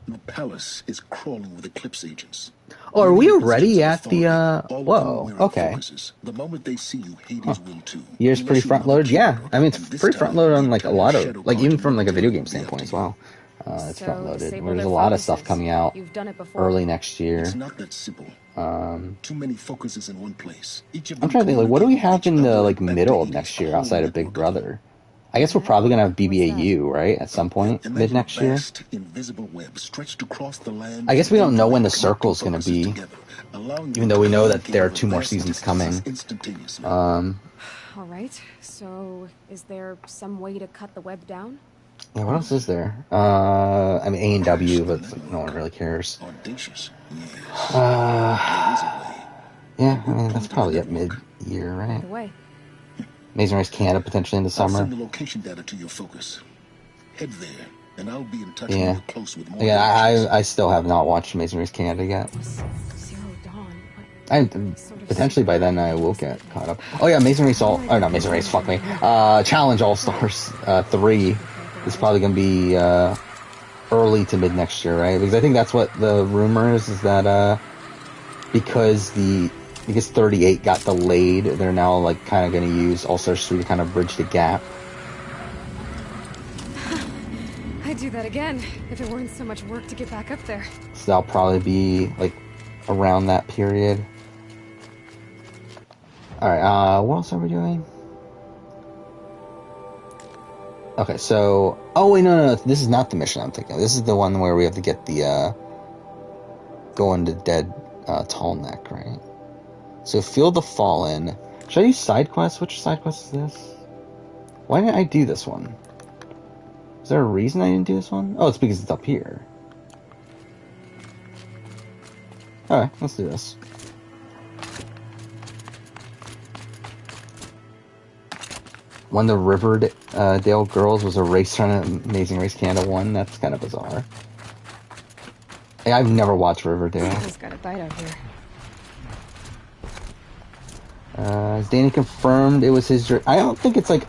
The palace is crawling with Eclipse agents. Oh, are we already at the, whoa, okay. The moment they see you, Hades will too. Year's pretty front-loaded? Yeah, I mean, it's pretty front-loaded on, like, a lot of, like, even from, like, a video game standpoint as well. It's front-loaded. There's a lot of stuff coming out early next year. It's not that simple. Too many focuses in one place. I'm trying to think, like, what do we have in the, like, middle of next year outside of Big Brother? I guess we're probably going to have BBAU, right, at some point, mid-next year? I guess we don't know when the circle's going to be, even though we know that there are 2 more seasons coming. Alright, so is there some way to cut the web down? Yeah, what else is there? I mean, A&W, but no one really cares. Yeah, I mean, that's probably at mid-year, right? The way. Amazing Race Canada potentially in the summer. I'll send the location data to your focus. Head there, and I'll be in touch with you close with more. Yeah, I still have not watched Amazing Race Canada yet. Zero Dawn. Potentially by then I will get caught up. Oh yeah, Amazing Race not Amazing Race, fuck me. Challenge All Stars 3 is probably going to be early to mid next year, right? Because I think that's what the rumor is that because 38 got delayed, they're now like kind of going to use All Stars 3 to kind of bridge the gap. I'd do that again if it weren't so much work to get back up there. So that'll probably be like around that period. Alright, what else are we doing? Okay, so... Oh, wait, no, this is not the mission I'm thinking of. This is the one where we have to get the, go into dead, Tall Neck, right? So, Field the Fallen. Should I use side quest? Which side quest is this? Why didn't I do this one? Is there a reason I didn't do this one? Oh, it's because it's up here. Alright, let's do this. When the Riverdale Girls was a racer on Amazing Race Canada 1, that's kind of bizarre. Hey, I've never watched Riverdale. He's got a bite out here. Is Danny confirmed it was his... I don't think it's like...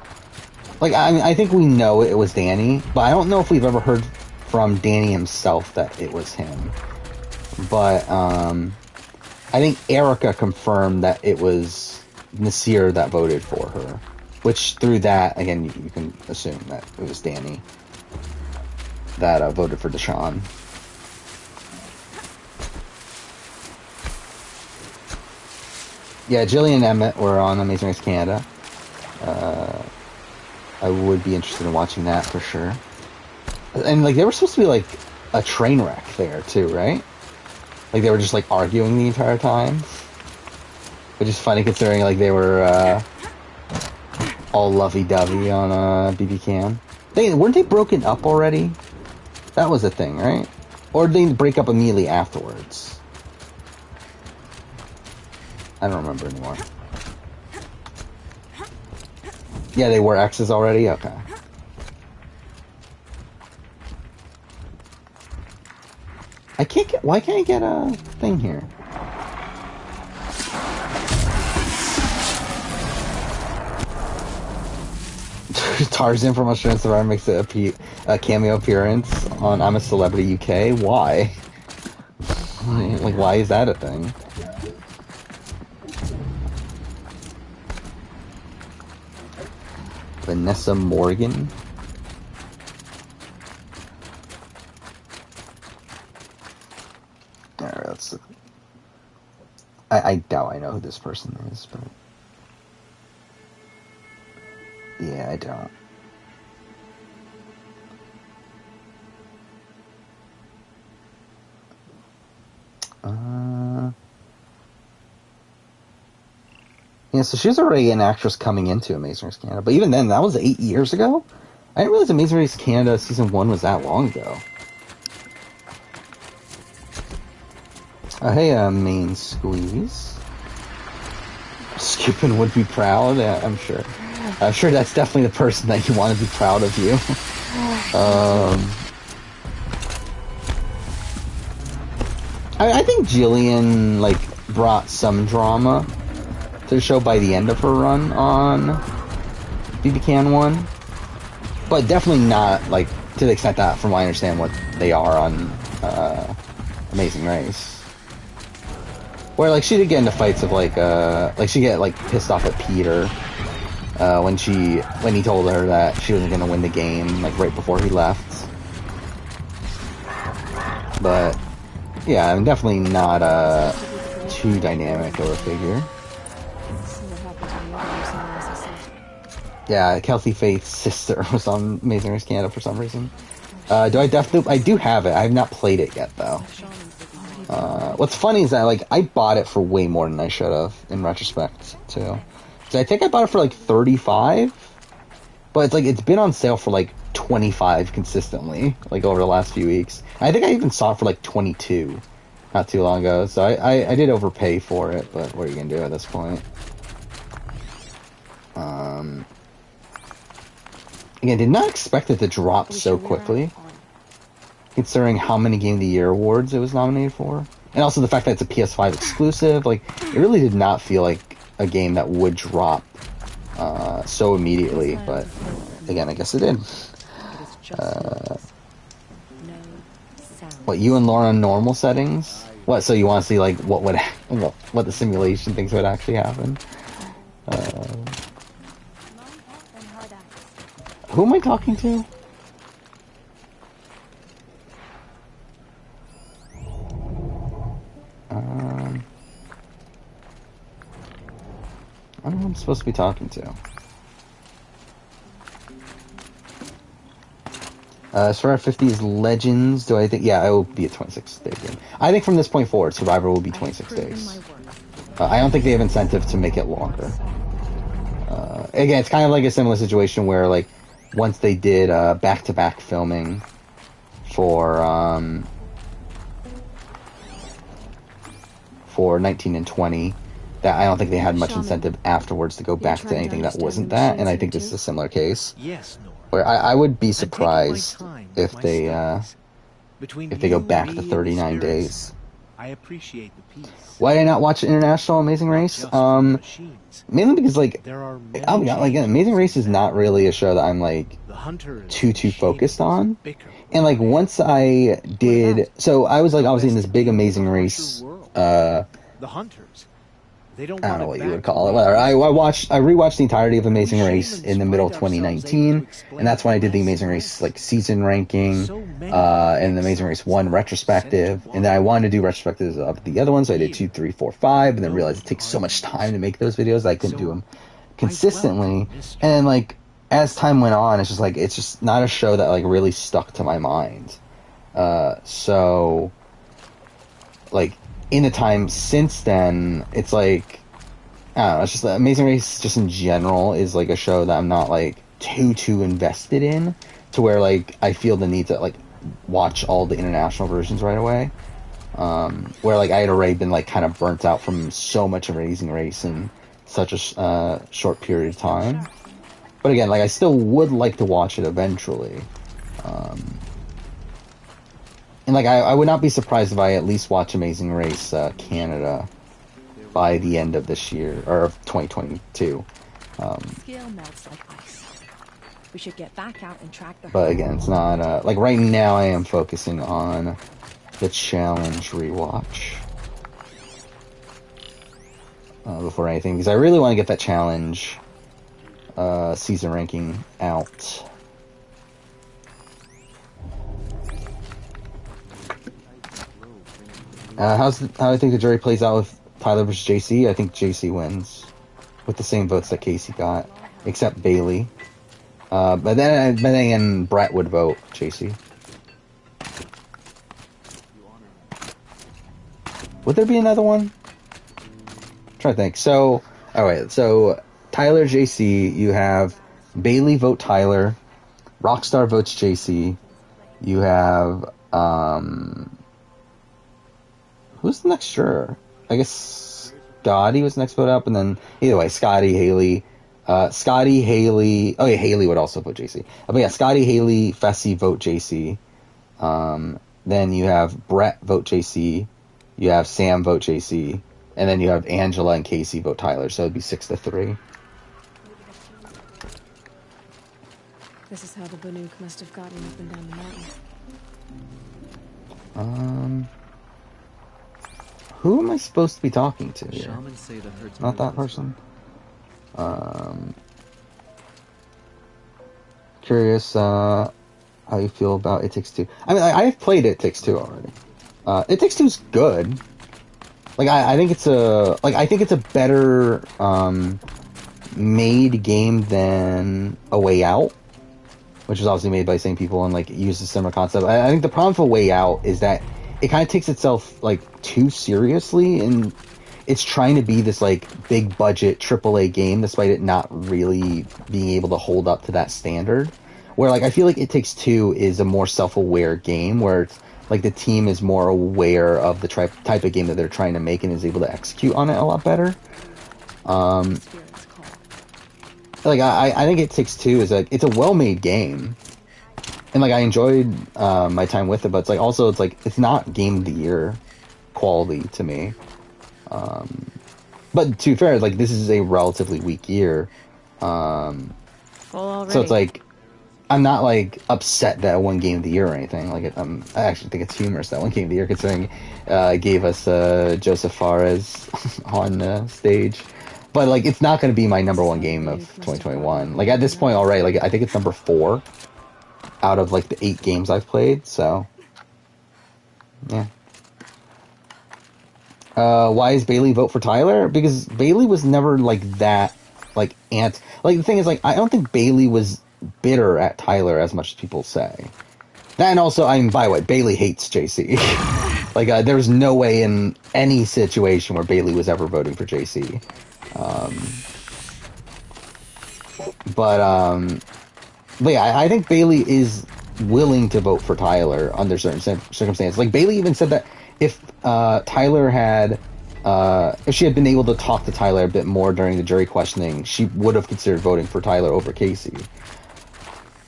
I mean, I think we know it was Danny, but I don't know if we've ever heard from Danny himself that it was him. But, I think Erica confirmed that it was Nasir that voted for her. Which, through that, again, you can assume that it was Danny that voted for Deshawn. Yeah, Jillian and Emmett were on Amazing Race Canada. I would be interested in watching that for sure. And, like, they were supposed to be, like, a train wreck there, too, right? Like, they were just, like, arguing the entire time. Which is funny considering, like, they were, all lovey-dovey on, BB Can. Weren't they broken up already? That was a thing, right? Or did they break up immediately afterwards? I don't remember anymore. Yeah, they were exes already? Okay. Why can't I get a thing here? Tarzan from Australian Survivor makes a cameo appearance on I'm a Celebrity UK. Why? Like, why is that a thing? Vanessa Morgan. That's. I doubt I know who this person is, but yeah, I don't. Yeah, so she was already an actress coming into Amazing Race Canada, but even then, that was 8 years ago? I didn't realize Amazing Race Canada Season 1 was that long ago. Oh, hey, Main Squeeze. Skippin would be proud, yeah, I'm sure. I'm sure that's definitely the person that you want to be proud of you. I think Jillian, like, brought some drama to the show by the end of her run on BB Can 1. But definitely not, like, to the extent that, from what I understand, what they are on Amazing Race. Where, like, she did get into fights of, like, she get, like, pissed off at Peter when he told her that she wasn't going to win the game, like, right before he left. But, yeah, I'm definitely not too dynamic of a figure. Yeah, Kelsey Faith's sister was on Amazing Race Canada for some reason. I do have it. I have not played it yet, though. What's funny is that, like, I bought it for way more than I should have, in retrospect, too. So I think I bought it for, like, $35, but it's, like, it's been on sale for, like, $25 consistently, like, over the last few weeks. I think I even saw it for, like, $22 not too long ago, so I did overpay for it, but what are you gonna do at this point? Again, did not expect it to drop so quickly, considering how many Game of the Year awards it was nominated for. And also the fact that it's a PS5 exclusive, like, it really did not feel like a game that would drop so immediately, but again, I guess it did. What, you and Laura on normal settings? What, so you want to see, like, what the simulation thinks would actually happen? Who am I talking to? I don't know who I'm supposed to be talking to. Survivor 50 is Legends. Do I think? Yeah, it will be a 26-day game. I think from this point forward, Survivor will be 26 days. I don't think they have incentive to make it longer. Again, it's kind of like a similar situation where, like, once they did back-to-back filming for 19 and 20, that I don't think they had much incentive afterwards to go back to anything that wasn't that, and I think this is a similar case. Where I would be surprised if they go back to 39 days. I appreciate the peace. Why did I not watch International Amazing Race? Mainly because, like, Amazing Race is not really a show that I'm, like, too focused on. And, like, once I did... So, I was, like, obviously in this big Amazing Race... The Hunters. I don't know what you would call it. Whatever. I rewatched the entirety of Amazing Race in the middle of 2019, and that's when I did the Amazing Race like season ranking, and the Amazing Race 1 retrospective, and then I wanted to do retrospectives of the other ones, so I did 2, 3, 4, 5, and then realized it takes so much time to make those videos that I couldn't do them consistently. And then, like, as time went on, it's just not a show that like really stuck to my mind. So, like, in the time since then, it's like, I don't know, it's just Amazing Race just in general is like a show that I'm not like too invested in, to where like I feel the need to like watch all the international versions right away. Where like I had already been like kind of burnt out from so much of Amazing Race in such a short period of time. But again, like I still would like to watch it eventually. And, like, I would not be surprised if I at least watch Amazing Race Canada by the end of this year, or of 2022. Skill melts like ice. We should get back out and track the... But again, it's not, like, right now I am focusing on the challenge rewatch. Before anything, because I really want to get that challenge season ranking out. How do I think the jury plays out with Tyler versus JC? I think JC wins with the same votes that Casey got, except Bailey. But then again, Brett would vote JC. Would there be another one? I'm trying to think. So, alright, so Tyler, JC, you have Bailey vote Tyler, Rockstar votes JC, you have, who's the next juror? I guess Scotty was the next vote up, and then either way, Scotty, Haley, Haley. Oh yeah, Haley would also vote JC. But yeah, Scotty, Haley, Fessy vote JC. Then you have Brett vote JC. You have Sam vote JC, and then you have Angela and Casey vote Tyler. So it'd be 6-3. This is how the Banuk must have gotten up and down the mountain. Who am I supposed to be talking to here? Not that person. Curious how you feel about It Takes Two. I mean, I have played It Takes Two already. It Takes Two is good. Like, I think it's a better made game than A Way Out, which is obviously made by the same people and like uses a similar concept. I think the problem for A Way Out is that it kind of takes itself like too seriously, and it's trying to be this like big budget AAA game despite it not really being able to hold up to that standard. Where like I feel like It Takes Two is a more self-aware game where it's like the team is more aware of the type of game that they're trying to make and is able to execute on it a lot better. Like I think It Takes Two is it's a well-made game. And, like, I enjoyed my time with it, but it's, like, also, it's, like, it's not Game of the Year quality to me. But, to be fair, like, this is a relatively weak year. So it's, like, I'm not, like, upset that it won Game of the Year or anything. Like, I actually think it's humorous that one Game of the Year, considering it gave us Joseph Fares on stage. But, like, it's not going to be my number one game of 2021. Like, at this point already, like, I think it's number 4. Out of like the 8 games I've played, so yeah. Why is Bailey vote for Tyler? Because Bailey was never like that, like the thing is, like, I don't think Bailey was bitter at Tyler as much as people say. That, and also, I mean, by the way, Bailey hates JC. Like, there's no way in any situation where Bailey was ever voting for JC. But yeah, I think Bailey is willing to vote for Tyler under certain circumstances. Like, Bailey even said that if Tyler had, if she had been able to talk to Tyler a bit more during the jury questioning, she would have considered voting for Tyler over Casey.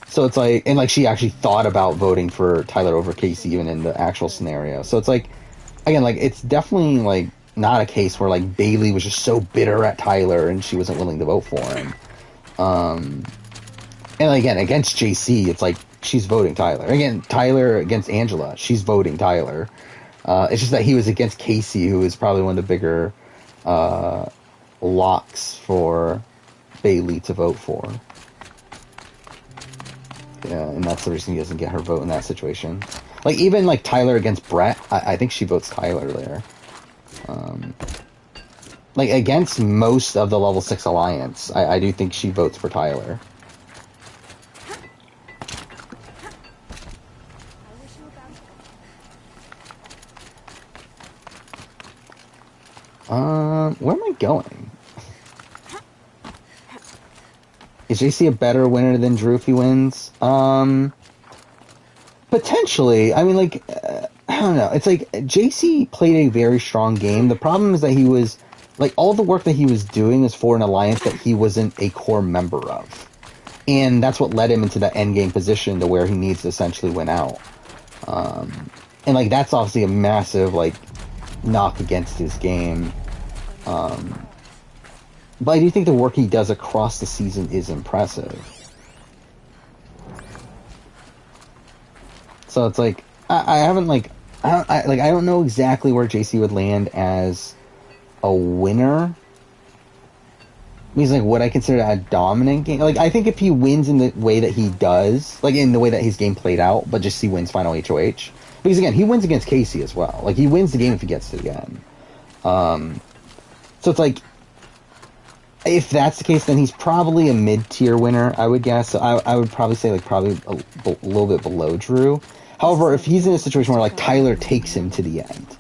So it's like, and like she actually thought about voting for Tyler over Casey even in the actual scenario. So it's like, again, like it's definitely like not a case where like Bailey was just so bitter at Tyler and she wasn't willing to vote for him. And again, against JC, it's like she's voting Tyler. Again, Tyler against Angela, she's voting Tyler. It's just that he was against Casey, who is probably one of the bigger locks for Bailey to vote for. Yeah, and that's the reason he doesn't get her vote in that situation. Like, even, like, Tyler against Brett, I think she votes Tyler there. Like, against most of the Level 6 Alliance, I do think she votes for Tyler. Where am I going? Is JC a better winner than Drew if he wins? Potentially. I mean, like, I don't know. It's like, JC played a very strong game. The problem is that he was, like, all the work that he was doing is for an alliance that he wasn't a core member of. And that's what led him into that endgame position to where he needs to essentially win out. And, like, that's obviously a massive, like, knock against his game. But I do think the work he does across the season is impressive. So it's like, I haven't, like, I don't know exactly where JC would land as a winner. Because, like, would I consider that a dominant game? Like, I think if he wins in the way that he does, like, in the way that his game played out, but just he wins final HOH. Because, again, he wins against Casey as well. Like, he wins the game if he gets to the end. So it's like, if that's the case, then he's probably a mid-tier winner, I would guess. So I would probably say, like, probably a little bit below Drew. However, if he's in a situation where, like, Tyler takes him to the end,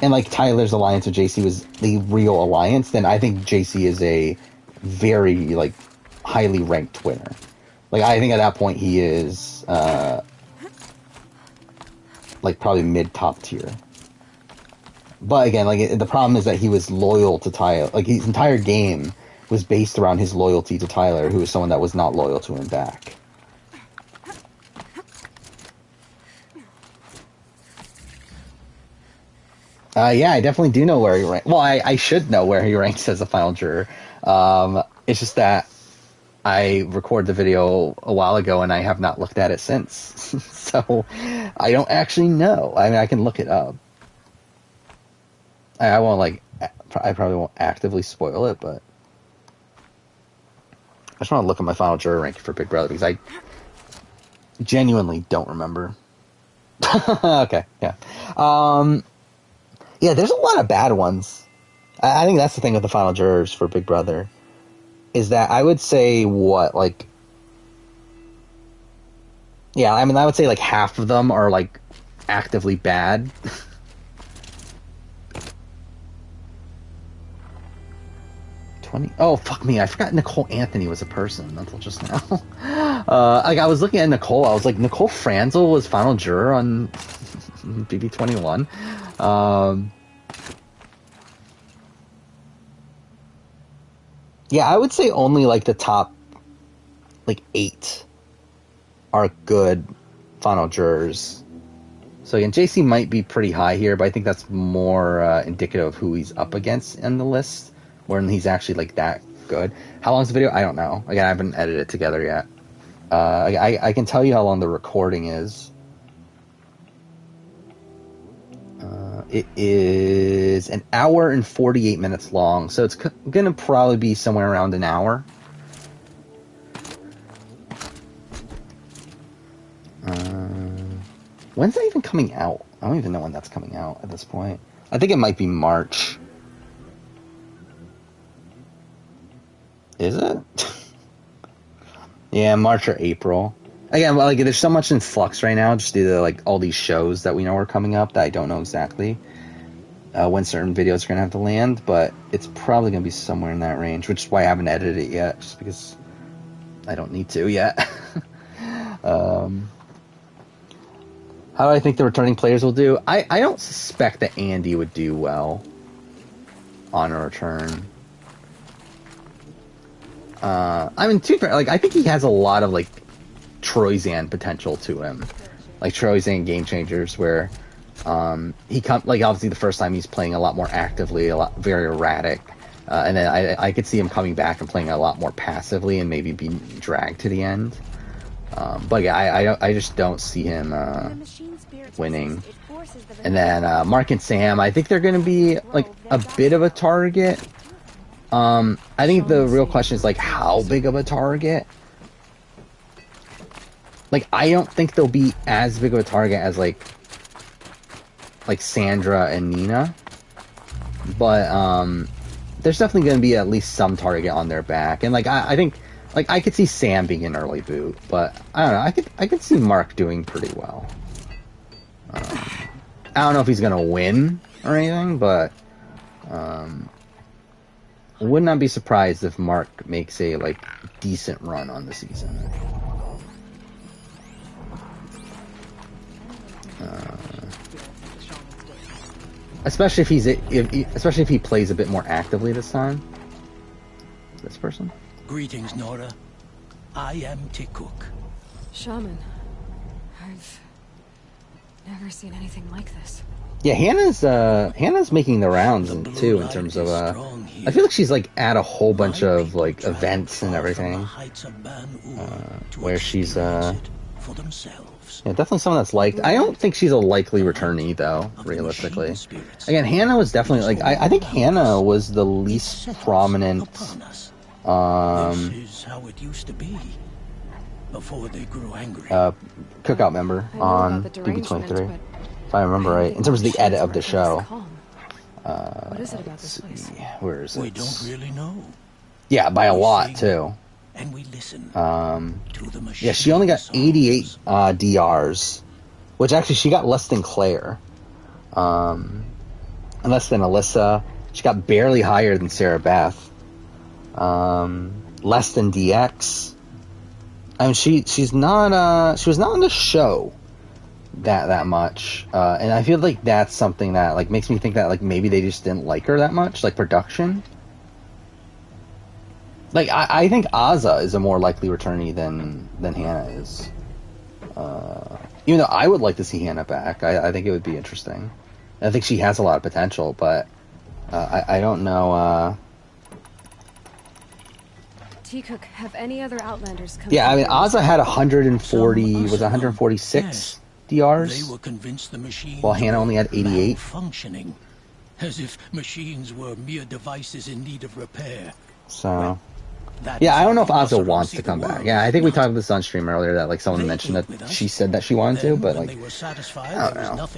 and, like, Tyler's alliance with JC was the real alliance, then I think JC is a very, like, highly ranked winner. Like, I think at that point he is, like, probably mid-top tier. But, again, like, the problem is that he was loyal to Tyler. Like, his entire game was based around his loyalty to Tyler, who was someone that was not loyal to him back. Yeah, I definitely do know where he ranks. Well, I should know where he ranks as a final juror. It's just that I recorded the video a while ago and I have not looked at it since. So, I don't actually know. I mean, I can look it up. I won't, like, I probably won't actively spoil it, but I just want to look at my final juror ranking for Big Brother because I genuinely don't remember. Okay, yeah. Yeah, there's a lot of bad ones. I think that's the thing with the final jurors for Big Brother, is that I would say, like, yeah, I mean, I would say, like, half of them are, like, actively bad. Oh, fuck me, I forgot Nicole Anthony was a person until just now. Like, I was looking at Nicole, I was like, Nicole Franzel was final juror on BB21. Yeah, I would say only, like, the top, like, 8 are good final jurors. So, again, JC might be pretty high here, but I think that's more indicative of who he's up against in the list, when he's actually, like, that good. How long's the video? I don't know. Again, I haven't edited it together yet. I can tell you how long the recording is. It is an hour and 48 minutes long, so it's going to probably be somewhere around an hour. When's that even coming out? I don't even know when that's coming out at this point. I think it might be March. Is it? Yeah, March or April. Again, well, like there's so much in flux right now, just due to like all these shows that we know are coming up that I don't know exactly when certain videos are gonna have to land, but it's probably gonna be somewhere in that range, which is why I haven't edited it yet, just because I don't need to yet. How do I think the returning players will do? I don't suspect that Andy would do well on a return. I mean, to be fair, like I think he has a lot of like Troyzan potential to him, like Troyzan Game Changers, where he like obviously the first time he's playing a lot more actively, a lot very erratic, and then I could see him coming back and playing a lot more passively and maybe being dragged to the end. But yeah, I just don't see him winning. And then Mark and Sam, I think they're going to be like a bit of a target. I think the real question is like how big of a target. Like I don't think they'll be as big of a target as like Sandra and Nina, but there's definitely going to be at least some target on their back. And like I think like I could see Sam being an early boot, but I don't know. I could see Mark doing pretty well. I don't know if he's going to win or anything, but would not be surprised if Mark makes a like decent run on the season. Especially if he plays a bit more actively this time. This person. Greetings, Nora. I am Tikuk. Shaman, I've never seen anything like this. Yeah, Hannah's making the rounds too in terms of I feel like she's like at a whole bunch of like events and everything where she's yeah, definitely someone that's liked. I don't think she's a likely returnee though, realistically. Again, Hannah was definitely like I think Hannah was the least prominent this is how it used to be before they grew angry. Cookout member on BB23. If I remember right, in terms of the edit of the show. What is it about this place? Where is it? We don't really know. Yeah, by a lot too. And we listen to the machine. Yeah, she only got 88 DRs, which actually she got less than Claire, and less than Alyssa. She got barely higher than Sarah Beth, less than DX. I mean, she was not on the show that much, and I feel like that's something that like makes me think that like maybe they just didn't like her that much, like production. Like I think Azza is a more likely returnee than Hannah is. Even though I would like to see Hannah back, I think it would be interesting. I think she has a lot of potential, but I don't know. T-Cook, have any other Outlanders come? Yeah, I mean Azza had 140, was 146 yes. DRs. They were convinced the machines while Hannah only had 88. Functioning, as if machines were mere devices in need of repair. So. Yeah, I don't know if Azza wants to come back. Yeah, I think we talked about this on stream earlier that like someone mentioned that she said that she wanted to, but like I don't know.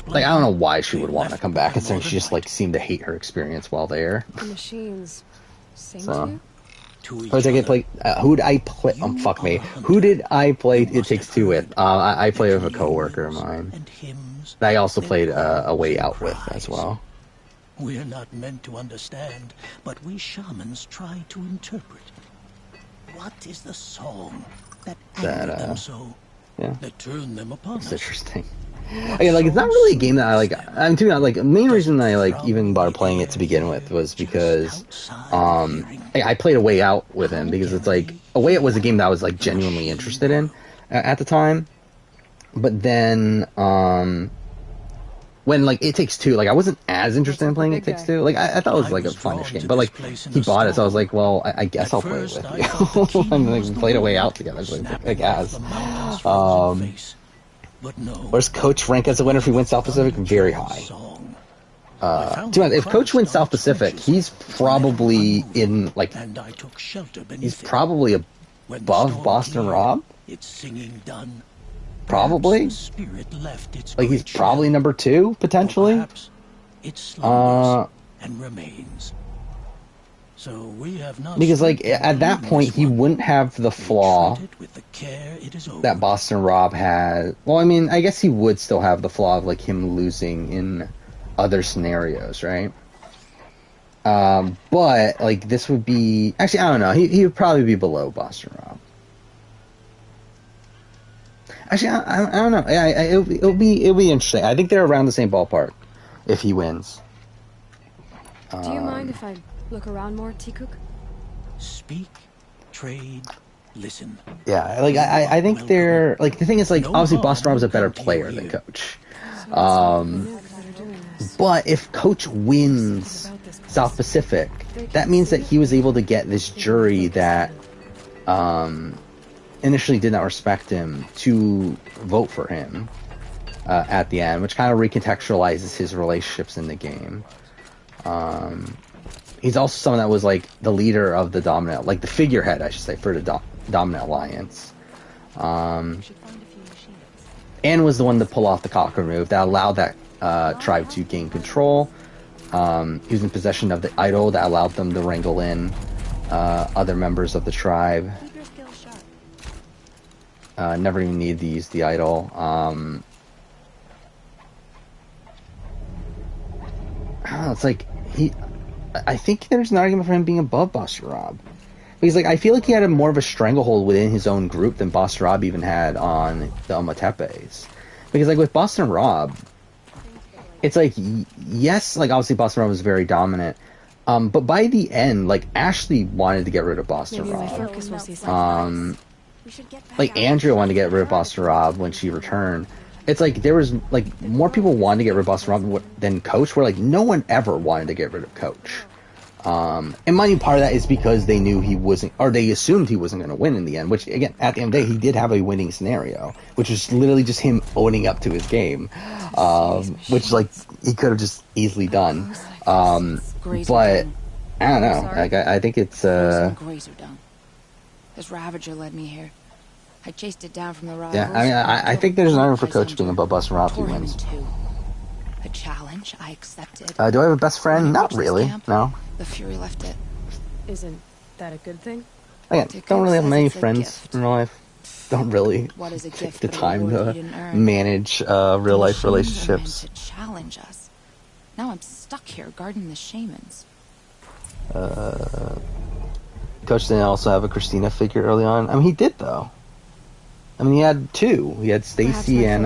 Like I don't know why she would want to come back, considering she just like seemed to hate her experience while there. The machines sing to you? Who did I play? Who did I play? Fuck me. Who did I play It Takes Two with? I played with a coworker of mine that I also played A Way Out with as well. We're not meant to understand, but we shamans try to interpret. What is the song that angered them so? Yeah. That turned them upon us? It's interesting. Again, like it's not really a game that I like. I'm too like the main reason I like even bothered playing it to begin with was because I played A Way Out with him because it's like A Way Out was a game that I was like genuinely interested in at the time, but then when like It Takes Two, like I wasn't as interested in playing It Takes Two. Like I thought it was like a funish game, but like he bought it, so I was like, well, I guess I'll play it with you. And like, we played A Way Out together, so I guess. Where's Coach rank as a winner if he wins South Pacific? Very high. If Coach wins South Pacific, he's probably in like he's probably above Boston Rob. Probably. Like he's probably number 2 potentially. And remains. So we have not because like at that point he wouldn't have the flaw that Boston Rob had. Well, I mean, I guess he would still have the flaw of like him losing in other scenarios, right? But like this would be actually, I don't know. He would probably be below Boston Rob. Actually, I don't know. It'll be interesting. I think they're around the same ballpark if he wins. Do you mind if I look around more, T-Cook? Speak, trade, listen. Yeah, like I think they're like the thing is like obviously Boston Rob's a better player than Coach. But if Coach wins South Pacific, that means that he was able to get this jury that initially did not respect him to vote for him at the end, which kind of recontextualizes his relationships in the game. He's also someone that was like the leader of the Dominant, like the figurehead, I should say, for the Dominant Alliance. And was the one to pull off the Cochrane move that allowed that tribe to gain control. He was in possession of the idol that allowed them to wrangle in other members of the tribe. Never even needed to use the idol. I don't know, it's like I think there's an argument for him being above Boston Rob. Because like I feel like he had more of a stranglehold within his own group than Boston Rob even had on the Omatepes. Because like with Boston Rob, it's like yes, like obviously Boston Rob was very dominant. But by the end, like Ashley wanted to get rid of Boston Rob. Like Andrea wanted to get rid of Boston Rob when she returned. It's like there was like more people wanted to get rid of Boston Rob than Coach, where like no one ever wanted to get rid of Coach. And mind you, part of that is because they knew he wasn't, or they assumed he wasn't going to win in the end, which again, at the end of the day, he did have a winning scenario, which was literally just him owning up to his game, which like he could have just easily done. But I don't know. Like I think it's This Ravager led me here. I chased it down from the rivals. Yeah, I mean, I think there's an argument for Coach being above Boston Rob if he wins. A challenge I accepted. Do I have a best friend? Not really. No. The Fury left it. Isn't that a good thing? Again, don't really have many friends in real life. Don't really take the time to manage real life relationships. To challenge us. Now I'm stuck here guarding the shamans. Coach didn't also have a Christina figure early on. I mean, he did though. I mean, he had two. He had Stacy and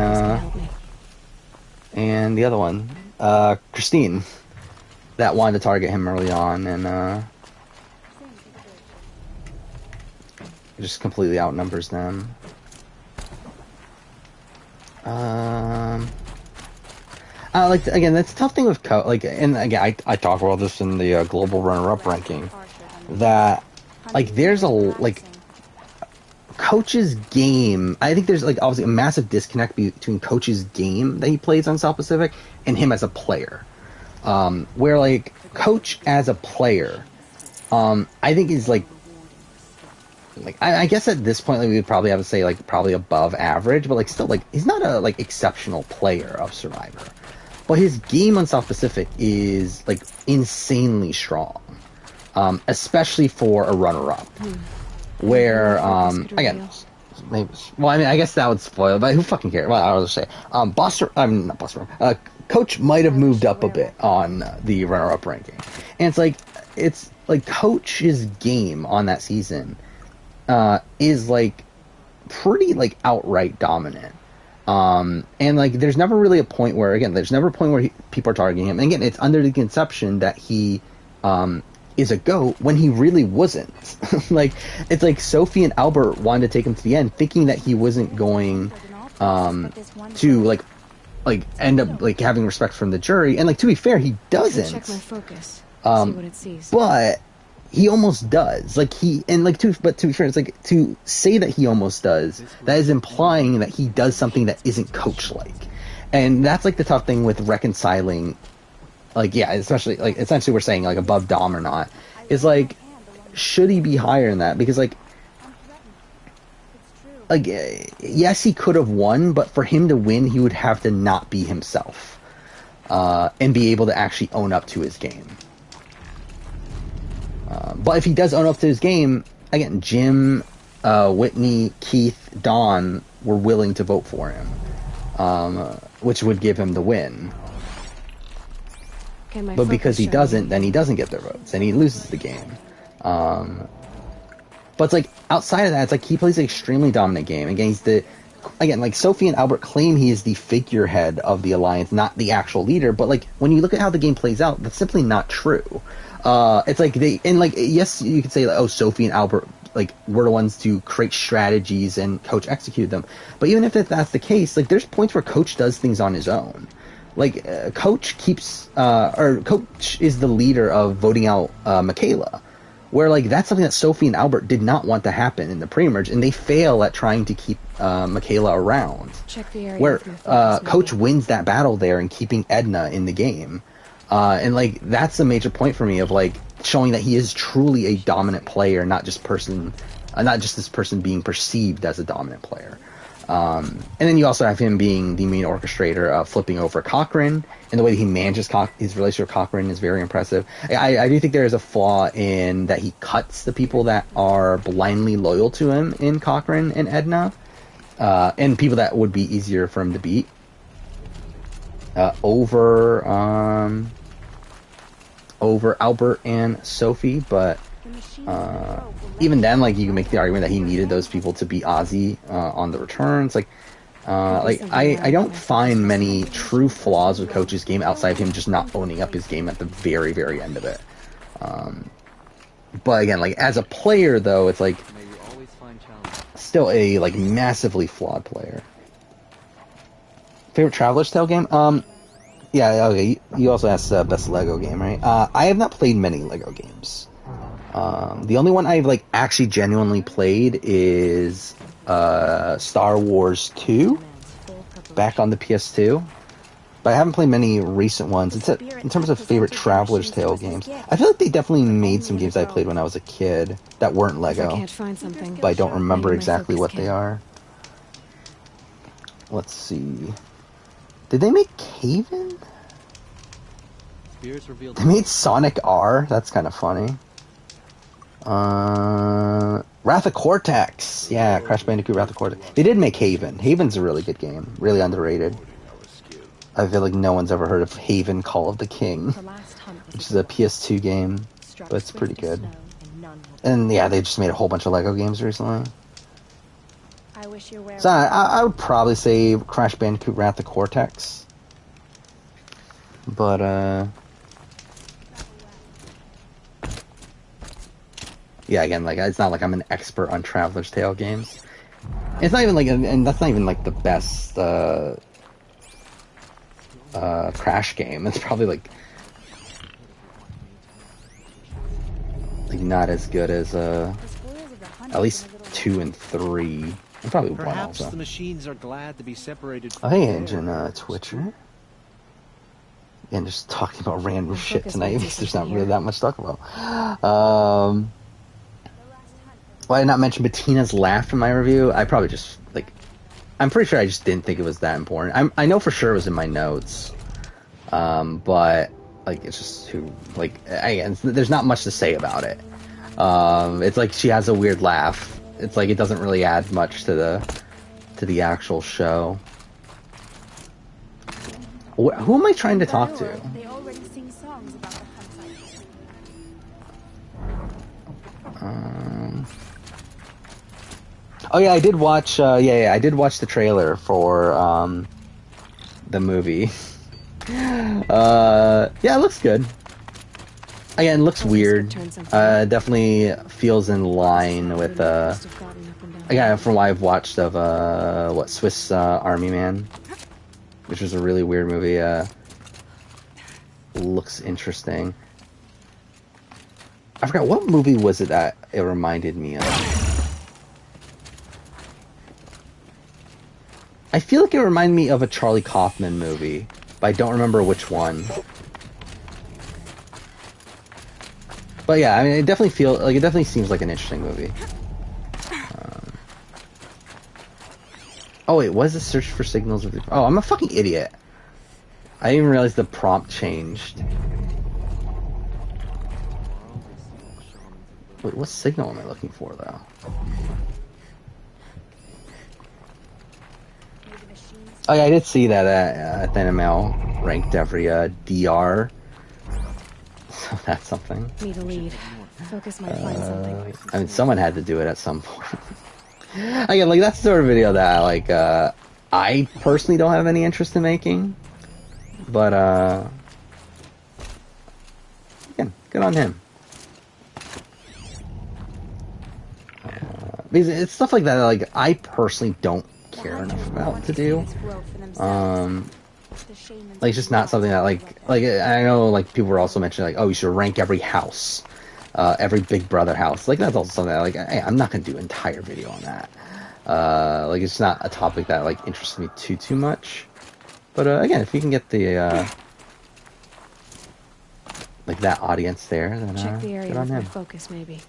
the other one, Christine, that wanted to target him early on, and just completely outnumbers them. Like again, that's the tough thing with like, and again, I talk about this in the global runner-up ranking, that like there's a like. Coach's game, I think there's like obviously a massive disconnect between Coach's game that he plays on South Pacific and him as a player. Where like Coach as a player, I think is like I guess at this point like, we would probably have to say like probably above average, but like still like he's not a like exceptional player of Survivor. But his game on South Pacific is like insanely strong, especially for a runner-up. Where again, maybe, well, I mean, I guess that would spoil, but who fucking cares? Well, I was just say, not Boston. Coach might have moved up a bit on the runner-up ranking, and it's like Coach's game on that season is like pretty like outright dominant, and like there's never really a point where people are targeting him. And again, it's under the conception that he is a GOAT when he really wasn't. Like it's like Sophie and Albert wanted to take him to the end, thinking that he wasn't going to like end up like having respect from the jury. And like to be fair, he doesn't. Check my focus. See what it sees. But he almost does. Like but to be fair, it's like to say that he almost does. That is implying that he does something that isn't Coach-like, and that's like the tough thing with reconciling. Like, yeah, especially, like, essentially we're saying, like, above Dom or not, is, like, should he be higher than that? Because, like, yes, he could have won, but for him to win, he would have to not be himself, and be able to actually own up to his game. But if he does own up to his game, again, Jim, Whitney, Keith, Don were willing to vote for him, which would give him the win. But because he doesn't, then he doesn't get their votes, and he loses the game. But it's like, outside of that, it's like he plays an extremely dominant game. Again, like Sophie and Albert claim he is the figurehead of the Alliance, not the actual leader, but like, when you look at how the game plays out, that's simply not true. It's like yes, you could say, like, oh, Sophie and Albert, like, were the ones to create strategies and Coach execute them. But even if that's the case, like, there's points where Coach does things on his own. Like, Coach is the leader of voting out Michaela, where, like, that's something that Sophie and Albert did not want to happen in the pre-merge, and they fail at trying to keep Michaela around. Check the area where Coach wins that battle there and keeping Edna in the game. And, like, that's a major point for me of, like, showing that he is truly a dominant player, not just this person being perceived as a dominant player. And then you also have him being the main orchestrator of flipping over Cochrane, and the way that he manages his relationship with Cochrane is very impressive. I do think there is a flaw in that he cuts the people that are blindly loyal to him in Cochrane and Edna, and people that would be easier for him to beat. Over Albert and Sophie, but even then, like, you can make the argument that he needed those people to beat Ozzy on the returns. I don't find many true flaws with Coach's game outside of him just not owning up his game at the very, very end of it. But again, like, as a player, though, it's like still a, like, massively flawed player. Favorite Traveler's Tale game? Yeah, okay. You also asked best Lego game, right? I have not played many Lego games. The only one I've, like, actually genuinely played is Star Wars 2 back on the PS2. But I haven't played many recent ones. In terms of favorite Traveler's Tale games, I feel like they definitely made some games I played when I was a kid that weren't Lego. But I don't remember exactly what they are. Let's see. Did they make Haven? They made Sonic R? That's kind of funny. Wrath of Cortex. Yeah, Crash Bandicoot Wrath of Cortex. They did make Haven. Haven's a really good game. Really underrated. I feel like no one's ever heard of Haven Call of the King, which is a PS2 game, but it's pretty good. And yeah, they just made a whole bunch of Lego games recently. So I would probably say Crash Bandicoot Wrath of Cortex. But, yeah, again, like, it's not like I'm an expert on Traveler's Tale games. It's not even like, and that's not even like the best Crash game. It's probably like not as good as at least 2 and 3, and probably 1 also. The machines are glad to be separated. Oh, hey, Engine Twitcher. And just talking about random shit tonight. There's not really that much to talk about. Why did I not mention Bettina's laugh in my review? I probably just, like, I'm pretty sure I just didn't think it was that important. I know for sure it was in my notes. But, like, it's just too, like, again, there's not much to say about it. It's like she has a weird laugh. It's like it doesn't really add much to the actual show. Who am I trying to talk to? They already sing songs about the Oh yeah, I did watch. I did watch the trailer for the movie. Yeah, it looks good. Again, it looks weird. Definitely feels in line with again, from what I've watched of Swiss Army Man, which was a really weird movie. Looks interesting. I forgot what movie was it that it reminded me of. I feel like it reminded me of a Charlie Kaufman movie, but I don't remember which one. But yeah, I mean, it definitely seems like an interesting movie. Oh wait, what is the search for signals of the... Oh, I'm a fucking idiot. I didn't even realize the prompt changed. Wait, what signal am I looking for, though? Oh yeah, I did see that ThinML ranked every DR. So that's something. Need a lead. Focus might find something. I mean, someone had to do it at some point. Again, like, that's the sort of video that, like, I personally don't have any interest in making. But, again, good on him. Because it's stuff like that, like, I personally don't care enough about to do. Like, it's just not something that, like, I know, like, people were also mentioning, like, oh, you should rank every house. Every Big Brother house. Like, that's also something that, like, hey, I'm not gonna do an entire video on that. Like, it's not a topic that, like, interests me too much. But, again, if you can get the, like, that audience there, then, check the area good on with my him. focus, maybe.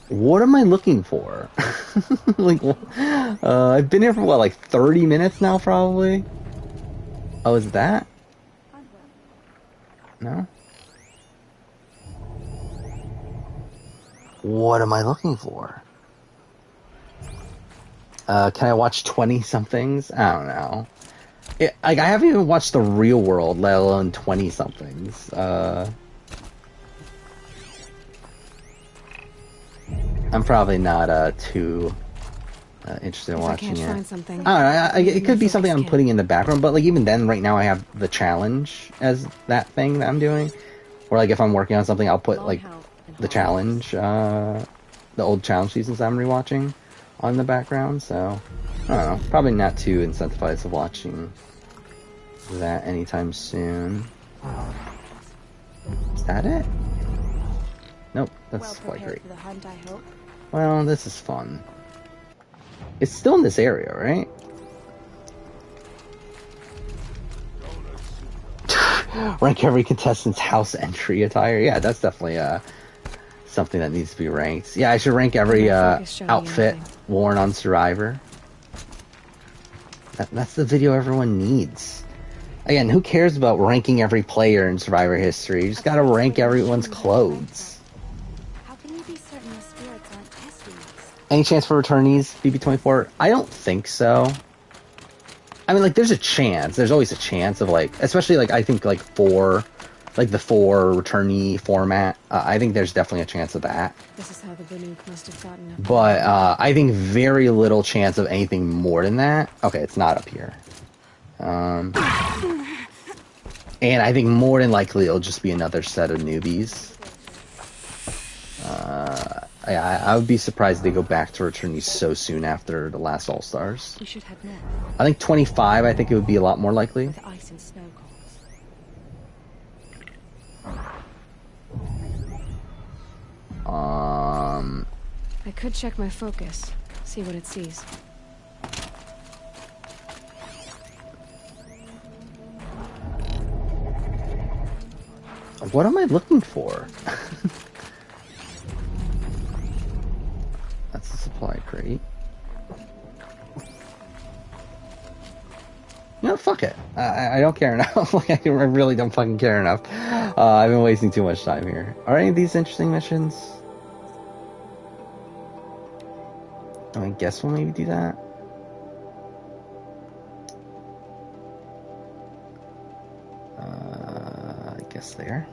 What am I looking for? Like, I've been here for, what, like, 30 minutes now, probably? Oh, is that? No? What am I looking for? Can I watch 20-somethings? I don't know. Like, I haven't even watched The Real World, let alone 20-somethings. I'm probably not too interested in watching it. Find something. I don't know. It could be something I'm putting in the background, but like even then, right now I have the challenge as that thing that I'm doing. Or like if I'm working on something, I'll put like the challenge, the old challenge seasons I'm rewatching on the background. So I don't know. Probably not too incentivized to watching that anytime soon. Is that it? Nope. That's quite great. For the hunt, I hope. Well, this is fun. It's still in this area, right? Rank every contestant's house entry attire. Yeah, that's definitely something that needs to be ranked. Yeah, I should rank every outfit worn on Survivor. That's the video everyone needs. Again, who cares about ranking every player in Survivor history? You just gotta rank everyone's clothes. Any chance for returnees, BB24? I don't think so. I mean, like, there's a chance. There's always a chance of, like, especially, like, I think, like, the 4 returnee format. I think there's definitely a chance of that. This is how the Banuk must have gotten up. But, I think very little chance of anything more than that. Okay, it's not up here. And I think more than likely it'll just be another set of newbies. I would be surprised if they go back to returnees so soon after the last All-Stars. We should head north. I think 25, I think it would be a lot more likely. With ice and snow I could check my focus, see what it sees. What am I looking for? That's the supply crate. You know, fuck it. I don't care enough. Like, I really don't fucking care enough. I've been wasting too much time here. Are any of these interesting missions? I guess we'll maybe do that. I guess there.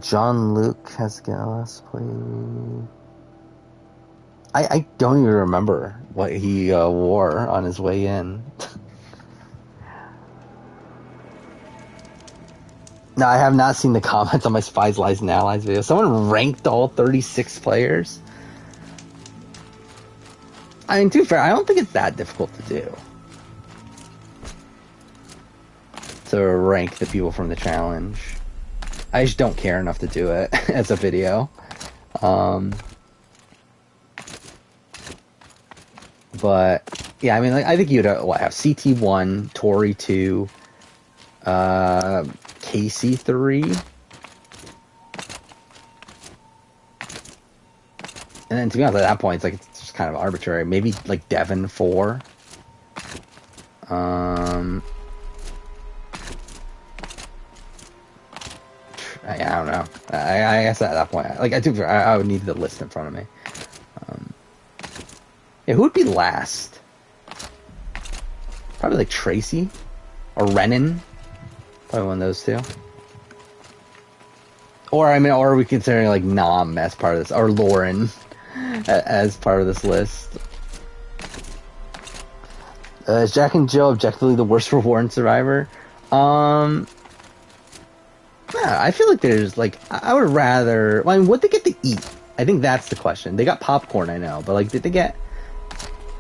John Luke has Gallus played. I don't even remember what he wore on his way in. No, I have not seen the comments on my Spies, Lies, and Allies video. Someone ranked all 36 players. I mean, to be fair, I don't think it's that difficult to do. To rank the people from the challenge. I just don't care enough to do it as a video. But yeah, I mean, like, I think you'd have CT1, Tori 2, Casey 3, and then to be honest, at that point, it's like it's just kind of arbitrary. Maybe like Devon 4. I don't know. I guess at that point, like I would need the list in front of me. Yeah, who would be last? Probably like Tracy or Renan. Probably one of those two. Or or are we considering like Nom as part of this, or Lauren as part of this list? Is Jack and Jill objectively the worst reward in Survivor? Yeah, I feel like there's like I would rather. Well, I mean, what they get to eat? I think that's the question. They got popcorn, I know, but like, did they get?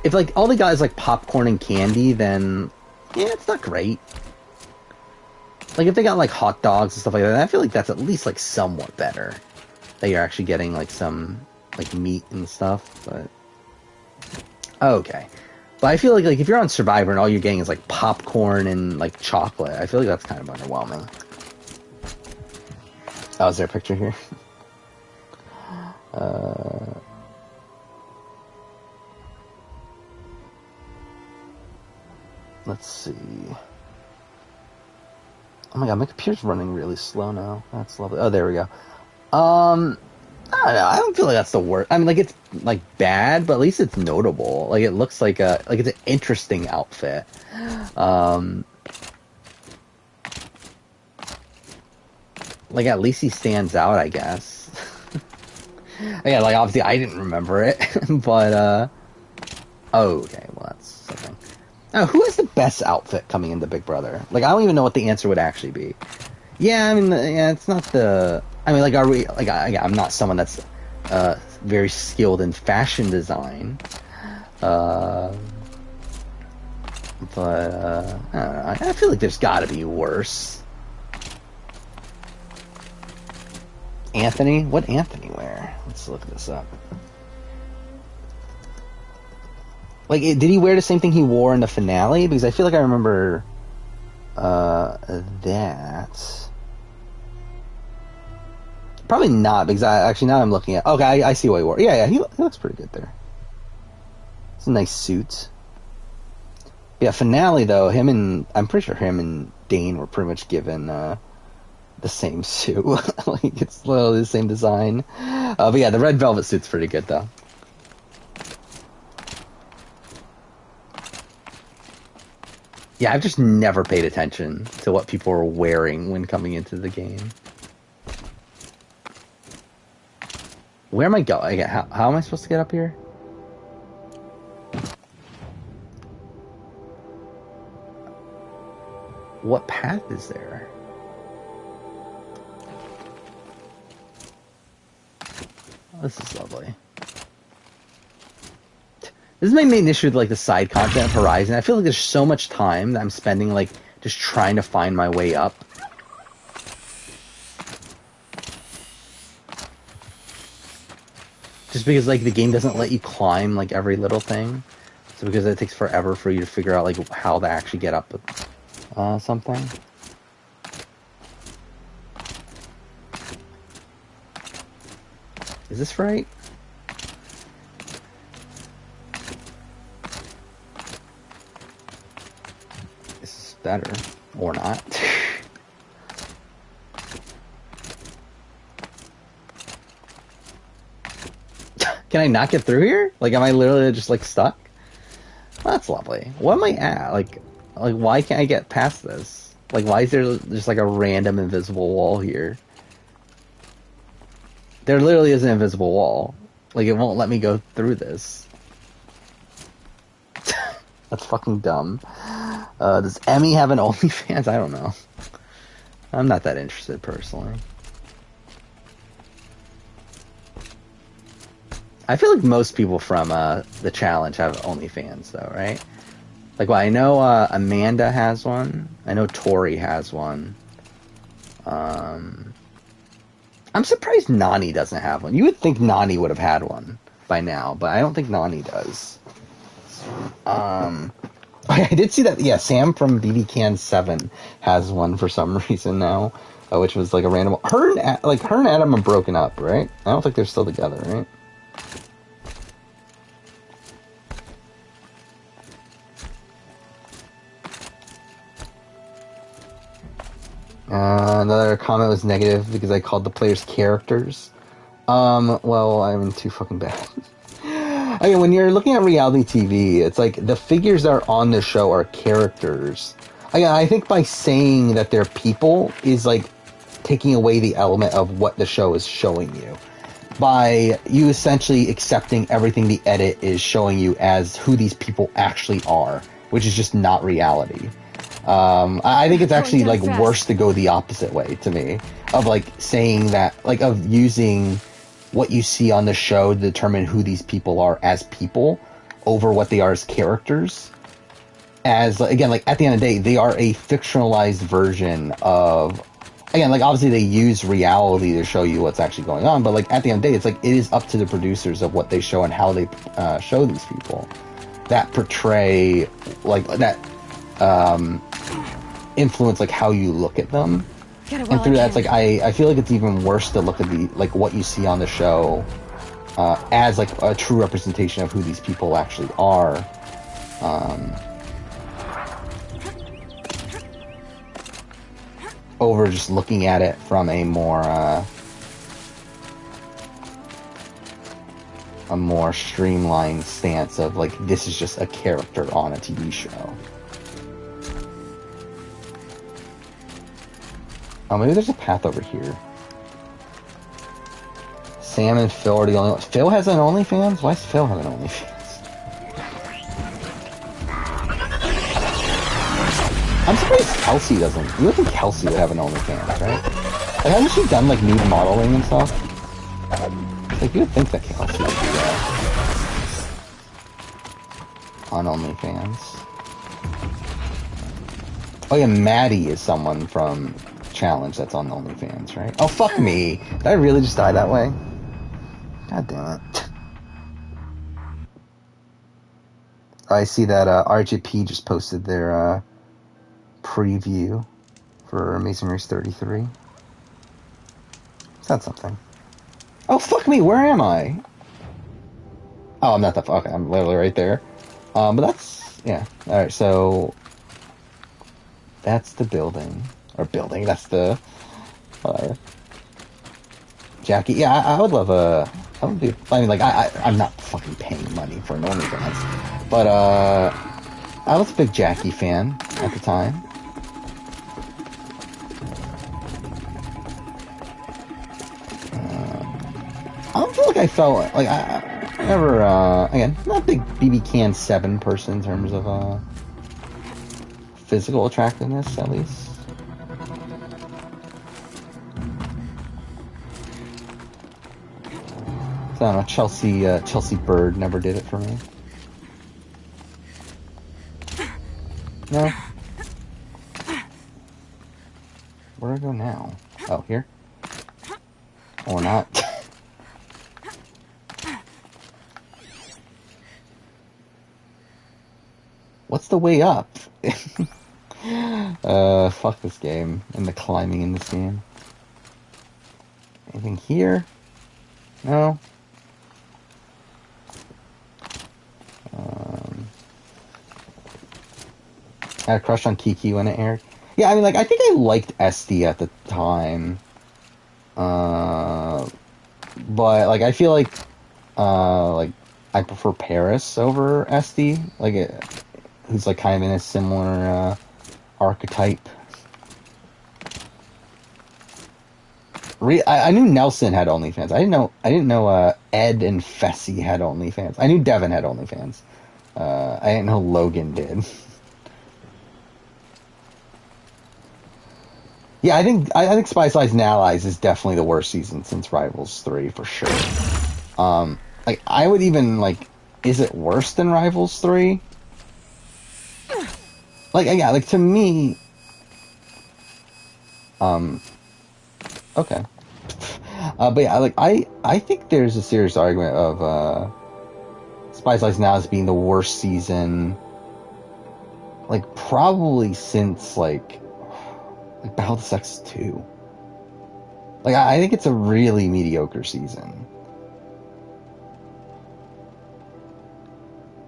If like all they got is like popcorn and candy, then yeah, it's not great. Like if they got like hot dogs and stuff like that, I feel like that's at least like somewhat better. That you're actually getting like some like meat and stuff, but okay. But I feel like if you're on Survivor and all you're getting is like popcorn and like chocolate, I feel like that's kind of underwhelming. Oh, is there a picture here? Let's see. Oh my god, my computer's running really slow now. That's lovely. Oh, there we go. I don't know. I don't feel like that's the worst. I mean, like it's like bad, but at least it's notable. Like it looks like it's an interesting outfit. Like at least he stands out, I guess. Yeah, like obviously I didn't remember it, but okay, well that's something. Now, who has the best outfit coming into Big Brother? Like, I don't even know what the answer would actually be. Yeah, I mean, yeah, it's not the. I mean, like, are we like? I'm not someone that's very skilled in fashion design, but I don't know. I feel like there's got to be worse. Anthony, what Anthony wear? Let's look this up. Like, did he wear the same thing he wore in the finale? Because I feel like I remember that. Probably not, because actually now I'm looking at. Okay, I see what he wore. Yeah, he looks pretty good there. It's a nice suit. Yeah, finale though. I'm pretty sure him and Dane were pretty much given the same suit. Like it's literally the same design. But yeah, the red velvet suit's pretty good though. Yeah, I've just never paid attention to what people are wearing when coming into the game. Where am I going? How am I supposed to get up here? What path is there? Oh, this is lovely. This is my main issue with like the side content of Horizon. I feel like there's so much time that I'm spending like just trying to find my way up. Just because like the game doesn't let you climb like every little thing. So because it takes forever for you to figure out like how to actually get up with something. Is this right? Better or not. Can I not get through here? Like, am I literally just like stuck? Well, that's lovely. What am I at? Like why can't I get past this? Like, why is there just like a random invisible wall here? There literally is an invisible wall. Like, it won't let me go through this. That's fucking dumb. Does Emmy have an OnlyFans? I don't know. I'm not that interested, personally. I feel like most people from the challenge have OnlyFans, though, right? Like, well, I know Amanda has one. I know Tori has one. I'm surprised Nani doesn't have one. You would think Nani would have had one by now, but I don't think Nani does. I did see that. Yeah, Sam from BB Can 7 has one for some reason now, which was like a random. Her and Adam are broken up, right? I don't think they're still together, right? Another comment was negative because I called the players characters. Well, I'm too fucking bad. I mean, when you're looking at reality TV, it's like the figures that are on the show are characters. I think by saying that they're people is like taking away the element of what the show is showing you. By you essentially accepting everything the edit is showing you as who these people actually are, which is just not reality. I think it's actually like worse to go the opposite way to me, of like saying that, like of using what you see on the show to determine who these people are as people over what they are as characters. As, again, like at the end of the day, they are a fictionalized version of, again, like obviously they use reality to show you what's actually going on, but like at the end of the day, it's like it is up to the producers of what they show and how they show these people that portray, like that influence like how you look at them. And through that, it's like I feel like it's even worse to look at the like what you see on the show as like a true representation of who these people actually are. Over just looking at it from a more streamlined stance of like this is just a character on a TV show. Oh, maybe there's a path over here. Sam and Phil are the only ones. Phil has an OnlyFans? Why does Phil have an OnlyFans? I'm surprised Kelsey doesn't. You would think Kelsey would have an OnlyFans, right? Like, hasn't she done like nude modeling and stuff? Like, you would think that Kelsey would do that on OnlyFans. Oh yeah, Maddie is someone from Challenge that's on OnlyFans, right? Oh, fuck me. Did I really just die that way? God damn it. I see that RJP just posted their preview for Amazing Race 33. Is that something? Oh, fuck me. Where am I? Oh, I'm not that far. Okay, I'm literally right there. But that's, yeah. Alright, so that's the building. Or building, that's the Jackie. Yeah, I would love I would be, I mean, like, I'm not fucking paying money for an OnlyFans, but I was a big Jackie fan at the time. I don't feel like I felt like I never again, not a big BB Can 7 person in terms of physical attractiveness, at least. I don't know, Chelsea Bird never did it for me. No? Where do I go now? Oh, here? Or not. What's the way up? Fuck this game. And the climbing in this game. Anything here? No? I had a crush on Kiki when it aired. Yeah, I mean, like, I think I liked Esty at the time. But, like, I feel like I prefer Paris over Esty. Like, who's, like, kind of in a similar, archetype. I knew Nelson had OnlyFans. I didn't know, Ed and Fessy had OnlyFans. I knew Devin had OnlyFans. I didn't know Logan did. Yeah, I think Spice Lies and Allies is definitely the worst season since Rivals 3 for sure. Like, I would even, like, is it worse than Rivals 3? Like, yeah, like, to me, okay. But yeah, like, I think there's a serious argument of, Spice Lies and Allies being the worst season, like, probably since, like Battle of the Sexes 2. Like, I think it's a really mediocre season.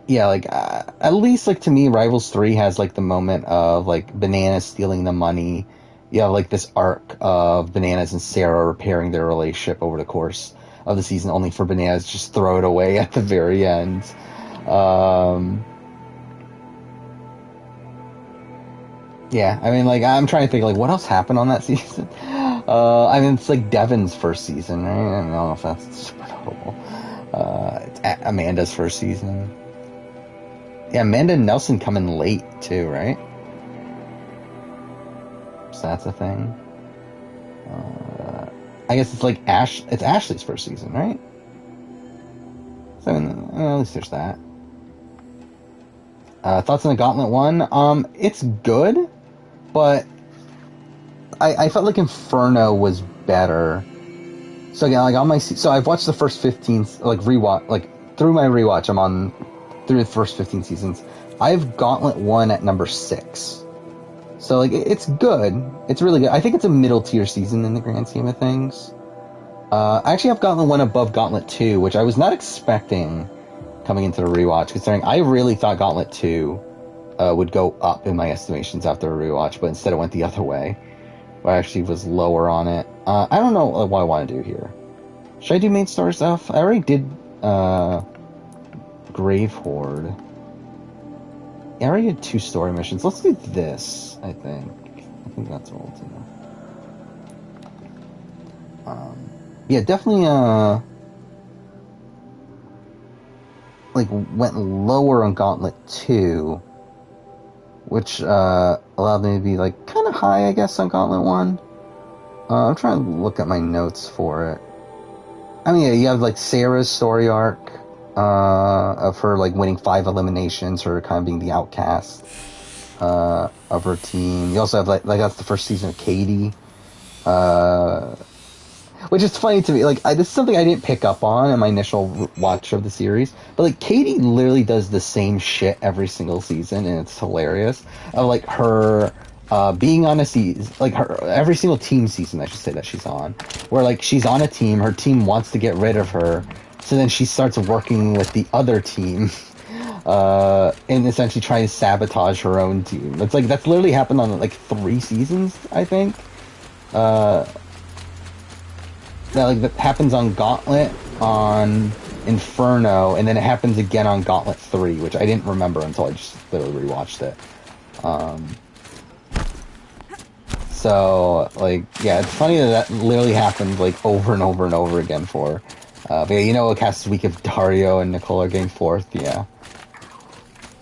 Yeah, like, at least, like, to me, Rivals 3 has, like, the moment of, like, Bananas stealing the money you have like this arc of Bananas and Sarah repairing their relationship over the course of the season, only for Bananas to just throw it away at the very end. Yeah, I mean, like, I'm trying to think, like, what else happened on that season? I mean, it's like Devin's first season, right? I don't know if that's super notable. It's Amanda's first season. Yeah, Amanda and Nelson come in late, too, right? So that's a thing. I guess it's like it's Ashley's first season, right? So, at least there's that. Thoughts on the Gauntlet 1? It's good, but I felt like Inferno was better. So again, like so I've watched the first 15, like rewatch, like through my rewatch, I'm on through the first 15 seasons. I have Gauntlet 1 at number 6. So, like, it's good. It's really good. I think it's a middle tier season in the grand scheme of things. I actually have Gauntlet 1 above Gauntlet 2, which I was not expecting coming into the rewatch, considering I really thought Gauntlet 2 would go up in my estimations after a rewatch, but instead it went the other way, where I actually was lower on it. I don't know what I want to do here. Should I do main story stuff? I already did Grave Horde. Yeah, I already did 2 story missions. Let's do this, I think. I think that's what we'll do. Yeah, definitely, like, went lower on Gauntlet 2, which, allowed me to be, like, kind of high, I guess, on Gauntlet 1. I'm trying to look at my notes for it. I mean, yeah, you have, like, Sarah's story arc, of her, like, winning 5 eliminations, her kind of being the outcast, of her team. You also have, like that's the first season of Katie, which is funny to me. Like, this is something I didn't pick up on in my initial watch of the series, but, like, Katie literally does the same shit every single season, and it's hilarious. Of, like, her being on a season, like, her every single team season, I should say, that she's on, where, like, she's on a team, her team wants to get rid of her, so then she starts working with the other team, and essentially trying to sabotage her own team. It's like, that's literally happened on, like, 3 seasons, I think. That happens on Gauntlet, on Inferno, and then it happens again on Gauntlet 3, which I didn't remember until I just literally rewatched it. So, like, yeah, it's funny that literally happened, like, over and over and over again for... but yeah, you know, a cast week of Dario and Nicole are getting 4th, yeah.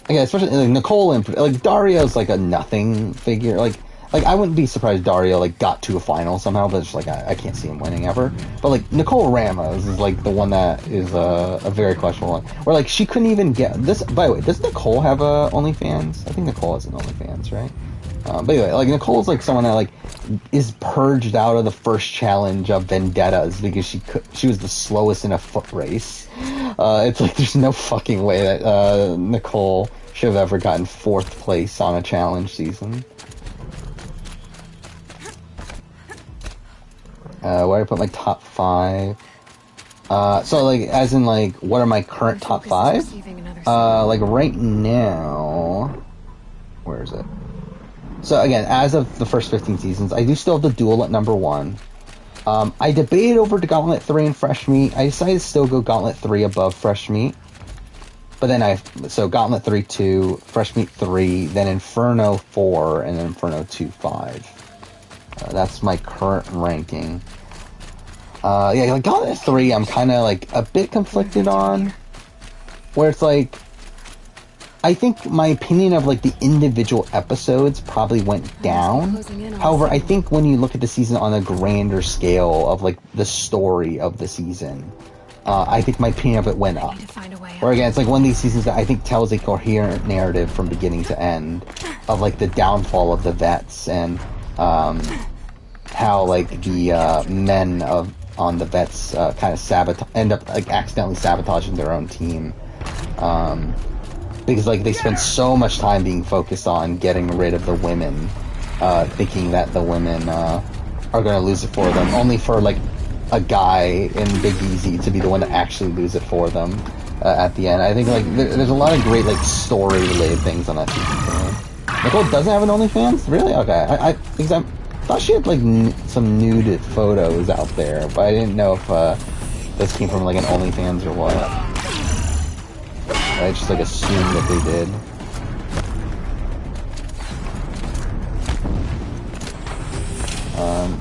Yeah, especially, like, Nicole and... Like, Dario's, like, a nothing figure, like, I wouldn't be surprised Dario, like, got to a final somehow, but it's like, I can't see him winning ever. But, like, Nicole Ramos is, like, the one that is a very questionable one. Where, like, she couldn't even get... This, by the way, does Nicole have a OnlyFans? I think Nicole has an OnlyFans, right? But anyway, like, Nicole's, like, someone that, like, is purged out of the first challenge of Vendettas because she was the slowest in a foot race. It's like, there's no fucking way that Nicole should have ever gotten 4th place on a challenge season. Where do I put my top 5? So, like, as in, like, what are my current top 5? Like, right now... Where is it? So, again, as of the first 15 seasons, I do still have the Duel at number 1. I debated over to Gauntlet 3 and Fresh Meat. I decided to still go Gauntlet 3 above Fresh Meat. But then so Gauntlet 3, 2, Fresh Meat 3, then Inferno 4, and then Inferno 2, 5. That's my current ranking. Yeah, like Gauntlet 3, I'm kind of, like, a bit conflicted on. Where it's like, I think my opinion of, like, the individual episodes probably went down. However, I think when you look at the season on a grander scale of, like, the story of the season, I think my opinion of it went up. Or again, it's like one of these seasons that I think tells a coherent narrative from beginning to end of, like, the downfall of the vets and how, like, the men on the vets kind of end up, like, accidentally sabotaging their own team. Because, like, they spend so much time being focused on getting rid of the women, thinking that the women are going to lose it for them, only for, like, a guy in Big Easy to be the one to actually lose it for them at the end. I think, like, there's a lot of great, like, story-related things on that season for me. Nicole doesn't have an OnlyFans? Really? Okay. I thought thought she had like some nude photos out there, but I didn't know if this came from like an OnlyFans or what. I just like assumed that they did.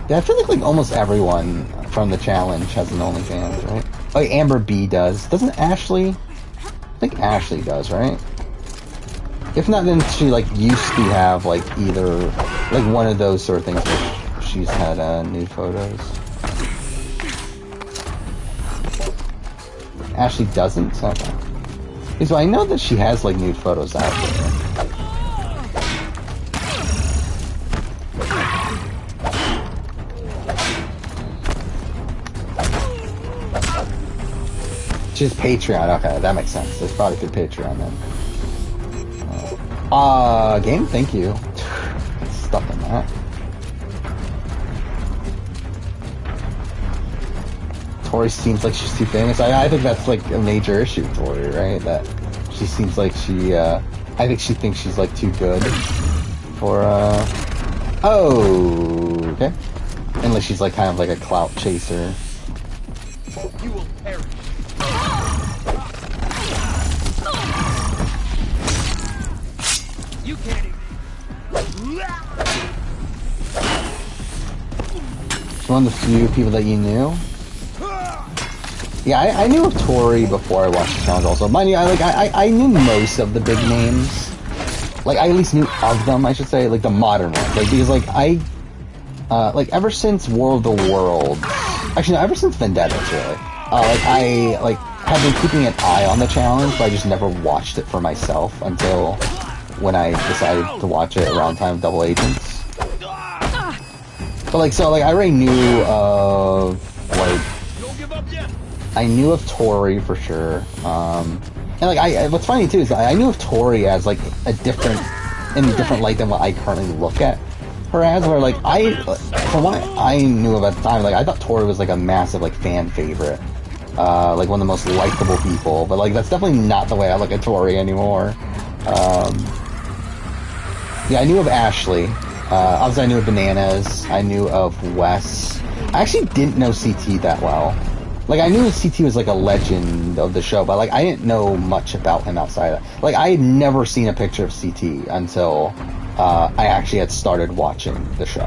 Yeah, I feel like almost everyone from the challenge has an OnlyFans, right? Oh, Amber B does. Doesn't Ashley? I think Ashley does, right? If not, then she like used to have like either like one of those sort of things where she's had nude photos. Ashley doesn't. So I know that she has like nude photos out there. Just Patreon, okay, that makes sense. There's probably through Patreon then. Game, thank you. Stuck in that. Tori seems like she's too famous. I think that's like a major issue with Tori, right? That she seems like she, I think she thinks she's like too good for, oh, okay. Unless she's like kind of like a clout chaser. You will perish. You can't even. She's one of the few people that you knew. Yeah, I knew of Tori before I watched the challenge also. Mind you, I knew most of the big names. Like, I at least knew of them, I should say. Like, the modern ones. Like, because, like, like, ever since War of the Worlds... Actually, no, ever since Vendettas, really. I have been keeping an eye on the challenge, but I just never watched it for myself until when I decided to watch it around time of Double Agents. But, like, so, like, I already knew of, like... I knew of Tori for sure. And like what's funny too is I knew of Tori as like in a different light than what I currently look at her as. Where like from what I knew of at the time, like I thought Tori was like a massive like fan favorite, like one of the most likable people. But like that's definitely not the way I look at Tori anymore. Yeah, I knew of Ashley. Obviously, I knew of Bananas. I knew of Wes. I actually didn't know CT that well. Like, I knew CT was, like, a legend of the show, but, like, I didn't know much about him outside of that. Like, I had never seen a picture of CT until I actually had started watching the show.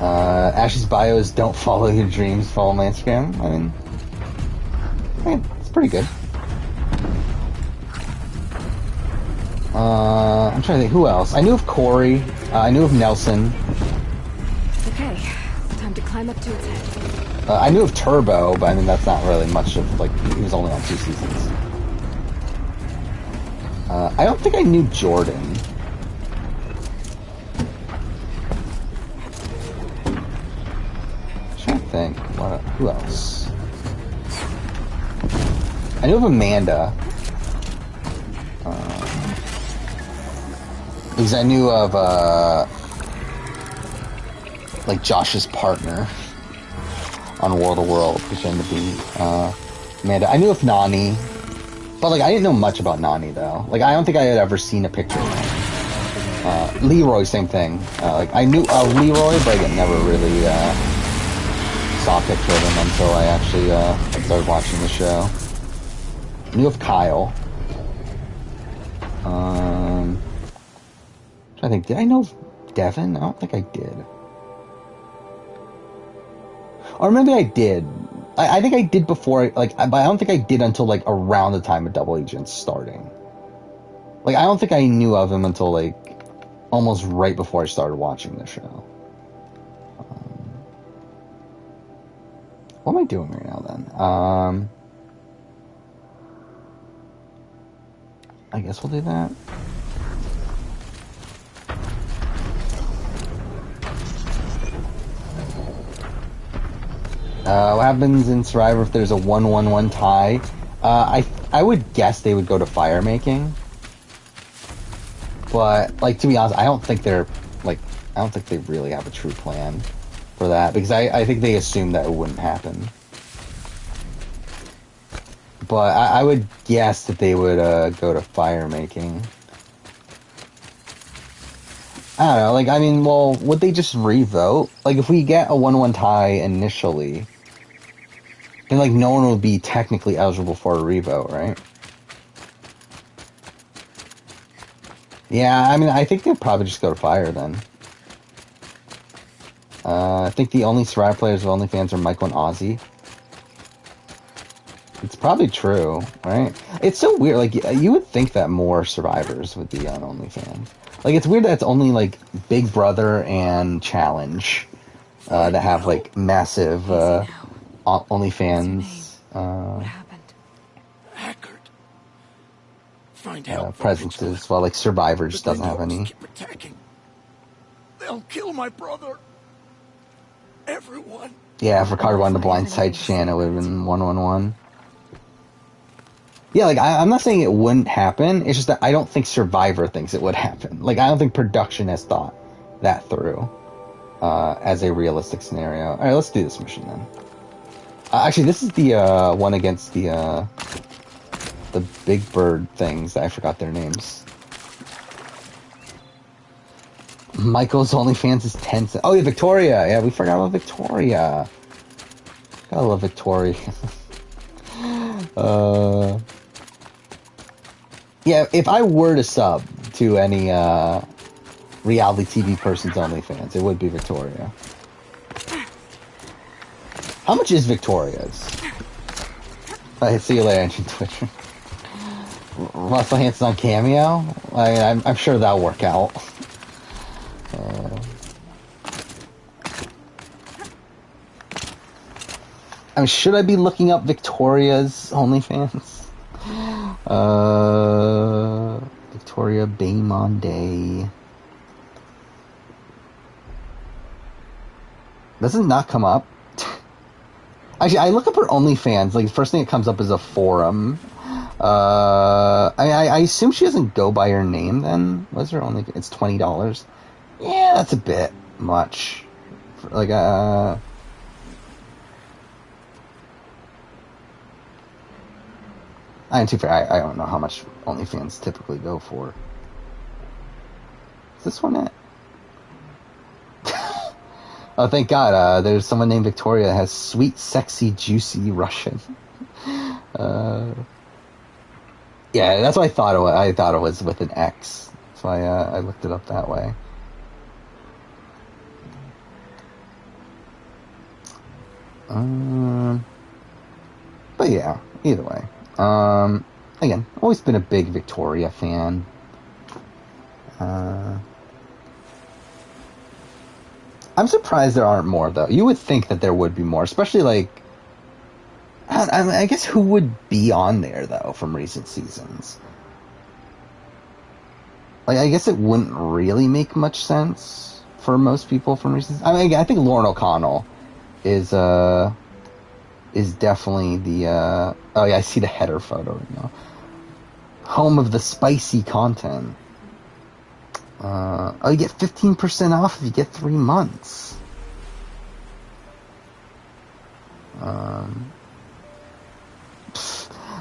Ashley's bio is don't follow your dreams, follow my Instagram. I mean, it's pretty good. I'm trying to think, who else? I knew of Corey. I knew of Nelson. Okay, time to climb up to its head. I knew of Turbo, but I mean, that's not really much of, like, he was only on 2 seasons. I don't think I knew Jordan. I'm trying to think, who else? I knew of Amanda. Because I knew of, like, Josh's partner on War of the Worlds, which ended up being, Amanda. I knew of Nani, but, like, I didn't know much about Nani, though. Like, I don't think I had ever seen a picture of him. Leroy, same thing. Like, I knew of Leroy, but I never really, saw a picture of him until I actually, started watching the show. I knew of Kyle. I think, did I know Devin? I don't think I did. Or maybe I did. I think I did before, like, but I don't think I did until, like, around the time of Double Agents starting. Like, I don't think I knew of him until, like, almost right before I started watching the show. What am I doing right now, then? I guess we'll do that. What happens in Survivor if there's a 1-1-1 tie? I would guess they would go to fire making. But, like, to be honest, I don't think they really have a true plan for that. Because I think they assume that it wouldn't happen. But I would guess that they would go to fire making. I don't know, like, I mean, well, would they just revote? Like, if we get a 1-1 tie initially, then, like, no one would be technically eligible for a revote, right? Yeah, I mean, I think they'd probably just go to fire then. I think the only Survivor players of OnlyFans are Michael and Ozzy. It's probably true, right? It's so weird, like, you would think that more Survivors would be on OnlyFans. Like, it's weird that it's only, like, Big Brother and Challenge that have, like, massive OnlyFans presences, while, like, Survivor just doesn't have any. They'll kill my brother. Everyone. Yeah, if Ricardo wanted to blindside Shan, it would have been 1-1-1. Yeah, like, I'm not saying it wouldn't happen, it's just that I don't think Survivor thinks it would happen. Like, I don't think production has thought that through as a realistic scenario. Alright, let's do this mission then. Actually, this is the one against the Big Bird things. I forgot their names. Michael's OnlyFans is 10 cents. Oh, yeah, Victoria! Yeah, we forgot about Victoria. Gotta love Victoria. Yeah, if I were to sub to any reality TV person's OnlyFans, it would be Victoria. How much is Victoria's? See you later, Ancient Twitcher. Russell Hanson on Cameo? I'm sure that'll work out. I mean, should I be looking up Victoria's OnlyFans? Victoria Baymonde. Does it not come up? Actually, I look up her OnlyFans. Like, the first thing that comes up is a forum. I assume she doesn't go by her name then. What's her only? It's $20. Yeah, that's a bit much. Like, I'm too fair. I don't know how much OnlyFans typically go for. Is this one it? Oh, thank God. There's someone named Victoria that has sweet, sexy, juicy Russian. Yeah, that's what I thought it was. I thought it was with an X. So I looked it up that way. But yeah, either way. Again, always been a big Victoria fan. I'm surprised there aren't more, though. You would think that there would be more, especially, like, I guess who would be on there, though, from recent seasons? Like, I guess it wouldn't really make much sense for most people from recent... I mean, I think Lauren O'Connell is definitely the, oh yeah, I see the header photo right now. Home of the spicy content. Oh, you get 15% off if you get 3 months.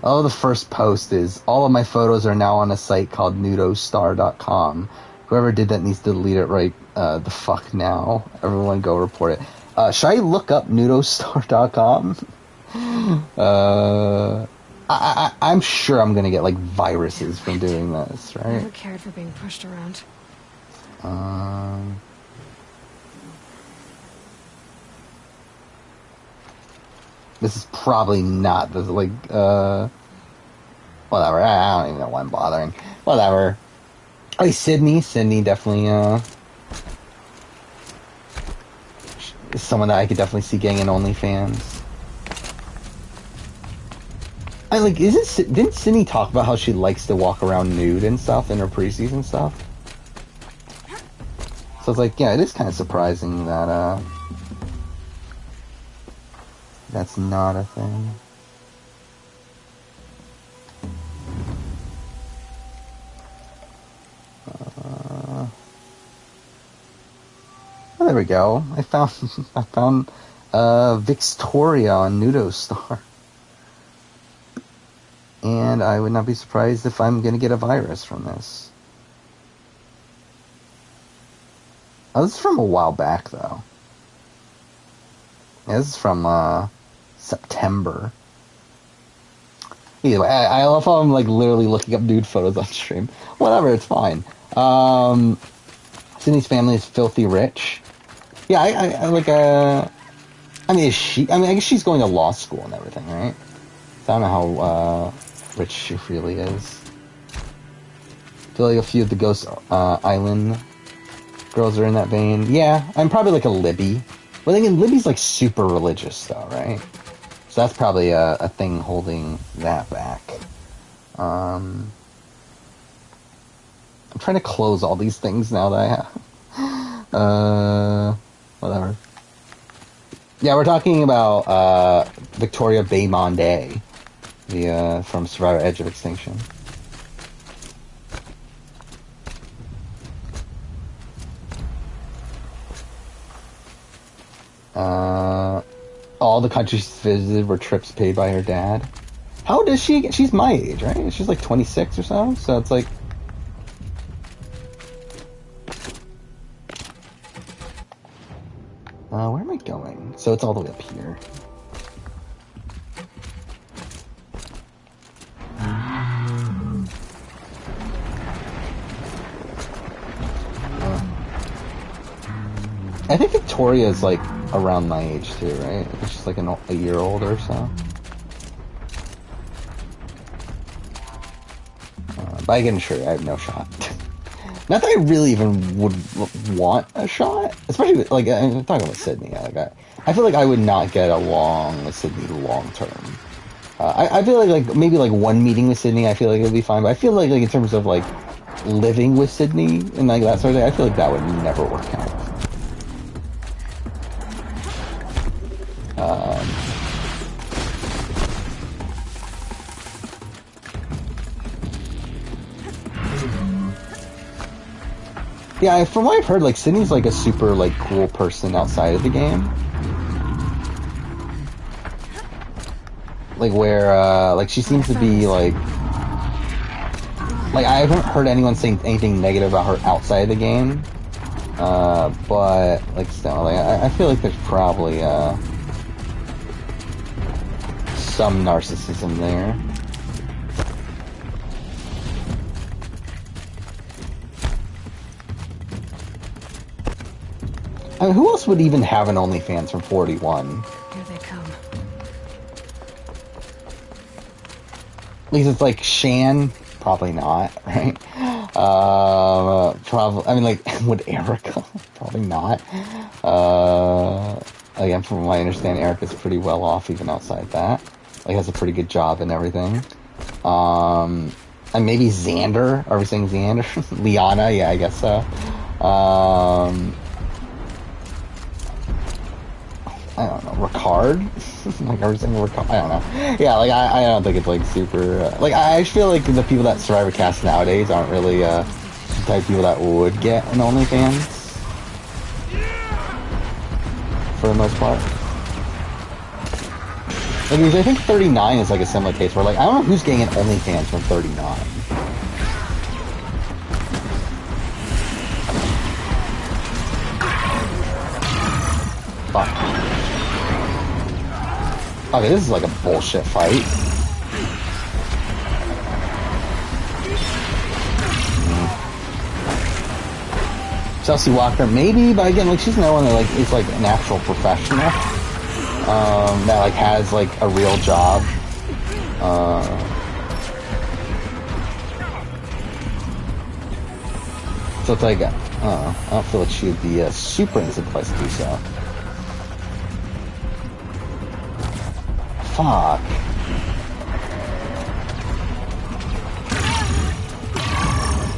Oh, the first post is, all of my photos are now on a site called nudostar.com. Whoever did that needs to delete it right the fuck now. Everyone go report it. Should I look up nudostar.com? I'm sure I'm gonna get, like, viruses from doing this, right? I never cared for being pushed around. This is probably not the, like, whatever. I don't even know why I'm bothering. Whatever. Oh, Sydney definitely, is someone that I could definitely see getting an OnlyFans. Didn't Sydney talk about how she likes to walk around nude and stuff in her preseason stuff? So it's like, yeah, it is kind of surprising that, that's not a thing. Oh, there we go. I found Victoria on Nudostar. And I would not be surprised if I'm gonna get a virus from this. Oh, this is from a while back, though. Yeah, this is from, September. Either way, I love how I'm, like, literally looking up nude photos on stream. Whatever, it's fine. Sydney's family is filthy rich. Yeah, I like, I mean, I guess she's going to law school and everything, right? So I don't know how, rich she really is. I feel like a few of the Ghost Island girls are in that vein. Yeah, I'm probably like a Libby. Well, thinking Libby's like super religious though, right? So that's probably a thing holding that back. I'm trying to close all these things now that I have. Whatever. Yeah, we're talking about Victoria Baymonde, the from Survivor: Edge of Extinction. All the countries she's visited were trips paid by her dad. How old is she? She's my age, right? She's like 26 or so. So it's like... where am I going? So it's all the way up here. I think Victoria's like around my age too, right? It's just like a year older or so. But again, sure, I have no shot. Not that I really even would want a shot, especially with, like, I'm talking about Sydney. Like, I feel like I would not get along with Sydney long term. I feel like maybe like one meeting with Sydney, I feel like it would be fine. But I feel like in terms of like living with Sydney and like that sort of thing, I feel like that would never work out. Yeah, from what I've heard, like, Sydney's, like, a super, like, cool person outside of the game. Like, where, like, she seems to be, like, I haven't heard anyone saying anything negative about her outside of the game. But, like, still, like, I feel like there's probably, some narcissism there. I mean, who else would even have an OnlyFans from 41? Here they come. At least it's like Shan, probably not, right? Probably. I mean, like, would Erica? Probably not. Again, from what I understand, Erica's pretty well off even outside that. Like, has a pretty good job and everything. And maybe Xander. Are we saying Xander? Liana? Yeah, I guess so. I don't know, Ricard? Like, are we saying Ricard? I don't know. Yeah, like, I don't think it's, like, super... like, I feel like the people that Survivor cast nowadays aren't really, the type of people that would get an OnlyFans. For the most part. Like, I think 39 is, like, a similar case where, like, I don't know who's getting an OnlyFans from 39. Fuck. Okay, this is like a bullshit fight. Chelsea Walker, maybe, but again, like, she's another one that, like, is, like, an actual professional. That, like, has, like, a real job. So it's like, I don't feel like she would be super incentivized to do so. Fuck.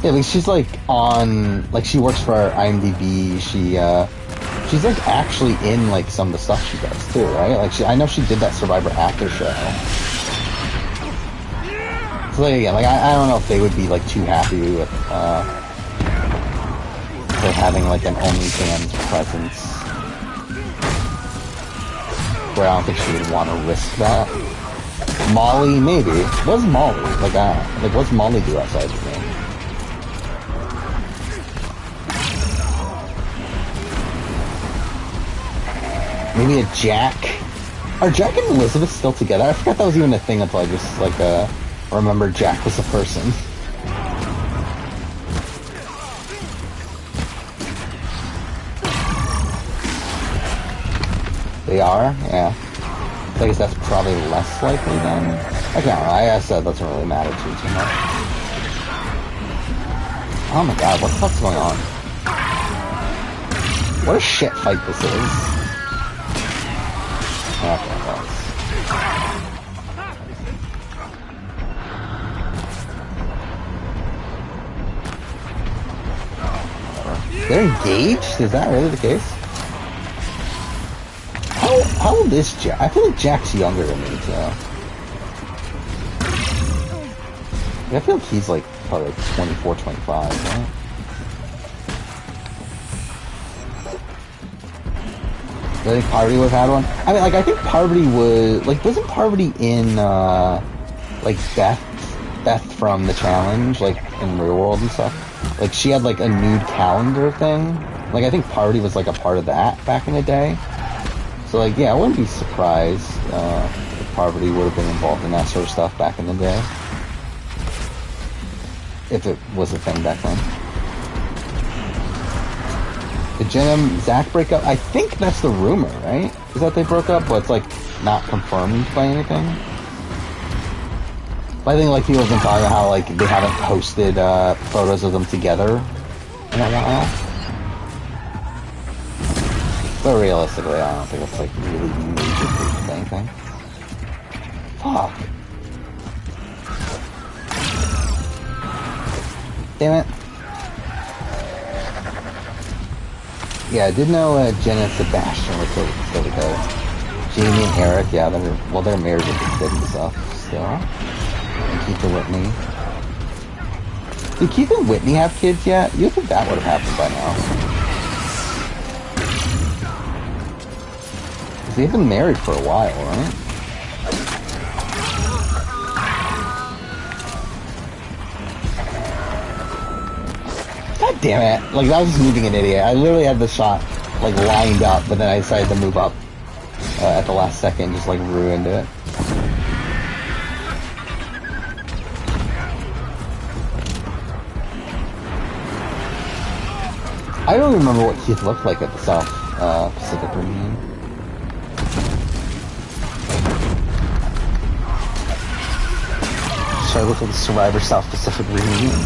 Yeah, like, she's, like, on... Like, she works for IMDb, she's, like, actually in, like, some of the stuff she does, too, right? Like, I know she did that Survivor after show. So, like, again, like, I don't know if they would be, like, too happy with, for having, like, an OnlyFans presence. Where I don't think she would want to risk that. Molly, maybe. What's Molly? Like, what's Molly do outside the game? Maybe a Jack. Are Jack and Elizabeth still together? I forgot that was even a thing until I just, like, remembered Jack was a person. They are? Yeah. So I guess that's probably less likely then. I can't know. I guess that doesn't really matter too much. Oh my god, what the fuck's going on? What a shit fight this is. Okay, they're engaged? Is that really the case? How old is Jack? I feel like Jack's younger than me, so. I feel like he's like probably like 24, 25, right? I think Parvati would have had one. I mean, like, I think Parvati was, like, wasn't Parvati in, like, Beth from the challenge, like, in Real World and stuff? Like, she had, like, a nude calendar thing. Like, I think Parvati was, like, a part of that back in the day. So, like, yeah, I wouldn't be surprised, if Parvati would have been involved in that sort of stuff back in the day. If it was a thing back then. Did Jen and Zach break up? I think that's the rumor, right? Is that they broke up, but it's, like, not confirmed by anything? But I think, like, people have been talking about how, like, they haven't posted, photos of them together and whatnot. But realistically, I don't think it's, like, really major proof of anything. Fuck. Damn it. Yeah, I did know Jen and Sebastian were still together. Jamie and Eric, yeah, they're married with the kid and stuff still. And Keith and Whitney. Did Keith and Whitney have kids yet? You'd think that would have happened by now. Because they've been married for a while, right? God damn it. Like, I was just moving an idiot. I literally had the shot, like, lined up, but then I decided to move up at the last second, just, like, ruined it. I don't remember what Keith looked like at the South Pacific reunion. Sorry, look at the Survivor South Pacific reunion.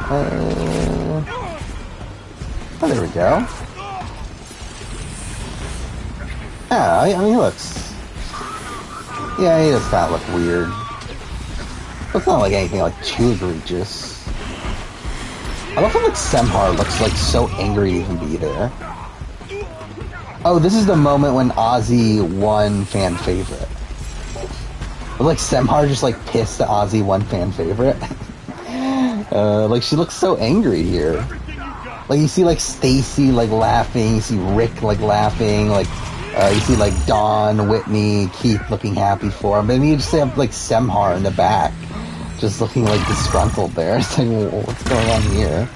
Oh, there we go. Yeah, I mean, he looks... Yeah, he does kind of look weird. But it's not like anything like too egregious. I love how like Semhar looks like so angry to even be there. Oh, this is the moment when Ozzy won fan favorite. But like Semhar just like pissed that Ozzy won fan favorite. Like she looks so angry here. Like you see like Stacy like laughing, you see Rick like laughing, like you see like Dawn, Whitney, Keith looking happy for him. But then you just have like Semhar in the back, just looking like disgruntled there. It's like, well, what's going on here?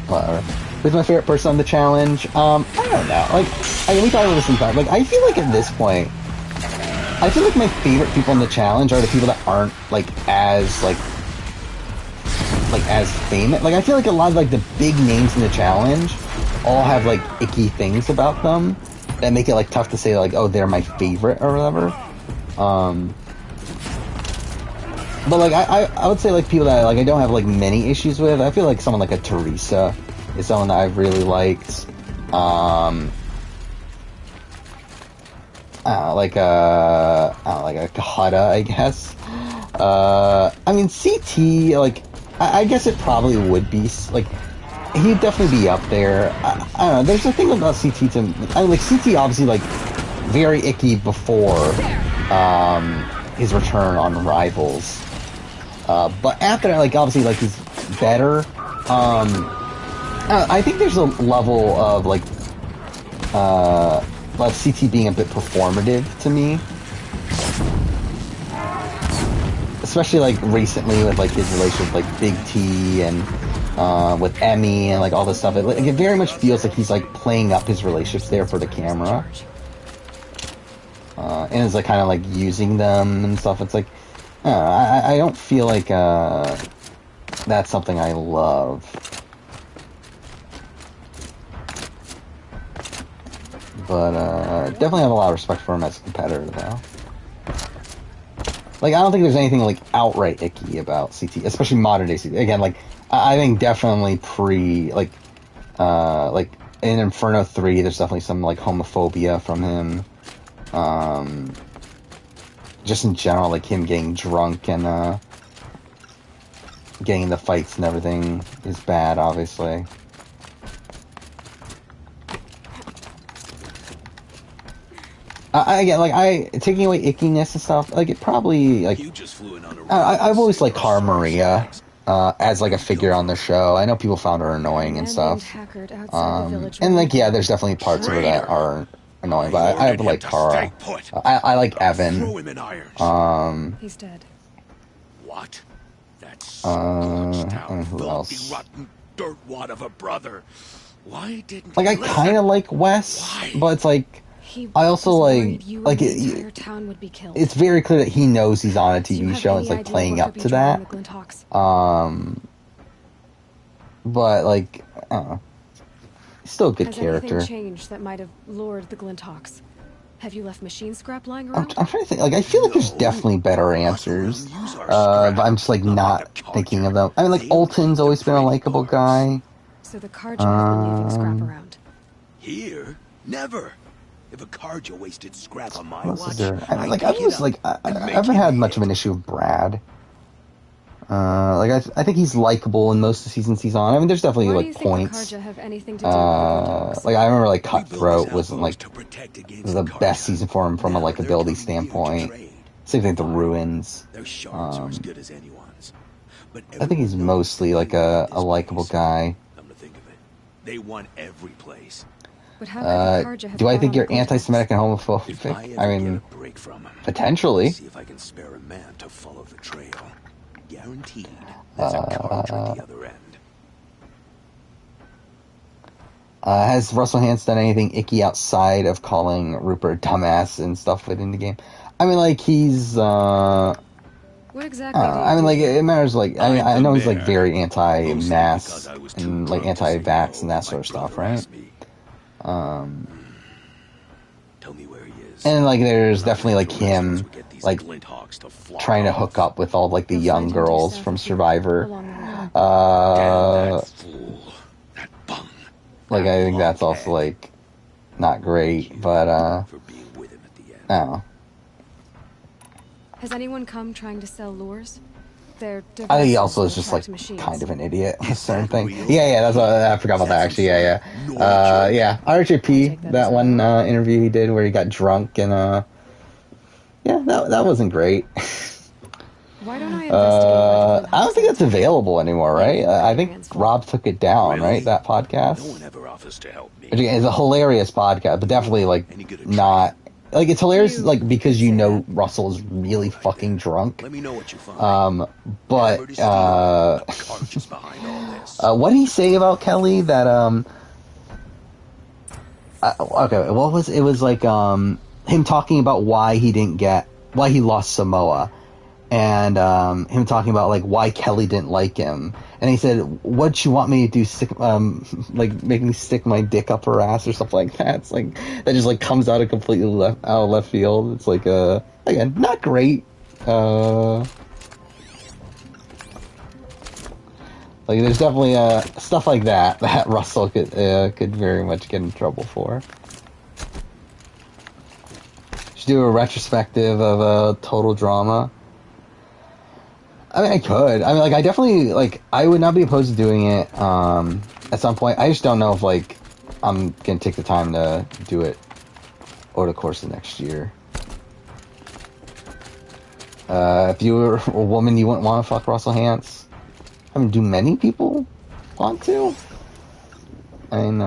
Whatever. Who's my favorite person on the challenge? I don't know. Like, we talked about this in time. Like, I feel like at this point, I feel like my favorite people in the challenge are the people that aren't like as famous. Like I feel like a lot of like the big names in the challenge all have like icky things about them that make it like tough to say like, oh, they're my favorite or whatever. But like I would say like people that like I don't have like many issues with. I feel like someone like a Teresa is someone that I've really liked. Like a Kahada, I guess. I mean, CT, like, I guess it probably would be, like, he'd definitely be up there. I don't know, there's a thing about CT to, I mean, like, CT obviously, like, very icky before, his return on Rivals. But after that, like, obviously, like, he's better. I think there's a level of, like, CT being a bit performative to me. especially like recently with like his relationship with like Big T and with Emmy and like all this stuff. It very much feels like he's like playing up his relationships there for the camera, and is like kind of like using them and stuff. It's like I don't feel like that's something I love. But definitely have a lot of respect for him as a competitor, though. Like, I don't think there's anything like outright icky about CT, especially modern day CT. Again, like I think definitely like in Inferno 3, there's definitely some like homophobia from him. Just in general, like him getting drunk and getting in the fights and everything is bad, obviously. Taking away ickiness and stuff, like, it probably, like, I've always liked Cara Maria, as, like, a figure on the show. I know people found her annoying and stuff. And, like, yeah, there's definitely parts of her that are annoying, but I like Cara. I like Evan. He's dead. What? That's who else? rotten dirtwad of a brother. Why didn't Like, I kind of like Wes, but it's like, I also like it's very clear that he knows he's on a TV show and it's like playing up to that. But like, I don't know. He's still a good character. Has anything changed that might have lured the Glinthawks? Have you left machine scrap lying around? I'm trying to think. Like, I feel like there's definitely better answers, but I'm just like not thinking of them. I mean, like Alton's always been a likable guy. So the Carja have been leaving scrap around. Here, never. If a Carja wasted scrap on my watch, I haven't had much of an issue with Brad. I think he's likable in most of the seasons he's on. I mean, there's definitely like points. The Carja have anything to do with like I remember like Cutthroat wasn't like the best season for him from a likability standpoint. Same thing with the Ruins. I think he's mostly like a likable guy. They won every place. Do I think you're anti-Semitic and homophobic? I mean, potentially. See if I can spare a man to follow the trail. Guaranteed, there's a Carja at the other end. Has Russell Hantz done anything icky outside of calling Rupert dumbass and stuff within the game? I mean, like he's. What exactly? I mean, like it matters. Like I know he's like very anti-mask and like anti-vax and that sort of stuff, right? Tell me where he is. And like there's definitely like him like trying to hook up with all like the young girls from Survivor. Like I think that's also like not great, but I don't know. Has anyone come trying to sell lures? I think he also is just like kind of an idiot with certain things. Yeah, that's what I forgot about that actually. Yeah. RJP, that one interview he did where he got drunk and that wasn't great. Why don't I investigate? I don't think that's available anymore, right? I think Rob took it down, right? That podcast. No one ever offers to help me. It's a hilarious podcast, but definitely like not. Like, it's hilarious, like, because you know Russell is really fucking drunk. Let me know what you find. But, what did he say about Kelly that, okay, what was, it was like, him talking about why he lost Samoa. And, him talking about, like, why Kelly didn't like him. And he said, what'd you want me to do, like, make me stick my dick up her ass or something like that? It's like, that just, like, comes out of completely out of left field. It's like, again, not great. Like, there's definitely, stuff like that Russell could very much get in trouble for. Should do a retrospective of, Total Drama. I mean, I could. I mean, like, I definitely, like, I would not be opposed to doing it, at some point. I just don't know if, like, I'm gonna take the time to do it over the course of next year. If you were a woman, you wouldn't want to fuck Russell Hantz. I mean, do many people want to? I mean,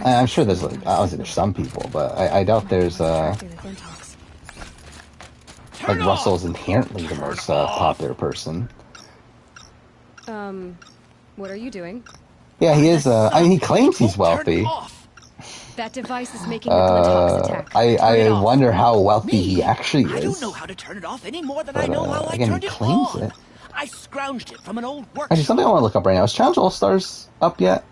I'm sure there's, like, obviously there's some people, but I doubt there's, like Russell is inherently the most popular person. What are you doing? Yeah, he is. I mean, he claims he's wealthy. That device is making the Glinthawks attack. I wonder how wealthy he actually is. I don't know how to turn it off any more than I know how I again, turned he it claims on. it. I scrounged it from an old workshop. Actually, something I want to look up right now. Is Challenge All-Stars up yet?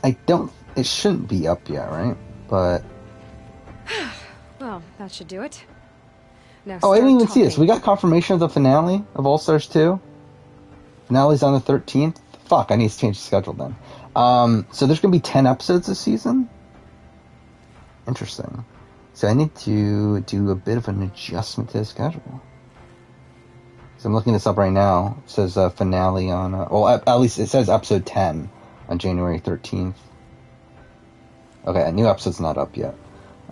I don't... It shouldn't be up yet, right? But... Well, that should do it. Now oh, I didn't even start see this. talking. We got confirmation of the finale of All-Stars 2. Finale's on the 13th. Fuck, I need to change the schedule then. So there's going to be 10 episodes this season? Interesting. So I need to do a bit of an adjustment to the schedule. So I'm looking this up right now. It says finale on... well, at least it says episode 10 on January 13th. Okay, a new episode's not up yet.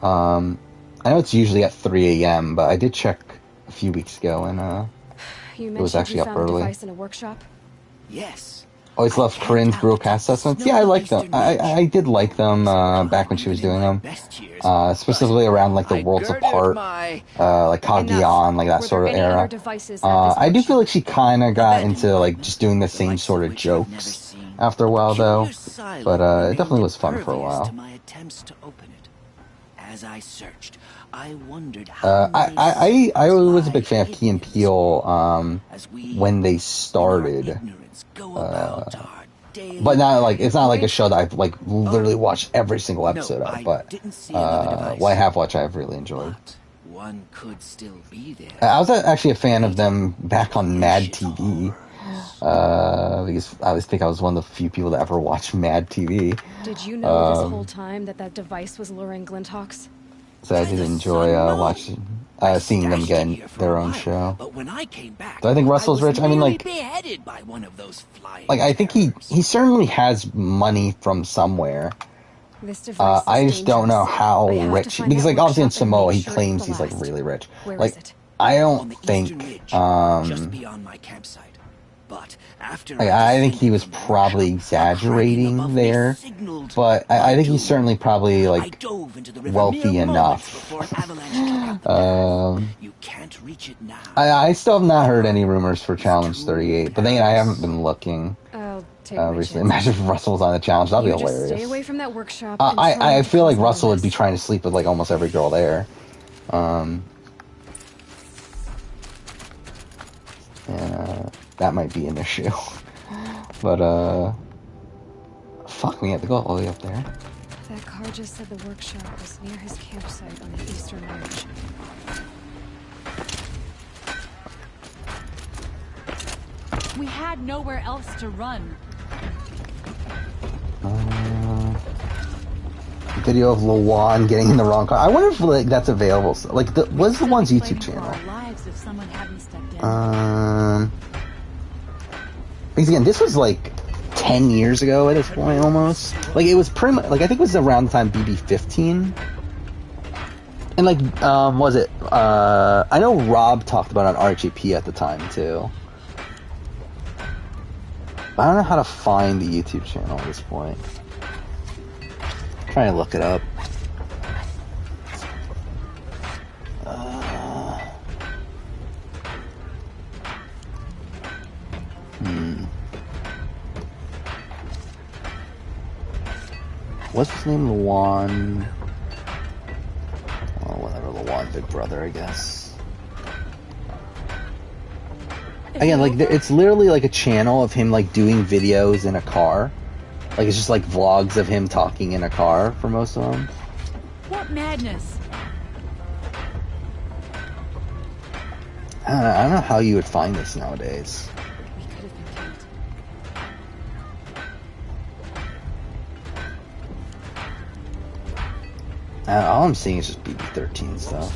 I know it's usually at 3 a.m., but I did check a few weeks ago, and it was actually up early. Device in a workshop? Yes. Always loved Corinne's brutal cast assessments. Yeah, I like them. I did like them back when she was doing them. Specifically around like the Worlds Apart, like Kageon, like that sort of era. I do feel like she kind of got into like just doing the same sort of jokes after a while, though. But it definitely was fun for a while. As I searched, I wondered how I was a big fan of Key and Peele when they started. But not like it's not like a show that I've like literally watched every single episode of, but what I have watched I've really enjoyed. One could still be there. I was actually a fan of them back on Mad TV. Because I always think I was one of the few people that ever watched Mad TV. Did you know this whole time that device was luring Glinthawks? So I did enjoy watching, seeing them get their own show. But when I came back, do I think Russell's rich? I mean, like, beheaded by one of those flying I think he certainly has money from somewhere. I just don't know how rich, because like obviously in Samoa he claims he's like really rich. Like I don't think just beyond my campsite. But after I think he was probably exaggerating there, but I think he's certainly probably like wealthy enough. You can't reach it now. I still have not heard any rumors for Challenge 38, but then I haven't been looking recently. Imagine if Russell was on the challenge, that'd be hilarious. Stay away from that workshop. I feel like Russell would be trying to sleep with like almost every girl there. That might be an issue. But, fuck, we have to go all the way up there. That car just said the workshop was near his campsite on the eastern ridge. We had nowhere else to run. Video of Lawan getting in the wrong car. I wonder if like that's available. Like, what's the one's YouTube channel? If someone hadn't stepped in. Because again, this was like 10 years ago at this point, almost. Like, it was pretty much, like, I think it was around the time BB15. And, like, was it, I know Rob talked about it on RGP at the time, too. But I don't know how to find the YouTube channel at this point. I'm trying to look it up. What's his name? Lawan. Oh, whatever. Lawan Big Brother, I guess. Again, like, it's literally like a channel of him, like, doing videos in a car. Like, it's just like vlogs of him talking in a car for most of them. What madness! I don't know how you would find this nowadays. All I'm seeing is just BB13 stuff.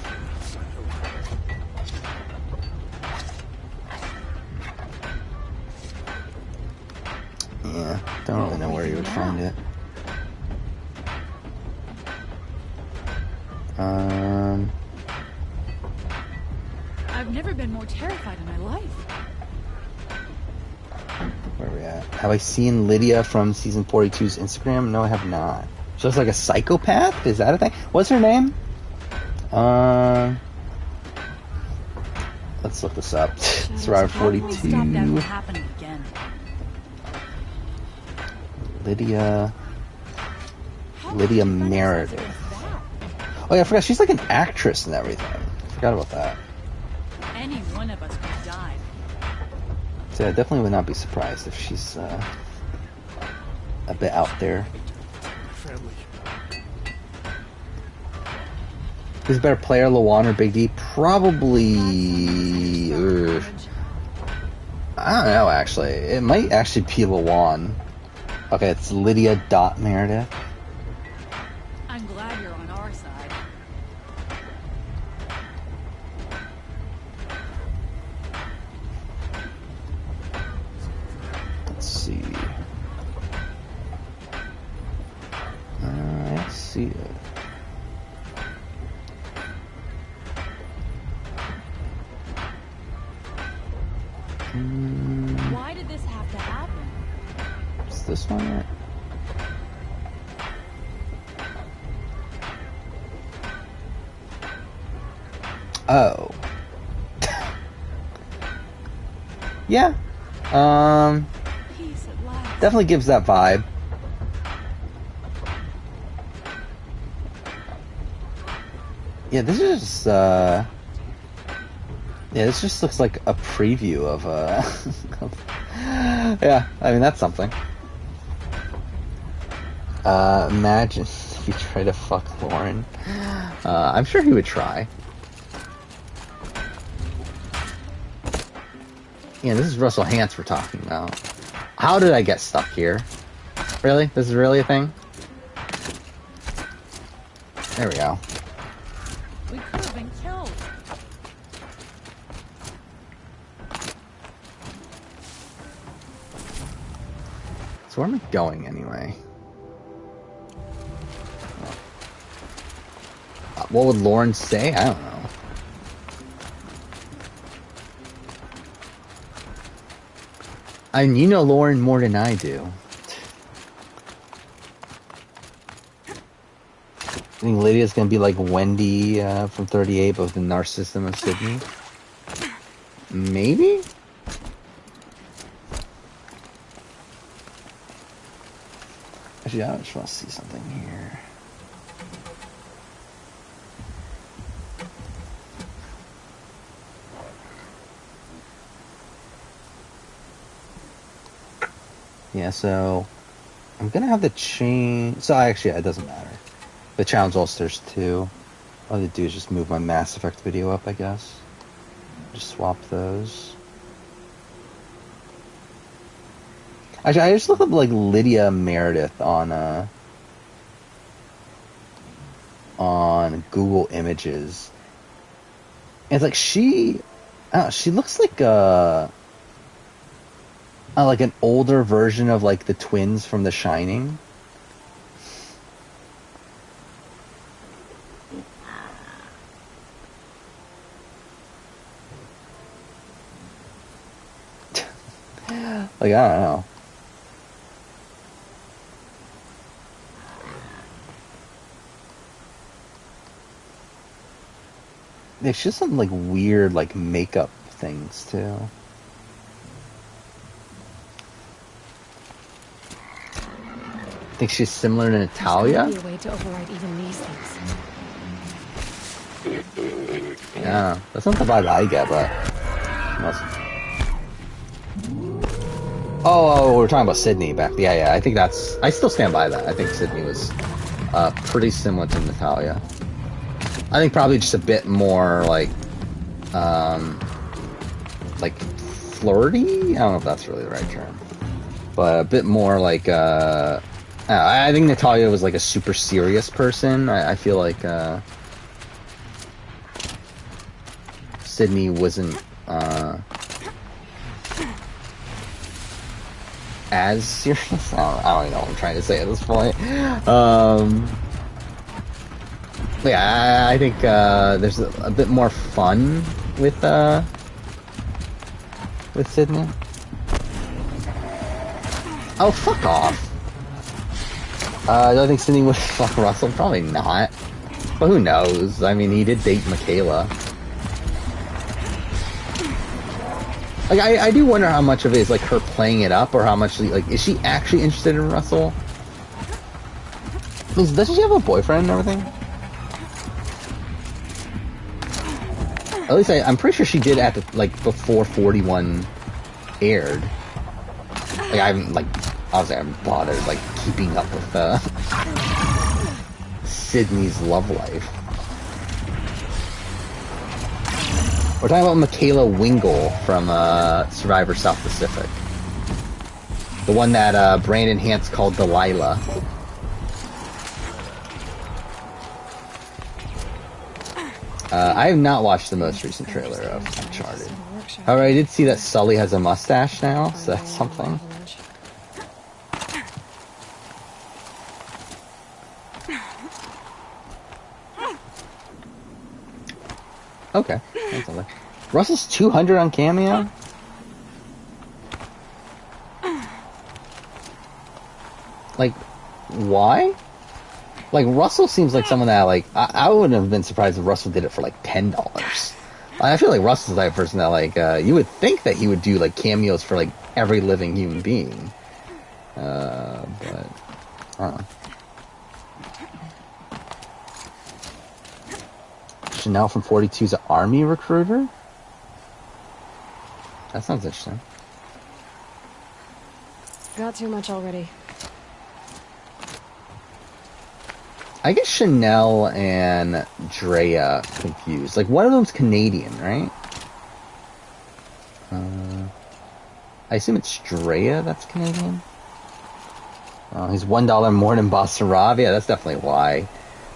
Yeah, don't really know where you would find it. I've never been more terrified in my life. Where are we at? Have I seen Lydia from season 42's Instagram? No, I have not. She looks like a psychopath? Is that a thing? What's her name? Let's look this up. Survivor 42. Lydia Meredith. Oh yeah, I forgot. She's like an actress and everything. I forgot about that. Any one of us could die. So I definitely would not be surprised if she's a bit out there. Who's a better player, Lawan or Big D? Probably... I don't know, actually. It might actually be Lawan. Okay, it's Lydia Meredith. I'm glad you're on our side. Let's see. Let's see. Why did this have to happen? Is this one right? Oh. Yeah. Definitely gives that vibe. Yeah, this is yeah, this just looks like a preview of yeah, I mean that's something. Imagine if you try to fuck Lauren. I'm sure he would try. Yeah, this is Russell Hantz we're talking about. How did I get stuck here? Really? This is really a thing? There we go. We could have been killed. So where am I going anyway? What would Lauren say? I don't know. I mean, you know Lauren more than I do. I think Lydia's gonna be like Wendy from 38, but with the narcissism of Sydney. Maybe? Actually, I just want to see something here. Yeah, so I'm gonna have the chain. So actually, it doesn't matter. The challenge ulsters too. All I have to do is just move my Mass Effect video up, I guess. Just swap those. Actually, I just looked up like Lydia Meredith on Google Images. And it's like she looks like like an older version of like the twins from The Shining. Like, I don't know. There's just some like weird like makeup things too. I think she's similar to Natalia. There's gotta be a way to override even these things. Yeah, that's not the vibe I get, but. Oh, we're talking about Sydney back. Yeah, I think that's. I still stand by that. I think Sydney was pretty similar to Natalia. I think probably just a bit more like flirty. I don't know if that's really the right term, but a bit more like. I think Natalia was like a super serious person. I feel like Sydney wasn't as serious. I don't even know what I'm trying to say at this point. Yeah, I think there's a bit more fun with Sydney. Oh, fuck off. Do I think Sidney would fuck Russell? Probably not. But who knows? I mean, he did date Michaela. Like, I do wonder how much of it is, like, her playing it up, or how much, like, is she actually interested in Russell? Doesn't she have a boyfriend and everything? At least I'm pretty sure she did at the, like, before 41 aired. Like, I haven't, like, obviously I haven't bothered, like, keeping up with, Sydney's love life. We're talking about Michaela Wingle from, Survivor South Pacific. The one that, Brandon Hance called Delilah. I have not watched the most recent trailer of Uncharted. However, I did see that Sully has a mustache now, so that's something. Okay, that's something. Russell's 200 on Cameo? Like, why? Like, Russell seems like someone that, like, I wouldn't have been surprised if Russell did it for, like, $10. I feel like Russell's the type of person that, like, you would think that he would do, like, cameos for, like, every living human being. But, I don't know. Chanel from 42's an army recruiter? That sounds interesting. Got too much already. I get Chanel and Drea confused. Like, one of them's Canadian, right? I assume it's Drea that's Canadian? Oh, he's $1 more than Boss Rob. Yeah, that's definitely why.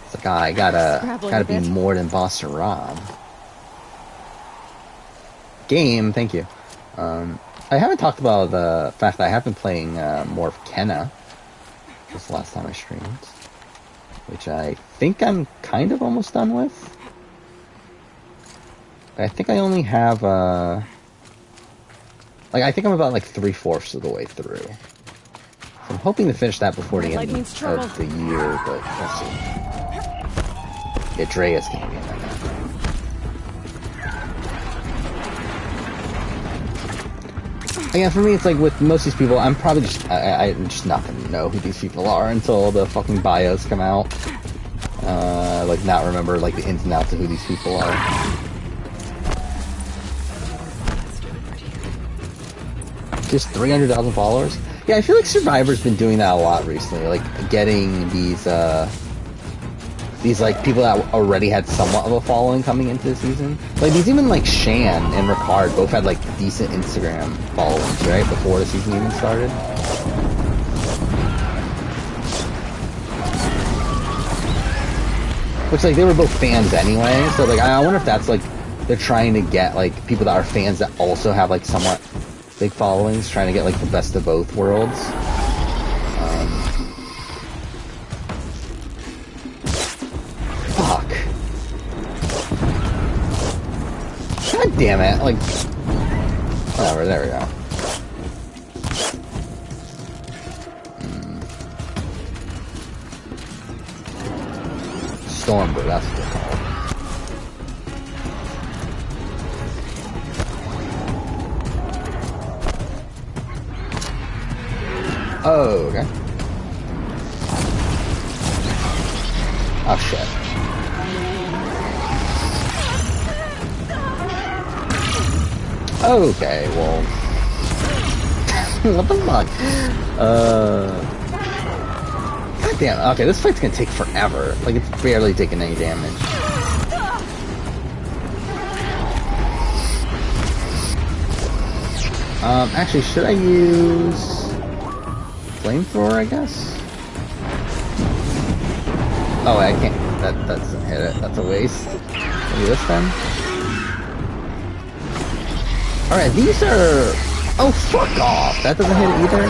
It's like, I gotta be more than Boss Rob. Game, thank you. I haven't talked about the fact that I have been playing more of Kenna. This last time I streamed. Which I think I'm kind of almost done with. I think I only have, like, I think I'm about, like, 3/4 of the way through. So I'm hoping to finish that before the end of the year, but we'll see. Yeah, Drea's Canadian right now. Again, for me, it's like with most of these people, I'm probably just, I'm just not gonna know who these people are until the fucking bios come out. Like, not remember, like, the ins and outs of who these people are. Just 300,000 followers? Yeah, I feel like Survivor's been doing that a lot recently, like, getting these, like, people that already had somewhat of a following coming into the season. Like, these even, like, Shan and Ricard both had, like, decent Instagram followings, right? Before the season even started. Which, like, they were both fans anyway, so, like, I wonder if that's, like, they're trying to get, like, people that are fans that also have, like, somewhat big followings, trying to get, like, the best of both worlds. Fuck. God damn it, like... Whatever, there we go. Stormbird, that's what they're called. Oh, okay. Oh, shit. Okay, well... what the fuck? God damn, okay, this fight's gonna take forever. Like, it's barely taking any damage. Actually, should I use... Flamethrower, I guess? Oh, I can't. That doesn't hit it. That's a waste. Maybe this then? Alright, these are... Oh, fuck off! That doesn't hit it either?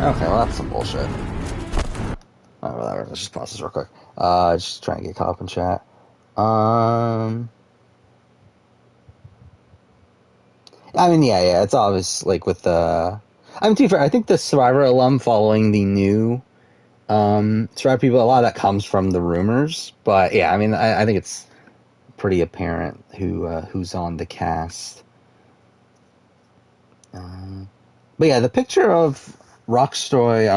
Okay, well, that's some bullshit. Oh, whatever. Let's just pause this real quick. Just try and get caught up in chat. I mean, yeah, it's obvious, like, with the... I mean, to be fair, I think the Survivor alum following the new Survivor people, a lot of that comes from the rumors, but yeah, I mean, I think it's pretty apparent who's on the cast. But yeah, the picture of Rockstoy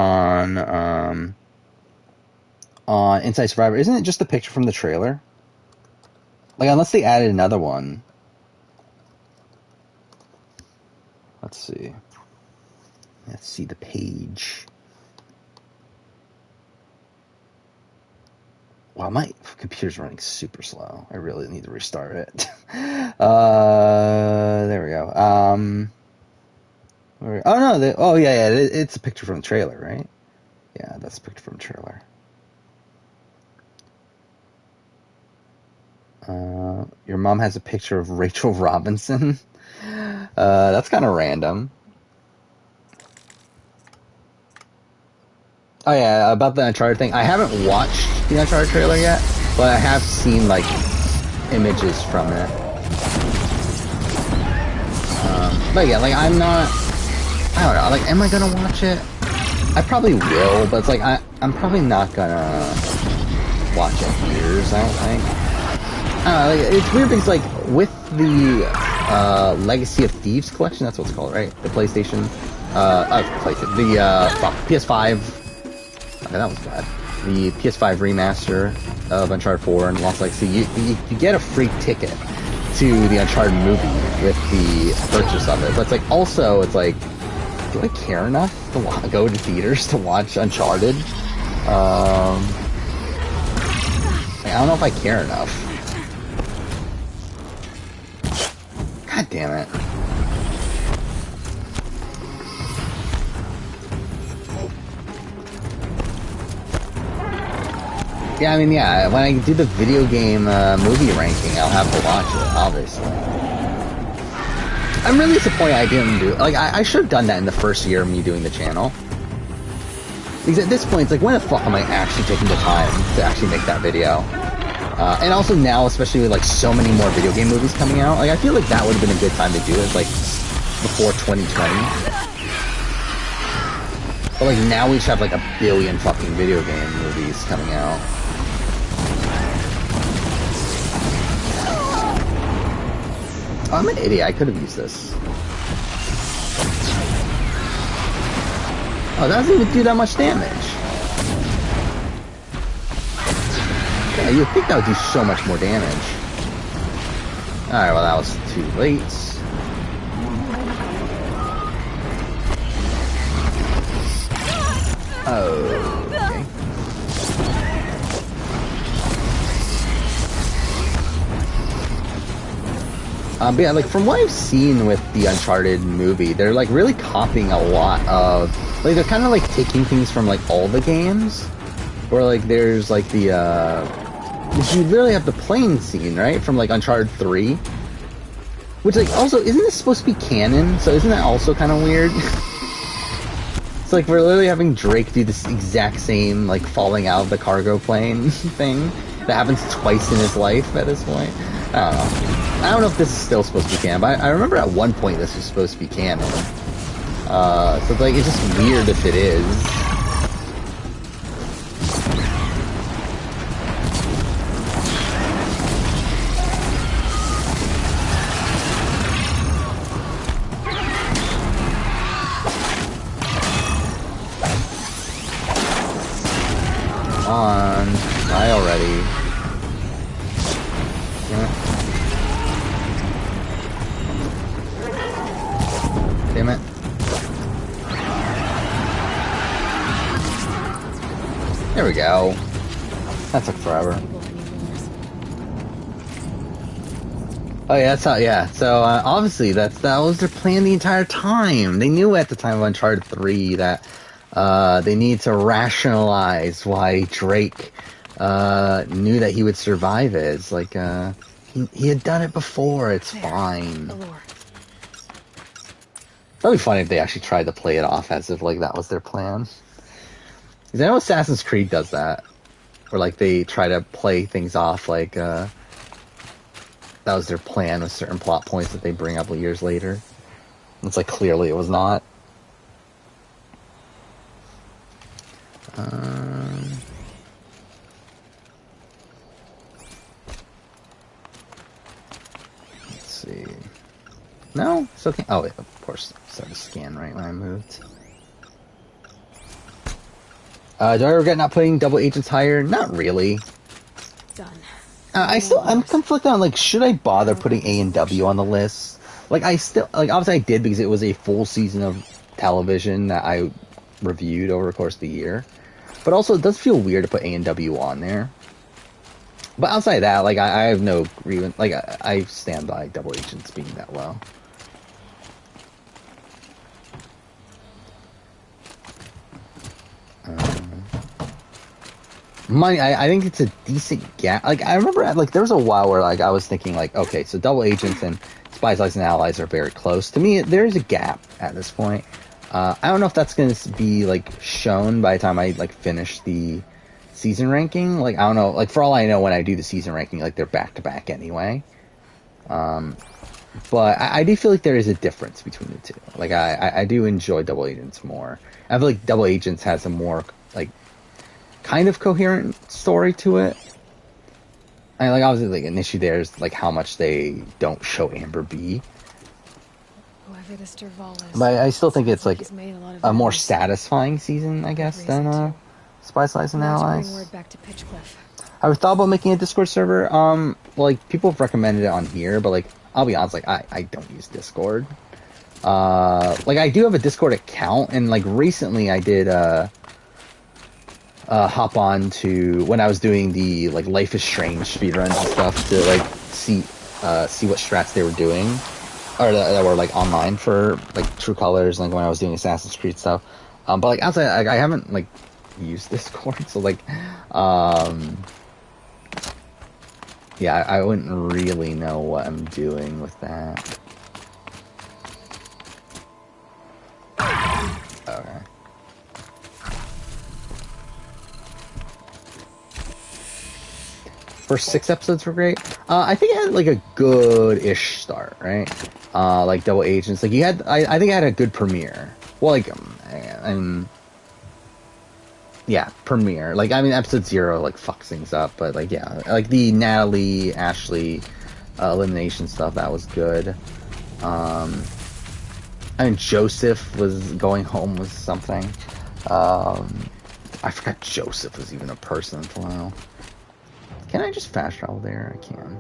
on Inside Survivor, isn't it just the picture from the trailer? Like, unless they added another one. Let's see. Let's see the page. Wow, my computer's running super slow. I really need to restart it. There we go. Oh no! Yeah. It's a picture from the trailer, right? Yeah, that's a picture from the trailer. Your mom has a picture of Rachel Robinson. That's kind of random. Oh yeah, about the Uncharted thing. I haven't watched the Uncharted trailer yet, but I have seen like images from it. But yeah, like I don't know. Like, am I gonna watch it? I probably will, but it's like I'm probably not gonna watch it years. I don't think. Like, it's weird because like with the Legacy of Thieves collection, that's what it's called, right? The PlayStation, PS5. Okay, that was bad. The PS5 remaster of Uncharted 4 and Lost Legacy. You get a free ticket to the Uncharted movie with the purchase of it. But it's like also it's like, do I care enough to go to theaters to watch Uncharted? I don't know if I care enough. God damn it. Yeah, I mean, yeah, when I do the video game movie ranking, I'll have to watch it, obviously. I'm really disappointed I didn't do it. Like, I should have done that in the first year of me doing the channel. Because at this point, it's like, when the fuck am I actually taking the time to actually make that video? And also now, especially with, like, so many more video game movies coming out, like, I feel like that would have been a good time to do it, like, before 2020. But, like, now we just have, like, a billion fucking video game movies coming out. Oh, I'm an idiot. I could have used this. Oh, that doesn't even do that much damage. Yeah, you'd think that would do so much more damage. Alright, well, that was too late. Oh, okay. But yeah, like, from what I've seen with the Uncharted movie, they're, like, really copying a lot of... Like, they're kind of, like, taking things from, like, all the games. Where, like, there's, like, the, you literally have the plane scene, right? From, like, Uncharted 3. Which, like, also, isn't this supposed to be canon? So isn't that also kind of weird? It's like, we're literally having Drake do this exact same, like, falling out of the cargo plane thing. That happens twice in his life at this point. I don't know. I don't know if this is still supposed to be canon, but I remember at one point this was supposed to be canon. So it's like, it's just weird if it is. Come on, die already. Damn it. There we go. That took forever. Oh yeah, that's how, yeah. So, obviously, that was their plan the entire time. They knew at the time of Uncharted 3 that, they need to rationalize why Drake, knew that he would survive it. It's like, he had done it before, it's fine. That'd be funny if they actually tried to play it off as if, like, that was their plan. Because I know Assassin's Creed does that. Where, like, they try to play things off like, that was their plan with certain plot points that they bring up years later. It's like, clearly it was not. No? Still can't. Oh, wait, of course. I started to scan right when I moved. Do I regret not putting double agents higher? Not really. Done. I'm conflicted on, like, should I bother putting A and W on the list? Like, obviously I did because it was a full season of television that I reviewed over the course of the year. But also, it does feel weird to put A and W on there. But outside of that, like, I have no grievance. Like, I stand by double agents being that low. I think it's a decent gap. Like, I remember, like, there was a while where, like, I was thinking, like, okay, so double agents and spies, lies, and allies are very close. To me, there's a gap at this point. I don't know if that's going to be, like, shown by the time I, like, finish the season ranking. Like, I don't know. Like, for all I know, when I do the season ranking, like, they're back-to-back anyway. But I do feel like there is a difference between the two. Like, I do enjoy double agents more. I feel like double agents has a more, like, kind of coherent story to it. And, like, obviously, like, an issue there is, like, how much they don't show Amber B. Whoever this Dervahl is, But I still think it's, like, a more enemies. satisfying season, I guess, than Spice, Lies, and Now to Allies. bring word back to Pitchcliff. I've thought about making a Discord server. Well, like, people have recommended it on here, but, like, I'll be honest, like, I don't use Discord. Like, I do have a Discord account, and, like, recently I did, hop on to, when I was doing the, like, Life is Strange speedruns and stuff, to, like, see what strats they were doing, or that were, like, online for, like, True Colors, like, when I was doing Assassin's Creed stuff. But, like, outside, I haven't, like, used Discord, so, like, yeah, I wouldn't really know what I'm doing with that. Okay. First 6 episodes were great. I think it had, like, a good-ish start, right? Like, double agents. Like, I think it had a good premiere. Well, like, yeah, premiere. Like, I mean, episode 0, like, fucks things up, but, like, yeah. Like, the Natalie, Ashley, elimination stuff, that was good. I mean, Joseph was going home with something. I forgot Joseph was even a person for a while. Can I just fast travel there? I can.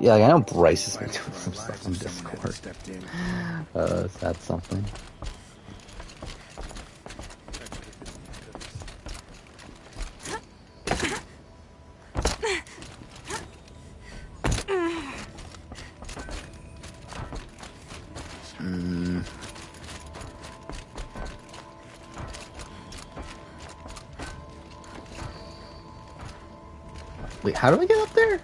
Yeah, like, I know Bryce has been doing some stuff on Discord. That's something. Wait, how do I get up there?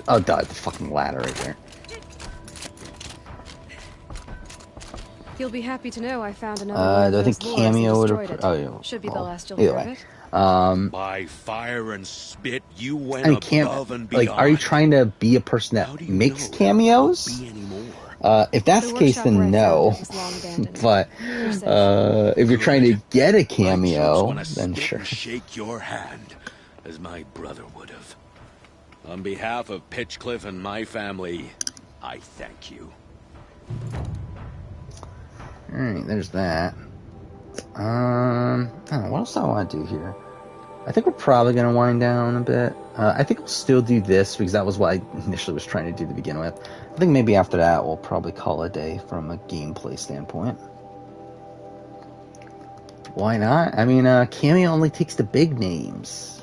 Oh, duh, the fucking ladder right there. You'll be happy to know I found another. Do I think Cameo would have? Oh, yeah. Should be the last you'll hear of it. By fire and spit, you went above and beyond. Like, are you trying to be a person that makes cameos? If that's the case, then no. But if you're trying to get a cameo, then sure. Shake your hand, as my brother would have. On behalf of Pitchcliff and my family, I thank you. Alright, there's that. I don't know, what else do I want to do here? I think we're probably going to wind down a bit. I think we'll still do this, because that was what I initially was trying to do to begin with. I think maybe after that, we'll probably call it a day from a gameplay standpoint. Why not? I mean, Cameo only takes the big names.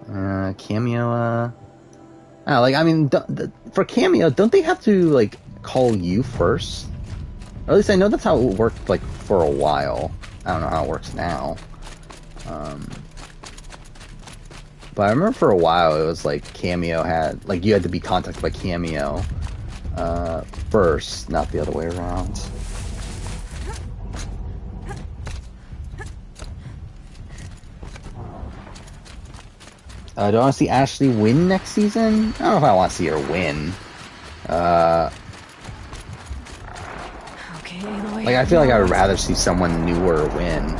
Cameo, like, I mean, for Cameo, don't they have to, like, call you first? Or at least I know that's how it worked, like, for a while. I don't know how it works now. But I remember for a while it was, like, Cameo had, like, you had to be contacted by Cameo first, not the other way around. Do I want to see Ashley win next season? I don't know if I want to see her win. Okay, Aloy. Like, I feel like I would rather see someone newer win.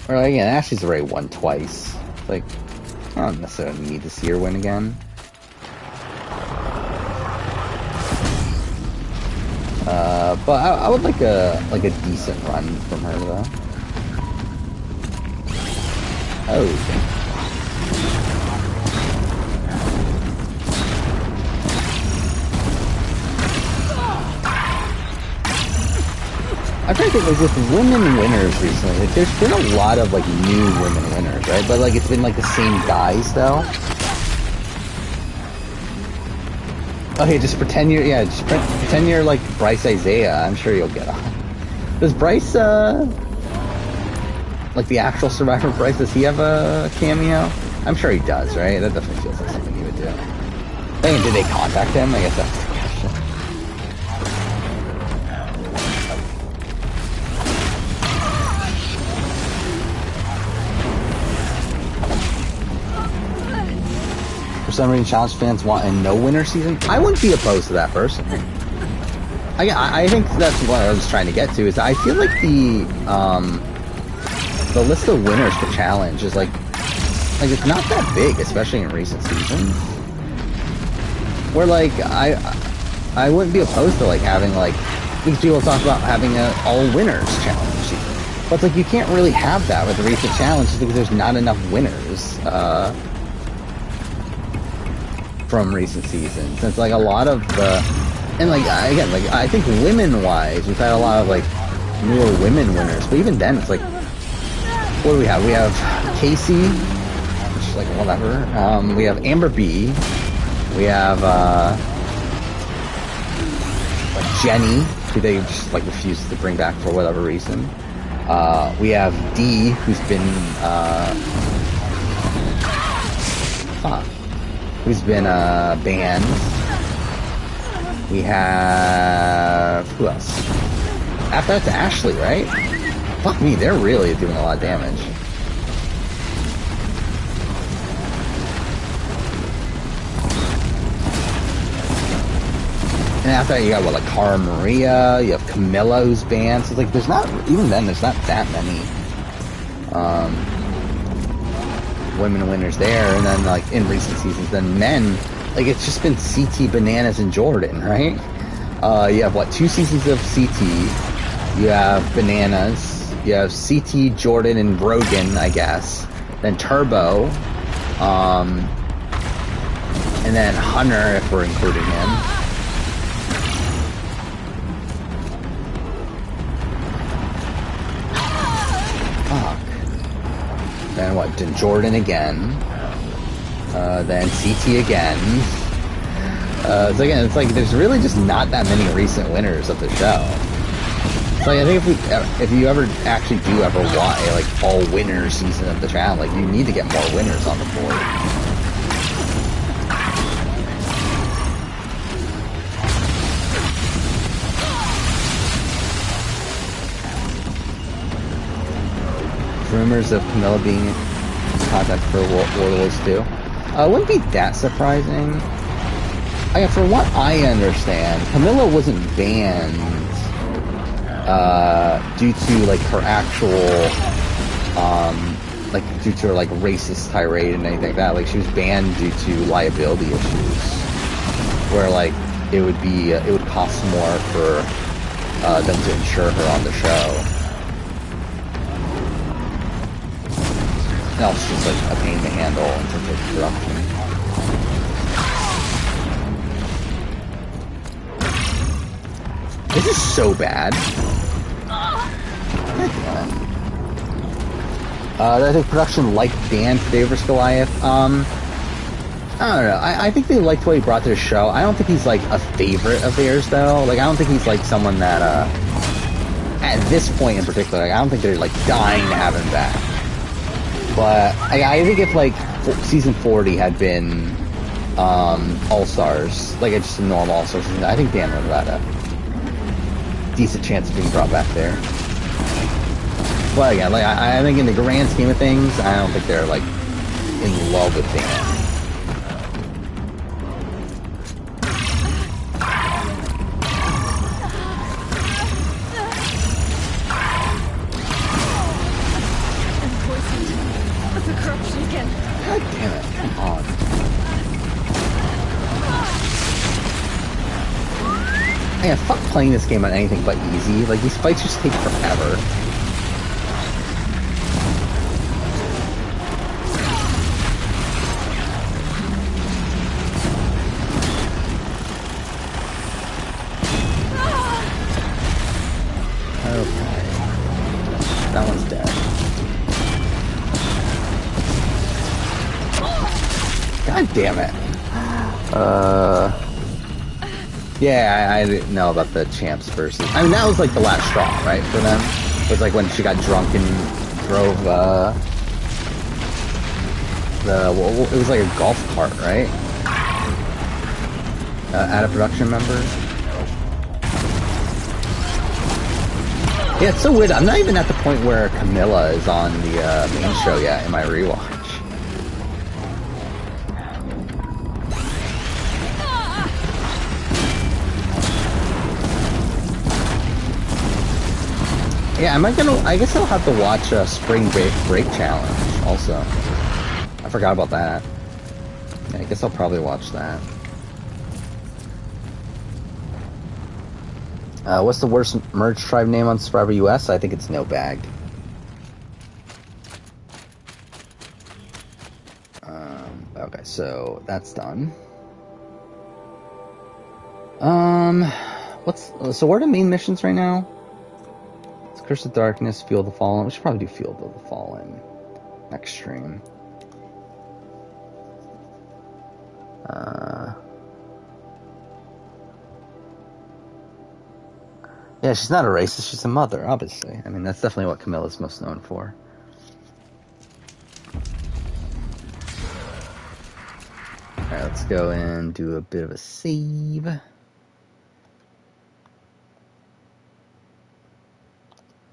Or like, yeah, Ashley's already won twice. Like, I don't necessarily need to see her win again. But I would like a decent run from her though. Oh. I'm trying to think, like, with women winners recently, like, there's been a lot of, like, new women winners, right? But, like, it's been, like, the same guys, though. Okay, just pretend you're, yeah, just pretend you're, like, Bryce Isaiah. I'm sure you'll get on. Does Bryce, like, the actual Survivor Bryce, does he have a cameo? I'm sure he does, right? That definitely feels like something he would do. I mean, did they contact him? I guess that's the question. For some reason, Challenge fans want a no-winner season. I wouldn't be opposed to that personally. I think that's what I was trying to get to. Is I feel like the list of winners for Challenge is like it's not that big, especially in recent seasons. Where like I wouldn't be opposed to like having like these people talk about having a all winners challenge season, but like you can't really have that with the recent challenges because there's not enough winners. From recent seasons. It's like a lot of the, and like again, like I think women-wise, we've had a lot of like newer women winners, but even then, it's like, what do we have? We have Casey, which is like whatever. We have Amber B. We have like Jenny, who they just like refused to bring back for whatever reason. We have D, who's been who's been banned. We have, who else? After that's Ashley, right? Fuck me, they're really doing a lot of damage. And after that, you got what, like Cara Maria, you have Camilla who's banned. So like, there's not, even then, there's not that many women winners there. And then like in recent seasons, then men, like it's just been CT, Bananas, and Jordan, right? You have what, 2 seasons of CT, you have Bananas, you have CT, Jordan, and Brogan, I guess, then Turbo, and then Hunter, if we're including him. Then what? Then Jordan again. Then CT again. So again, it's like there's really just not that many recent winners of the show. So I think if you ever actually do ever want a like all winners season of the channel, like you need to get more winners on the board. Rumors of Camilla being in contact for Warlords 2. Wouldn't be that surprising. From what I understand, Camilla wasn't banned due to like her actual like due to her like racist tirade and anything like that. Like she was banned due to liability issues, where like it would cost more for them to insure her on the show. No, it's just like a pain to handle in terms of production. This is so bad. I think production liked Dan for David vs. Goliath. I don't know. I think they liked what he brought to the show. I don't think he's like a favorite of theirs though. Like I don't think he's like someone that at this point in particular, like, I don't think they're like dying to have him back. But I think if like season 40 had been All-Stars, like it's just a normal All-Stars season, I think Dan would have had a decent chance of being brought back there. But again, like I think in the grand scheme of things, I don't think they're like in love with Dan. damn it. Come on. Yeah, fuck playing this game on anything but easy. Like, these fights just take forever. That one's dead. God damn it. Yeah, I didn't know about the champs versus... I mean, that was like the last straw, right, for them? It was like when she got drunk and drove, it was like a golf cart, right? Out of production member? Yeah, it's so weird. I'm not even at the point where Camilla is on the main show yet in my rewatch. Yeah, I guess I'll have to watch Spring Break Challenge also. I forgot about that. Yeah, I guess I'll probably watch that. What's the worst merge tribe name on Survivor US? I think it's No Bag. Okay, so that's done. So what are the main missions right now? It's Curse of Darkness, Field of the Fallen. We should probably do Field of the Fallen next stream. Yeah, she's not a racist, she's a mother, obviously. I mean, that's definitely what Camilla's most known for. Alright, let's go and do a bit of a save.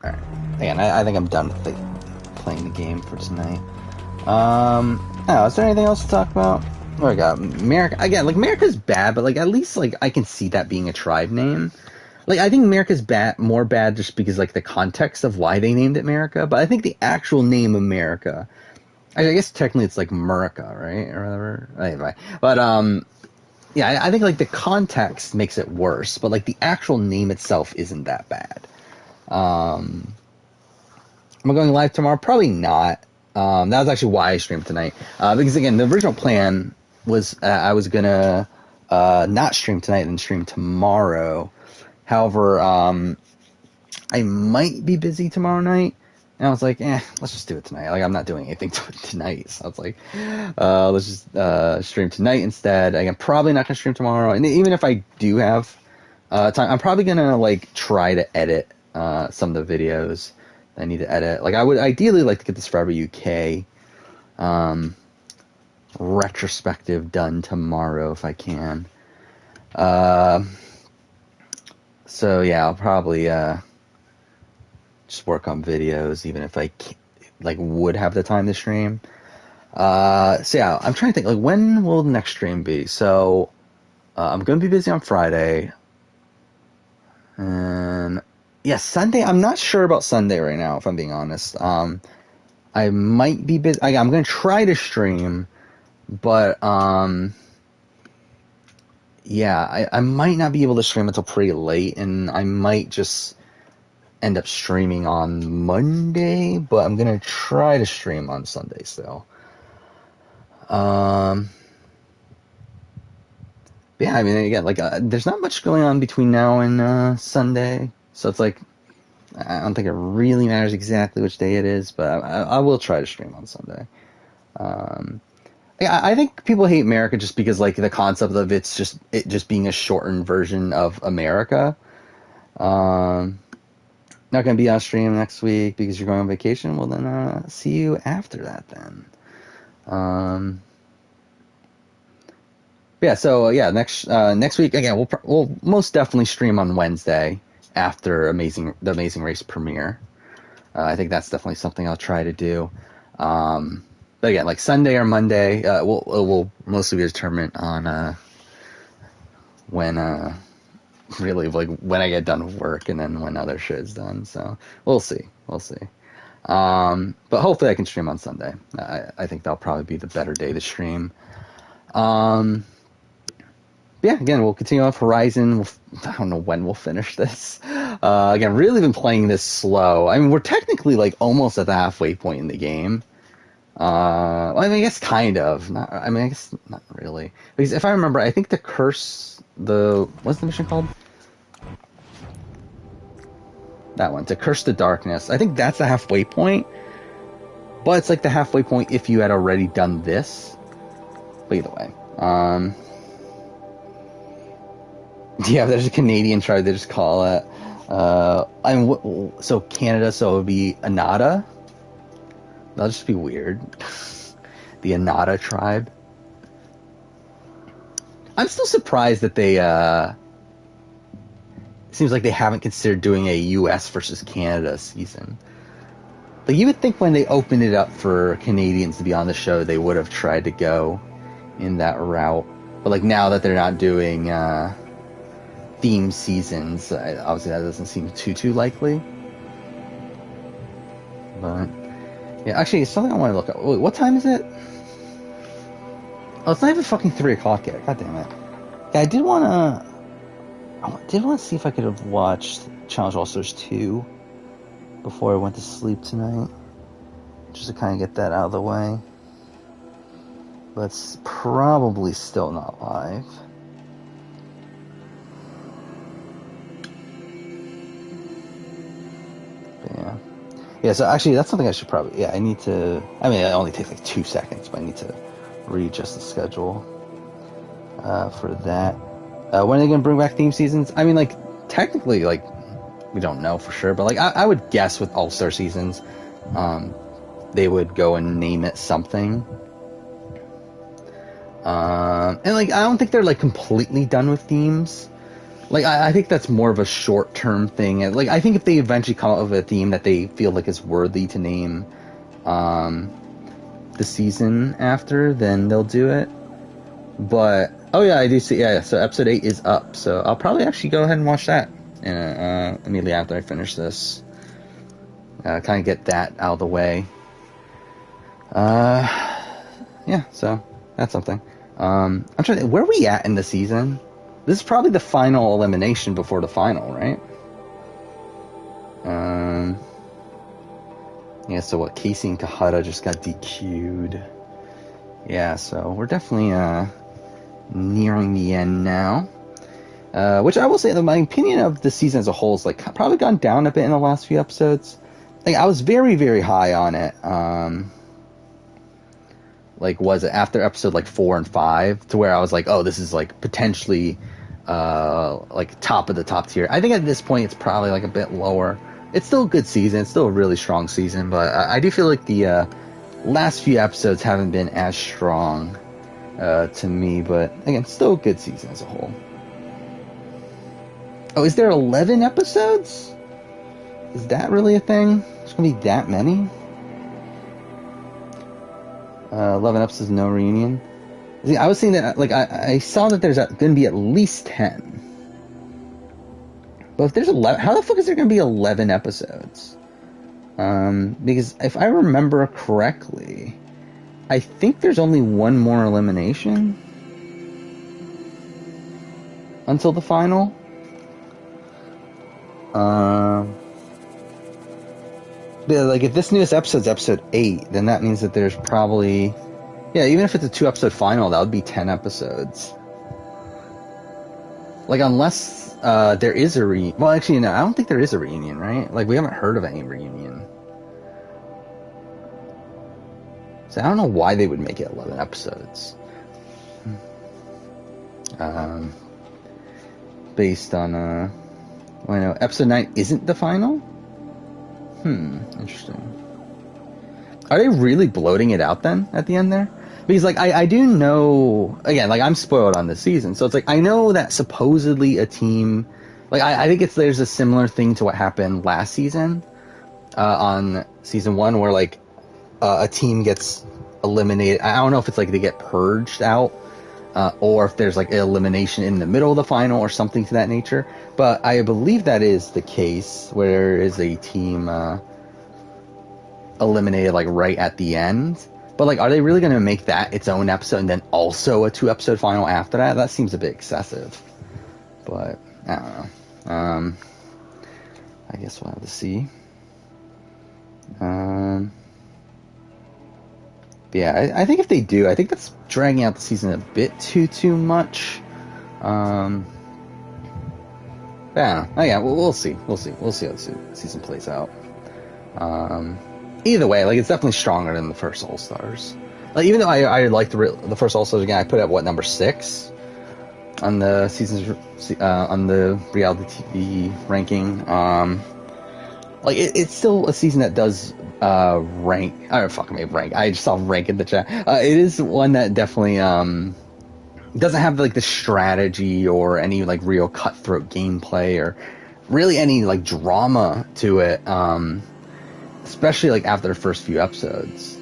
Alright. Again, I think I'm done with playing the game for tonight. Oh, is there anything else to talk about? What I got? America. Again, like, America's bad, but, like, at least, like, I can see that being a tribe name. Like, I think America's more bad just because, like, the context of why they named it America, but I think the actual name America, I guess technically it's, like, Murica, right? Or whatever. Anyway. But, yeah, I think, like, the context makes it worse, but, like, the actual name itself isn't that bad. Am I going live tomorrow? Probably not. That was actually why I streamed tonight. Because, again, the original plan was I was going to not stream tonight and stream tomorrow. However, I might be busy tomorrow night. And I was like, let's just do it tonight. Like, I'm not doing anything tonight. So I was like, let's just stream tonight instead. I'm probably not going to stream tomorrow. And even if I do have time, I'm probably going to, like, try to edit some of the videos I need to edit. Like, I would ideally like to get this Forever UK retrospective done tomorrow if I can. So yeah, I'll probably just work on videos, even if I would have the time to stream. So yeah, I'm trying to think, like, when will the next stream be? So I'm going to be busy on Friday, and yeah, Sunday. I'm not sure about Sunday right now, if I'm being honest. I might be busy. I'm going to try to stream, but yeah, I might not be able to stream until pretty late, and I might just end up streaming on Monday, but I'm going to try to stream on Sunday still. Yeah, I mean, again, like, there's not much going on between now and Sunday, so it's like, I don't think it really matters exactly which day it is, but I will try to stream on Sunday. Yeah, I think people hate America just because, like, the concept of it just being a shortened version of America. Not going to be on stream next week because you're going on vacation. Well, then see you after that then. Yeah, so yeah, next week again we'll most definitely stream on Wednesday after the Amazing Race premiere. I think that's definitely something I'll try to do. But again, like Sunday or Monday, will mostly be determined on when really, like, when I get done with work and then when other shit is done. So we'll see. But hopefully I can stream on Sunday. I think that'll probably be the better day to stream. Yeah, again, we'll continue off Horizon. I don't know when we'll finish this. Again, really been playing this slow. I mean, we're technically like almost at the halfway point in the game. I mean, I guess kind of. I guess not really. Because if I remember, I think what's the mission called? That one, To Curse the Darkness. I think that's the halfway point. But it's like the halfway point if you had already done this. But either way. Yeah, there's a Canadian tribe, they just call it. So Canada, so it would be Anata. That'll just be weird. The Anata tribe. I'm still surprised that they, seems like they haven't considered doing a US versus Canada season. Like, you would think when they opened it up for Canadians to be on the show, they would have tried to go in that route. But, like, now that they're not doing, theme seasons, obviously that doesn't seem too likely. But yeah, actually, it's something I want to look at. Wait, what time is it? Oh, it's not even fucking 3 o'clock yet. God damn it. Yeah, I did want to see if I could have watched Challenge All Stars 2 before I went to sleep tonight, just to kind of get that out of the way. But it's probably still not live. Yeah, so actually, that's something I should probably... Yeah, I need to... I mean, it only takes like 2 seconds, but I need to readjust the schedule for that. When are they going to bring back theme seasons? I mean, like, technically, like, we don't know for sure, but, like, I would guess with All-Star seasons, they would go and name it something. And, like, I don't think they're, like, completely done with themes. Like, I think that's more of a short-term thing. Like, I think if they eventually come up with a theme that they feel like is worthy to name the season after, then they'll do it. But, oh yeah, I do see, yeah, so episode 8 is up. So I'll probably actually go ahead and watch that immediately after I finish this. Kind of get that out of the way. Yeah, so that's something. I'm trying to think, where are we at in the season? This is probably the final elimination before the final, right? Yeah, so what, Casey and Kahara just got DQ'd. Yeah, so we're definitely nearing the end now. Which I will say that my opinion of the season as a whole is like probably gone down a bit in the last few episodes. Like, I was very, very high on it. Like, was it after episode like 4 and 5 to where I was like, oh, this is like potentially like top of the top tier. I think at this point it's probably like a bit lower. It's still a good season. It's still a really strong season, but I do feel like the last few episodes haven't been as strong to me. But again, still a good season as a whole. Oh, is there 11 episodes? Is that really a thing? There's gonna be that many? 11 episodes, no reunion. See, I was seeing that, like, I saw that there's going to be at least 10. But if there's 11, how the fuck is there going to be 11 episodes? Because if I remember correctly, I think there's only one more elimination until the final. But, like, if this newest episode's episode 8, then that means that there's probably... Yeah, even if it's a 2-episode final, that would be 10 episodes. Like, unless there is a reunion... Well, actually, no, I don't think there is a reunion, right? Like, we haven't heard of any reunion. So I don't know why they would make it 11 episodes. Based on, well, I know episode 9 isn't the final? Interesting. Are they really bloating it out then at the end there? Because, like, I do know, again, like, I'm spoiled on this season, so it's like, I know that supposedly a team, like, I think there's a similar thing to what happened last season, on season 1, where, like, a team gets eliminated. I don't know if it's like they get purged out, or if there's like an elimination in the middle of the final or something to that nature. But I believe that is the case, where there is a team eliminated like right at the end. But like, are they really going to make that its own episode and then also a 2-episode final after that? That seems a bit excessive. But I don't know. I guess we'll have to see. Yeah, I think if they do, I think that's dragging out the season a bit too much. Yeah, we'll see. We'll see how the season plays out. Either way, like, it's definitely stronger than the first All Stars. Like, even though I liked the first All Stars again, I put it at what, number 6 on the seasons on the reality TV ranking. Like, it's still a season that does rank. I don't fucking maybe rank. I just saw rank in the chat. It is one that definitely doesn't have like the strategy or any like real cutthroat gameplay or really any like drama to it. Especially like after the first few episodes.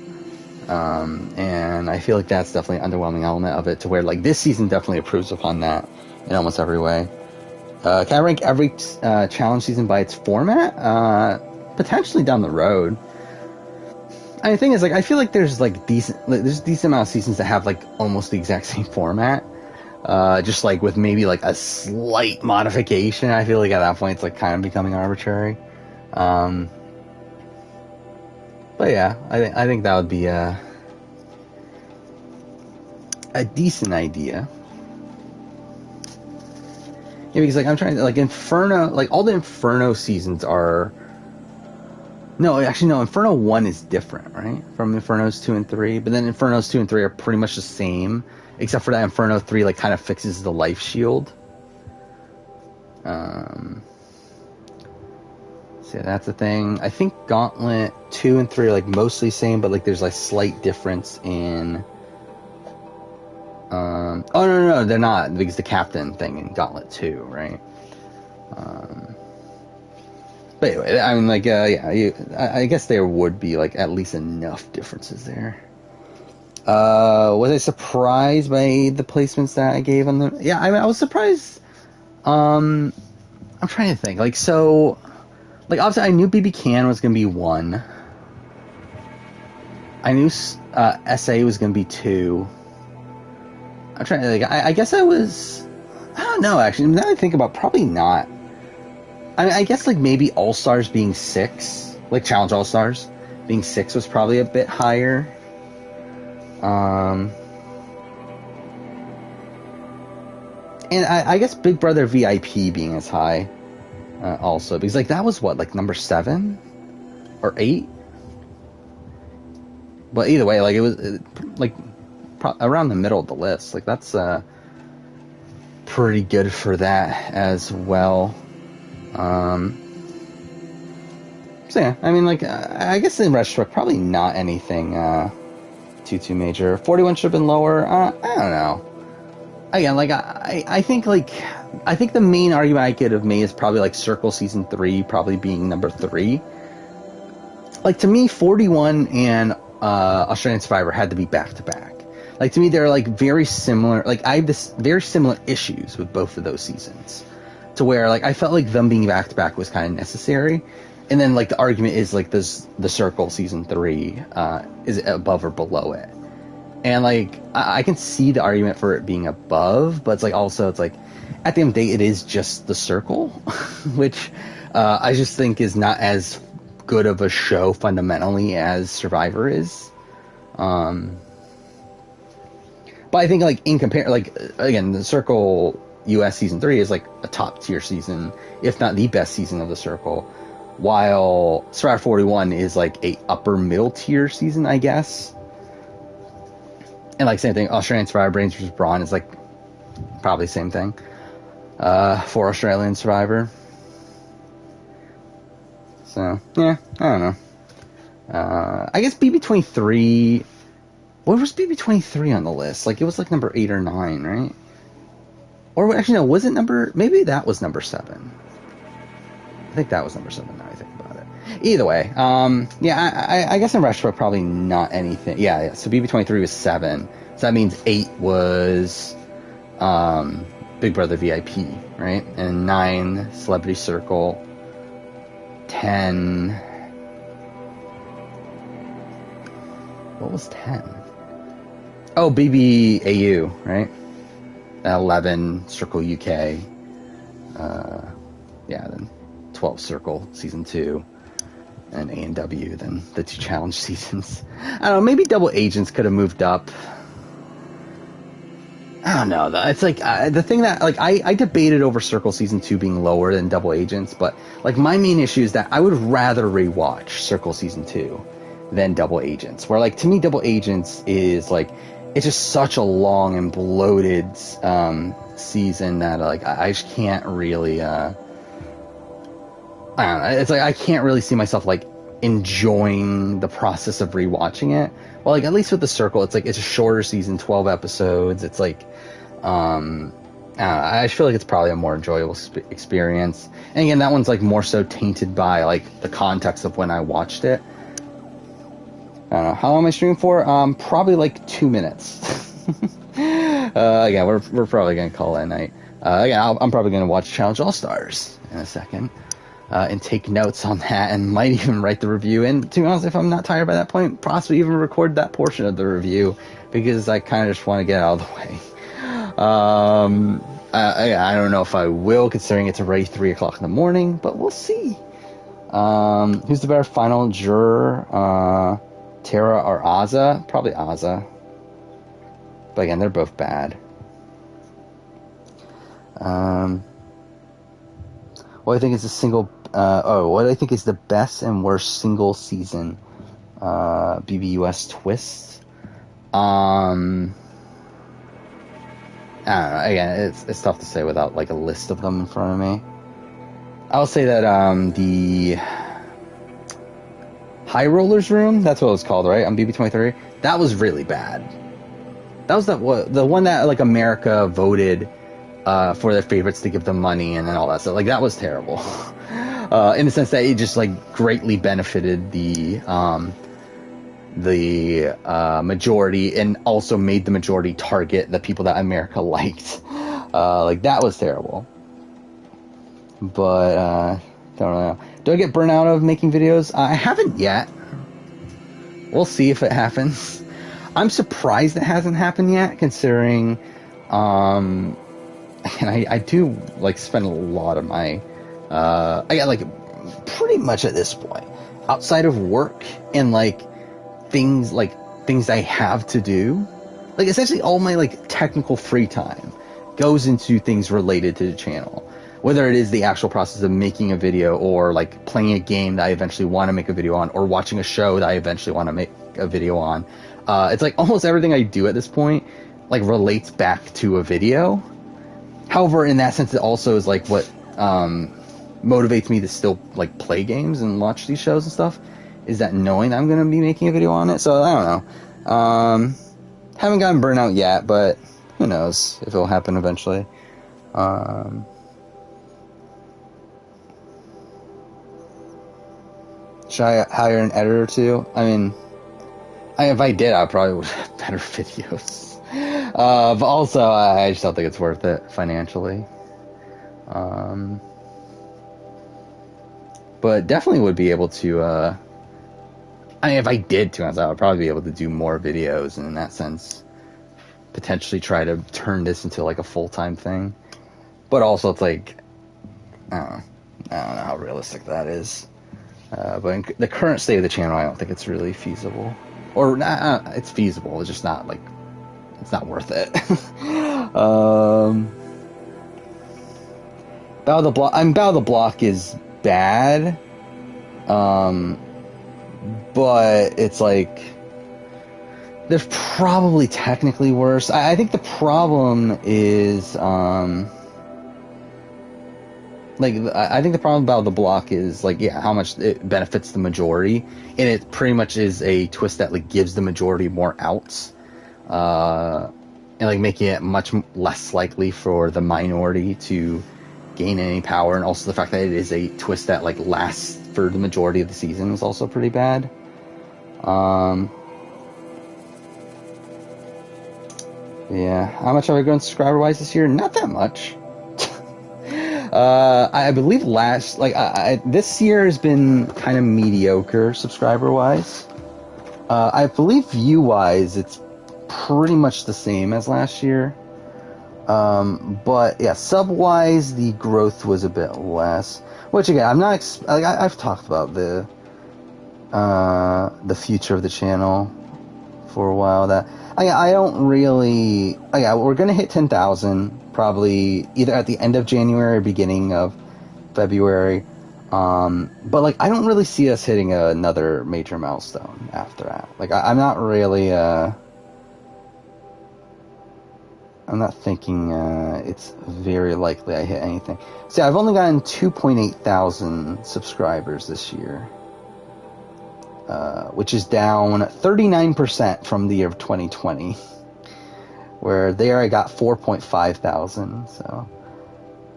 And I feel like that's definitely an underwhelming element of it, to where like this season definitely improves upon that in almost every way. Can I rank every challenge season by its format? Potentially down the road. And the thing is, like, I feel like there's a decent amount of seasons that have like almost the exact same format. Just like with maybe like a slight modification. I feel like at that point it's like kind of becoming arbitrary. But yeah, I think that would be a decent idea. Yeah, because like I'm trying to, like, Inferno, like all the Inferno seasons are. No, Inferno 1 is different, right? From Infernos 2 and 3, but then Infernos 2 and 3 are pretty much the same, except for that Inferno 3 like kind of fixes the life shield. So that's the thing. I think Gauntlet 2 and 3 are like mostly the same, but like there's like slight difference in. Oh no, they're not, because the captain thing in Gauntlet 2, right? But anyway, I mean, like, I guess there would be like at least enough differences there. Was I surprised by the placements that I gave on them? Yeah, I mean, I was surprised. I'm trying to think. Like, so, like, obviously, I knew BB Can was gonna be 1. I knew SA was gonna be 2. I'm trying to think. I guess I was. I don't know, actually. Now that I think about it, probably not. I mean, I guess like maybe All Stars being 6, like Challenge All Stars being 6 was probably a bit higher. And I guess Big Brother VIP being as high also, because like that was what, like number 7 or 8. But either way, like it was like around the middle of the list. Like that's pretty good for that as well. So yeah, I mean, like, I guess in retrospect, probably not anything too major. 41 should have been lower. I don't know. Again, like, I think the main argument I could have made is probably like Circle Season 3 probably being number 3. Like, to me, 41 and Australian Survivor had to be back to back. Like, to me, they're like very similar. Like, I have this very similar issues with both of those seasons. To where, like, I felt like them being back to back was kind of necessary, and then like the argument is like the Circle Season 3 is it above or below it, and like I can see the argument for it being above, but it's like also it's like at the end of the day it is just the Circle, which I just think is not as good of a show fundamentally as Survivor is. But I think like in like again the Circle US Season 3 is like a top tier season, if not the best season of the Circle, while Survivor 41 is like a upper middle tier season, I guess. And like same thing, Australian Survivor Brains vs. Brawn is like probably the same thing for Australian Survivor. So yeah, I don't know. I guess BB23. What was BB23 on the list? Like it was like number 8 or 9, right? Or actually, no, was it maybe that was number 7. I think that was number 7 now I think about it. Either way, yeah, I guess in retrospect, probably not anything. Yeah, so BB23 was 7. So that means 8 was Big Brother VIP, right? And 9, Celebrity Circle. 10. What was 10? Oh, BBAU, right? 11, Circle UK. Yeah, then 12 Circle Season 2. And A&W, then the 2 challenge seasons. I don't know, maybe Double Agents could have moved up. I don't know. It's like the thing that like I debated over Circle Season 2 being lower than Double Agents, but like my main issue is that I would rather rewatch Circle Season 2 than Double Agents. Where like to me Double Agents is like it's just such a long and bloated season that like I just can't really I don't know. It's like I can't really see myself like enjoying the process of rewatching it. Well, like at least with the Circle, it's like it's a shorter season, 12 episodes. It's like, I feel like it's probably a more enjoyable experience. And again, that one's like more so tainted by like the context of when I watched it. I don't know how long am I streaming for? Probably like 2 minutes. Yeah, we're probably gonna call it a night. Yeah, I'm probably gonna watch Challenge All Stars in a second. And take notes on that, and might even write the review. And to be honest, if I'm not tired by that point, possibly even record that portion of the review, because I kind of just want to get out of the way. I don't know if I will, considering it's already 3 o'clock in the morning, but we'll see. Who's the better final juror? Tara or Azza? Probably Azza. But again, they're both bad. What I think is a single... what I think is the best and worst single season BBUS twist. I don't know. Again, it's tough to say without like a list of them in front of me. I'll say that the High Rollers Room, that's what it was called, right? On BB23. That was really bad. That was the one that like America voted for their favorites to give them money and then all that stuff. Like that was terrible. In the sense that it just like greatly benefited the majority and also made the majority target the people that America liked. Like that was terrible. But don't know. Do I get burnt out of making videos? I haven't yet. We'll see if it happens. I'm surprised it hasn't happened yet, considering and I do like spend a lot of my I got like pretty much at this point outside of work and like things I have to do, like essentially all my like technical free time goes into things related to the channel, whether it is the actual process of making a video or like playing a game that I eventually want to make a video on or watching a show that I eventually want to make a video on. It's like almost everything I do at this point like relates back to a video. However, in that sense, it also is like what motivates me to still like play games and watch these shows and stuff, is that knowing that I'm going to be making a video on it. So I don't know. Haven't gotten burnt out yet, but who knows if it'll happen eventually. Should I hire an editor too? I mean, if I did, I probably would have better videos. But also, I just don't think it's worth it financially. But definitely would be able to, I mean, if I did, to be honest, I would probably be able to do more videos, and in that sense, potentially try to turn this into like a full-time thing. But also, it's like, I don't know how realistic that is. But in the current state of the channel, I don't think it's really feasible. Or, it's feasible, it's just not, like, it's not worth it. Battle of the Block, Battle of the Block is bad. But it's like, there's probably technically worse. I think the problem is, I think the problem about the block is like, yeah, how much it benefits the majority, and it pretty much is a twist that like gives the majority more outs, and like making it much less likely for the minority to gain any power, and also the fact that it is a twist that like lasts for the majority of the season is also pretty bad. Yeah, how much have I grown subscriber-wise this year? Not that much. I believe this year has been kind of mediocre subscriber-wise. I believe view-wise, it's pretty much the same as last year. But yeah, sub-wise, the growth was a bit less. Which again, I'm not. I've talked about the future of the channel for a while. That I don't really. We're gonna hit 10,000 probably either at the end of January or beginning of February. But like, I don't really see us hitting another major milestone after that. Like, I'm not really. I'm not thinking it's very likely I hit anything. See, I've only gotten 2.8 thousand subscribers this year, which is down 39% from the year of 2020, where there I got 4.5 thousand. So,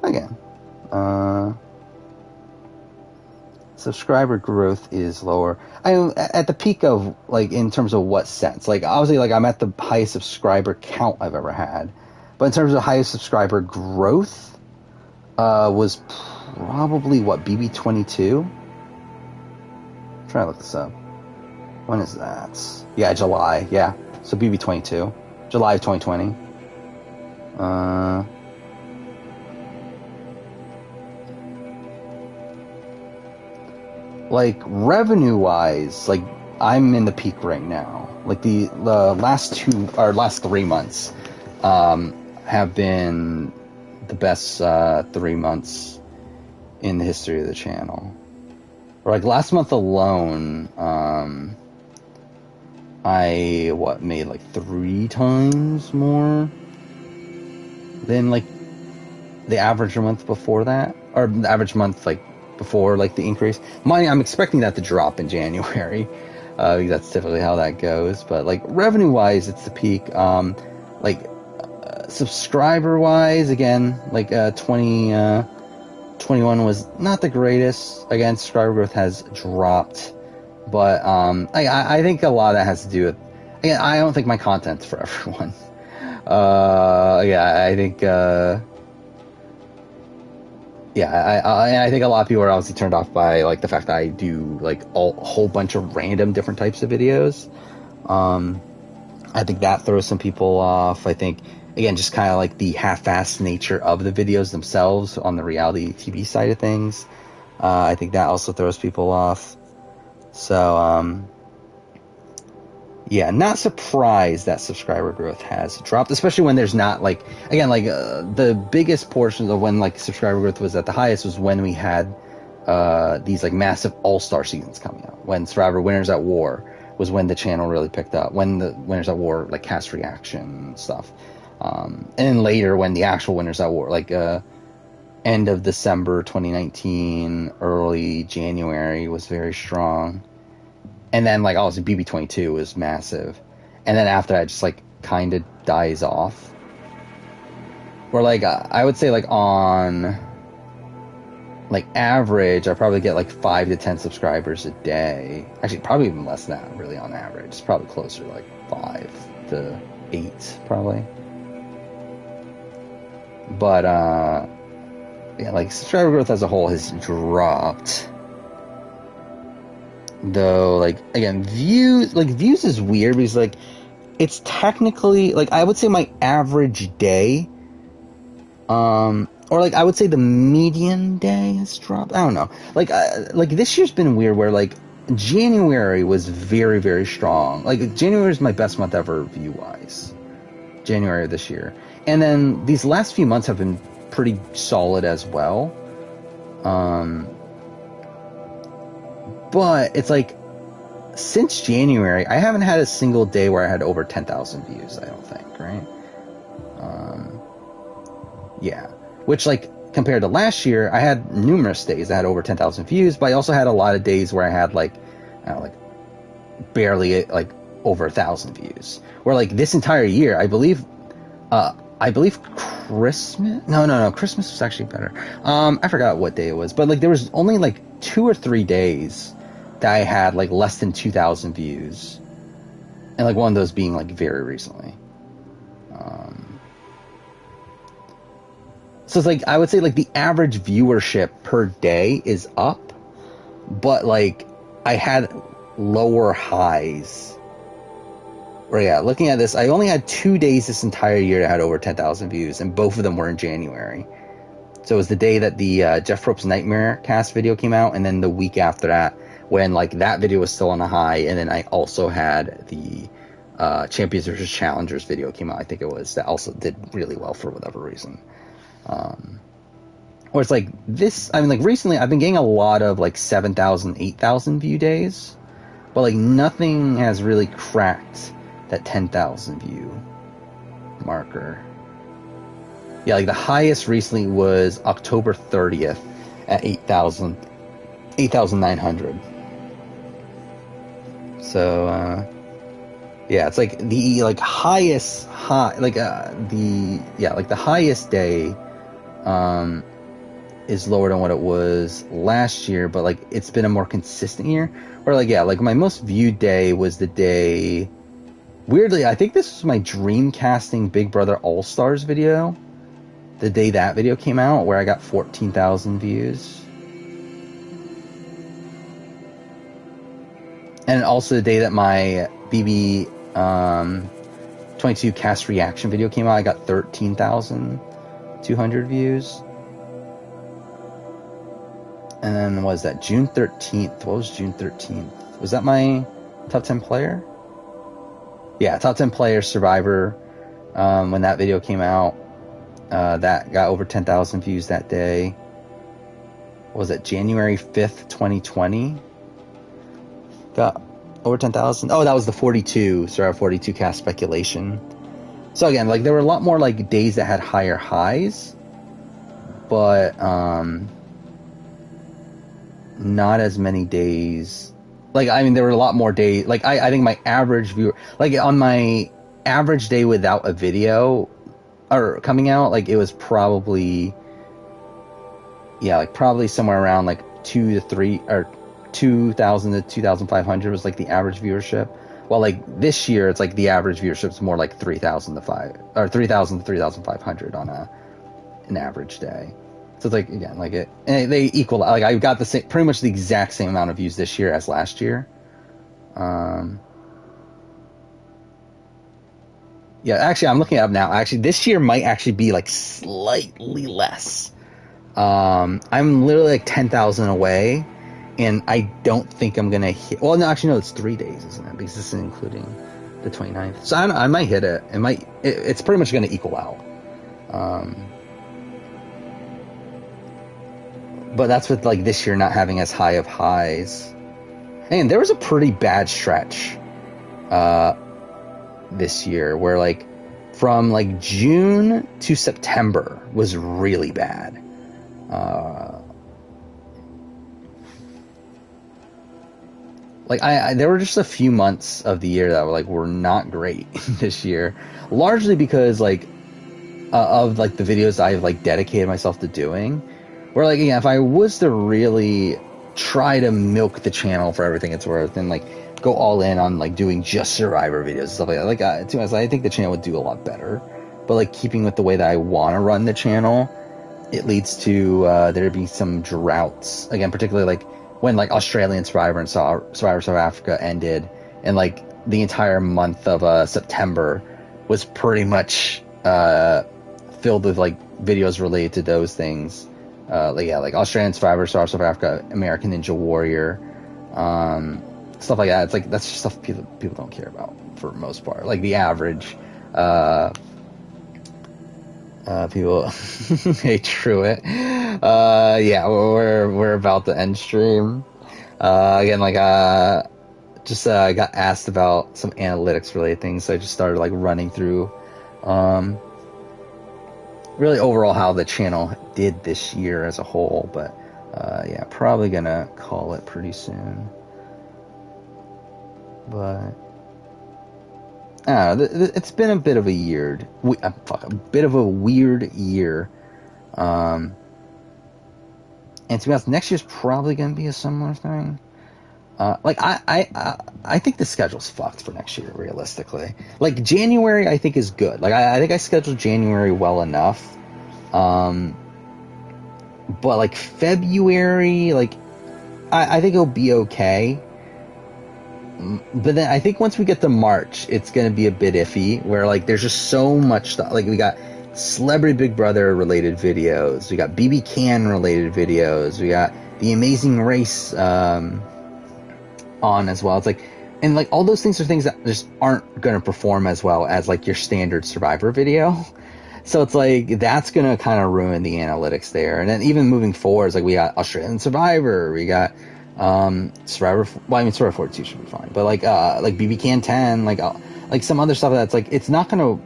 again, subscriber growth is lower. At the peak of, like, in terms of what sense? Like, obviously, like, I'm at the highest subscriber count I've ever had. But in terms of highest subscriber growth, was probably, what, BB22? I'm trying to look this up. When is that? Yeah, July. Yeah. So BB22. July of 2020. Like, revenue-wise, like, I'm in the peak right now. Like, the last 3 months have been the best 3 months in the history of the channel. Or, like, last month alone, I made like 3 times more than, like, the average month before that, or the average month, like, before, like, the increase. I'm expecting that to drop in January, because that's typically how that goes. But, like, revenue wise, it's the peak. Subscriber wise, again, like, 2021 was not the greatest. Again, subscriber growth has dropped. But I think a lot of that has to do with, again, I don't think my content's for everyone. I think I think a lot of people are obviously turned off by, like, the fact that I do, like, a whole bunch of random different types of videos. I think that throws some people off. I think, again, just kind of like the half-assed nature of the videos themselves on the reality TV side of things. I think that also throws people off. So, yeah, not surprised that subscriber growth has dropped, especially when there's not, like, again, like, the biggest portions of when, like, subscriber growth was at the highest was when we had these, like, massive all-star seasons coming out. When Survivor Winners at War was when the channel really picked up, when the Winners at War, like, cast reaction and stuff. And then later when the actual Winners at War, like, end of December 2019, early January was very strong. And then, like, obviously BB22 was massive. And then after that, just, like, kind of dies off. Or, like, I would say, like, on, like, average, I probably get, like, 5 to 10 subscribers a day. Actually, probably even less than that, really, on average. It's probably closer to, like, 5 to 8, probably. But, yeah, like, subscriber growth as a whole has dropped. Though, like, again, views is weird because, like, it's technically, like, I would say my average day, or, like, I would say the median day has dropped. I don't know. Like, this year's been weird where, like, January was very, very strong. Like, January is my best month ever view-wise. January of this year. And then these last few months have been pretty solid as well. But it's like, since January, I haven't had a single day where I had over 10,000 views, I don't think, right? Yeah. Which, like, compared to last year, I had numerous days that had over 10,000 views, but I also had a lot of days where I had, like, I don't know, like, barely, like, over 1,000 views. Where, like, this entire year, I believe Christmas? No, Christmas was actually better. I forgot what day it was, but, like, there was only, like, 2 or 3 days that I had, like, less than 2,000 views. And, like, one of those being, like, very recently. So it's, like, I would say, like, the average viewership per day is up, but, like, I had lower highs looking at this, I only had 2 days this entire year that had over 10,000 views, and both of them were in January. So it was the day that the Jeff Probst Nightmare Cast video came out, and then the week after that, when like that video was still on a high, and then I also had the Champions vs. Challengers video came out, I think it was, that also did really well for whatever reason. Or it's like this, I mean, like recently I've been getting a lot of like 7,000, 8,000 view days, but like nothing has really cracked that 10,000 view marker. Yeah, like the highest recently was October 30th at 8,900. So, yeah, it's like the like highest the highest day is lower than what it was last year, but like it's been a more consistent year. Or like, yeah, like my most viewed day was the day, weirdly, I think this was my Dreamcasting Big Brother All-Stars video. The day that video came out, where I got 14,000 views. And also the day that my BB 22 cast reaction video came out, I got 13,200 views. And then what was that? June 13th. What was June 13th? Was that my top 10 player? Yeah, top 10 player Survivor. When that video came out, that got over 10,000 views that day. What was it? January 5th, 2020? Got over 10,000. Oh, that was the 42 cast speculation. So again, like there were a lot more like days that had higher highs, but not as many days. Like, I mean, there were a lot more days. Like, I think my average viewer, like on my average day without a video or coming out, like it was probably, yeah, like probably somewhere around like 2,000 to 2,500 was like the average viewership. Well, like this year, it's like the average viewership is more like 3,000 to 3,500 on an average day. So it's like, again, like they equal. Like I got the same, pretty much the exact same amount of views this year as last year. Yeah, actually, I'm looking it up now. Actually, this year might actually be like slightly less. I'm literally like 10,000 away, and I don't think I'm gonna hit. Well, no, actually, no, it's 3 days, isn't it? Because this is including the 29th. So I might hit it. It's pretty much gonna equal out. But that's with like this year not having as high of highs. And there was a pretty bad stretch this year where like from like June to September was really bad. Like there were just a few months of the year that were not great this year, largely because like of like the videos I've like dedicated myself to doing. Where like, yeah, if I was to really try to milk the channel for everything it's worth and like go all in on like doing just Survivor videos and stuff like that, to be honest, I think the channel would do a lot better. But like keeping with the way that I want to run the channel, it leads to there being some droughts again, particularly like when like Australian Survivor and Survivor South Africa ended, and like the entire month of September was pretty much filled with like videos related to those things. Like Australian Survivor, South Africa, American Ninja Warrior, stuff like that. It's like that's just stuff people don't care about for the most part. Like the average people. Hey, Truett. Yeah, we're about to end stream. Again, like just got asked about some analytics related things, so I just started like running through really overall how the channel did this year as a whole. But yeah, probably gonna call it pretty soon. But I don't know, it's been a bit of a weird year. And to be honest, next year's probably gonna be a similar thing. Like I think the schedule's fucked for next year, realistically. Like January, I think is good. Like I think I scheduled January well enough. But like February, like I think it'll be okay. but then I think once we get to March, it's going to be a bit iffy, where like there's just so much stuff. Like we got Celebrity Big Brother related videos, we got BB Can related videos, we got The Amazing Race on as well. It's like, and like all those things are things that just aren't going to perform as well as like your standard Survivor video. So it's like that's going to kind of ruin the analytics there. And then even moving forward, it's like we got Australian Survivor, we got Survivor. Well, I mean Survivor 42 should be fine, but like BB Can 10, like some other stuff that's like it's not going to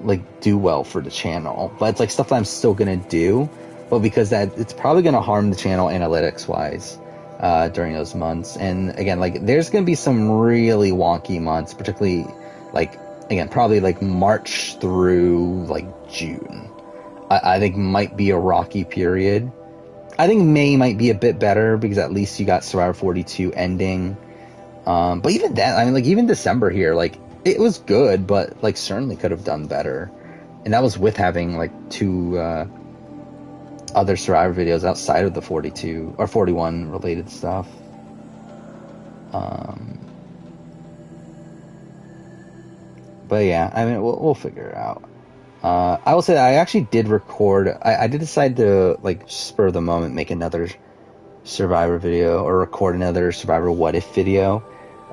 like do well for the channel, but it's like stuff that I'm still going to do, but because that it's probably going to harm the channel analytics wise during those months. And again, like there's going to be some really wonky months, particularly like again probably like March through like June. I think might be a rocky period. I think May might be a bit better because at least you got Survivor 42 ending. But even that, I mean, like even December here, like it was good, but like certainly could have done better. And that was with having like 2 other Survivor videos outside of the 42 or 41 related stuff. But yeah, I mean, we'll figure it out. I will say that I actually did record. I did decide to like spur of the moment make another Survivor video or record another Survivor What If video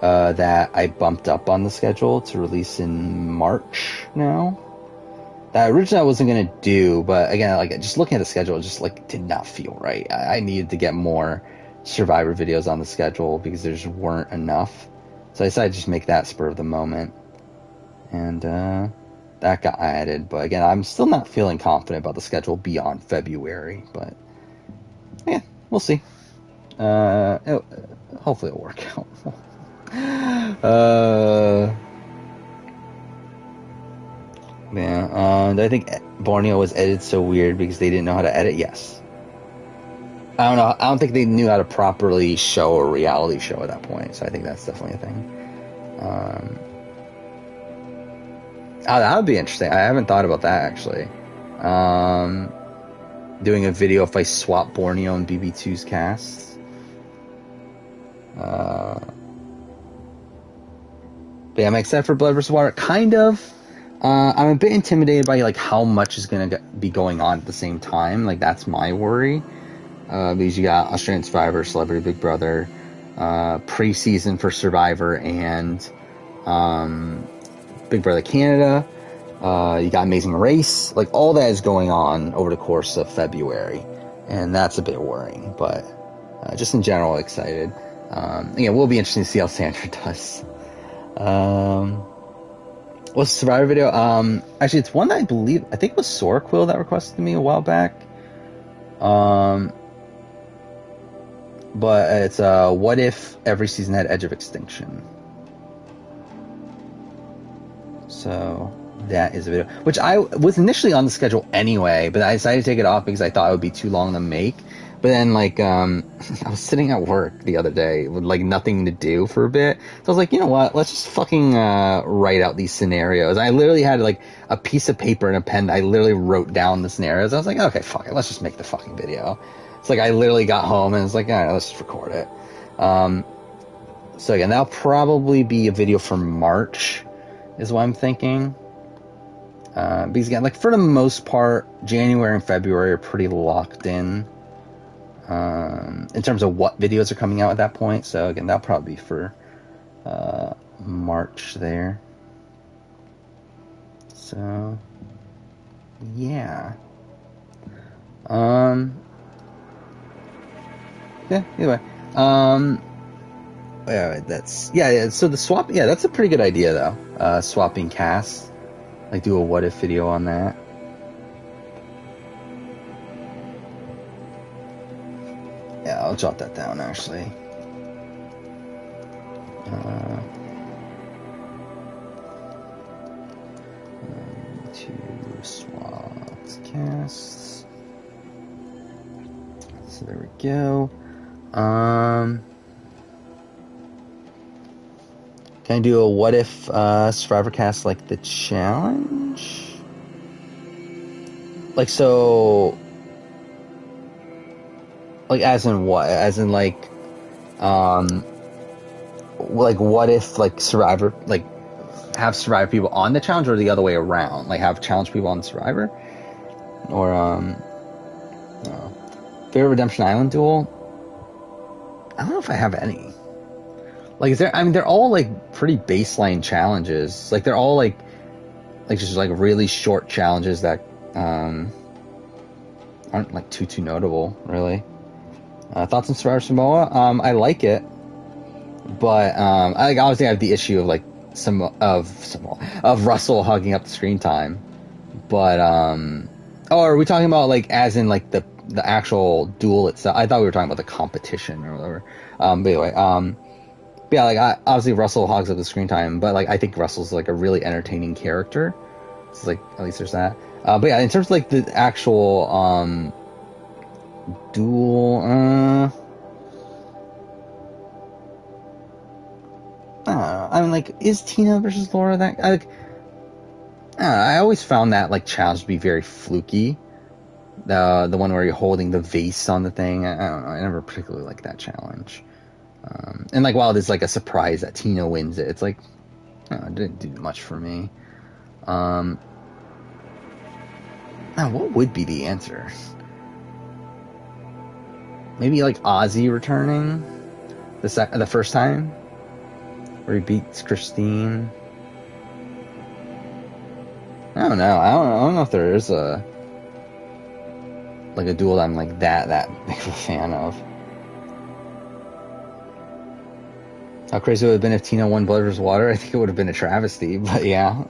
that I bumped up on the schedule to release in March now. That originally I wasn't gonna do, but again, like just looking at the schedule, it just like did not feel right. I needed to get more Survivor videos on the schedule because there just weren't enough. So I decided to just make that spur of the moment, and that got added. But again, I'm still not feeling confident about the schedule beyond February. But yeah, we'll see. Hopefully it'll work out. Yeah, I think Borneo was edited so weird because they didn't know how to edit. Yes. I don't know. I don't think they knew how to properly show a reality show at that point. So I think that's definitely a thing. That would be interesting. I haven't thought about that actually. Doing a video if I swap Borneo and BB2's casts. But yeah, I'm excited for Blood vs. Water. Kind of. I'm a bit intimidated by like how much is going to be going on at the same time. Like that's my worry. Because you got Australian Survivor, Celebrity Big Brother, preseason for Survivor, and Big Brother Canada. You got Amazing Race. Like all that is going on over the course of February, and that's a bit worrying. But just in general, excited. Again, it will be interesting to see how Sandra does. What's the Survivor video? Actually, it's one that I think it was Soraquill that requested me a while back. But it's what if every season had Edge of Extinction? So that is a video, which I was initially on the schedule anyway, but I decided to take it off because I thought it would be too long to make. But then, like, I was sitting at work the other day with, like, nothing to do for a bit. So I was like, you know what? Let's just fucking write out these scenarios. I literally had, like, a piece of paper and a pen. I literally wrote down the scenarios. I was like, okay, fuck it. Let's just make the fucking video. It's like I literally got home and it's like, all right, let's just record it. So, again, that'll probably be a video for March is what I'm thinking. Because, again, like, for the most part, January and February are pretty locked in. In terms of what videos are coming out at that point. So again, that'll probably be for March there. So yeah. Yeah, either way. Yeah, so the swap, yeah, that's a pretty good idea though. Swapping casts. Like do a what if video on that. Yeah, I'll jot that down, actually. To SWAT casts. So there we go. Can I do a what if Survivor cast like the challenge? Like, so... Like, as in what? As in, like, like, what if, like, Survivor, like, have Survivor people on the challenge, or the other way around? Like, have challenge people on Survivor? Or, favorite Redemption Island duel? I don't know if I have any. Like, is there, I mean, they're all, like, pretty baseline challenges. Like, they're all, like just, like, really short challenges that, aren't, like, too notable, really. Thoughts on Survivor Samoa? I like it. But, I obviously have the issue of, like, of Russell hugging up the screen time. But, are we talking about, like, as in, like, the actual duel itself? I thought we were talking about the competition or whatever. But anyway, yeah, like, obviously Russell hogs up the screen time, but, like, I think Russell's, like, a really entertaining character. So, like, at least there's that. But yeah, in terms of, like, the actual, duel, I don't know. I mean, like, is Tina versus Laura that, I always found that, like, challenge to be very fluky. The one where you're holding the vase on the thing. I don't know. I never particularly liked that challenge. And, like, while it is, like, a surprise that Tina wins it, it's like, it didn't do much for me. Now, what would be the answer? Maybe, like, Ozzy returning the first time, where he beats Christine. I don't know. I don't know if there is a duel that I'm, like, that big of a fan of. How crazy it would have been if Tina won Blood vs. Water? I think it would have been a travesty, but yeah.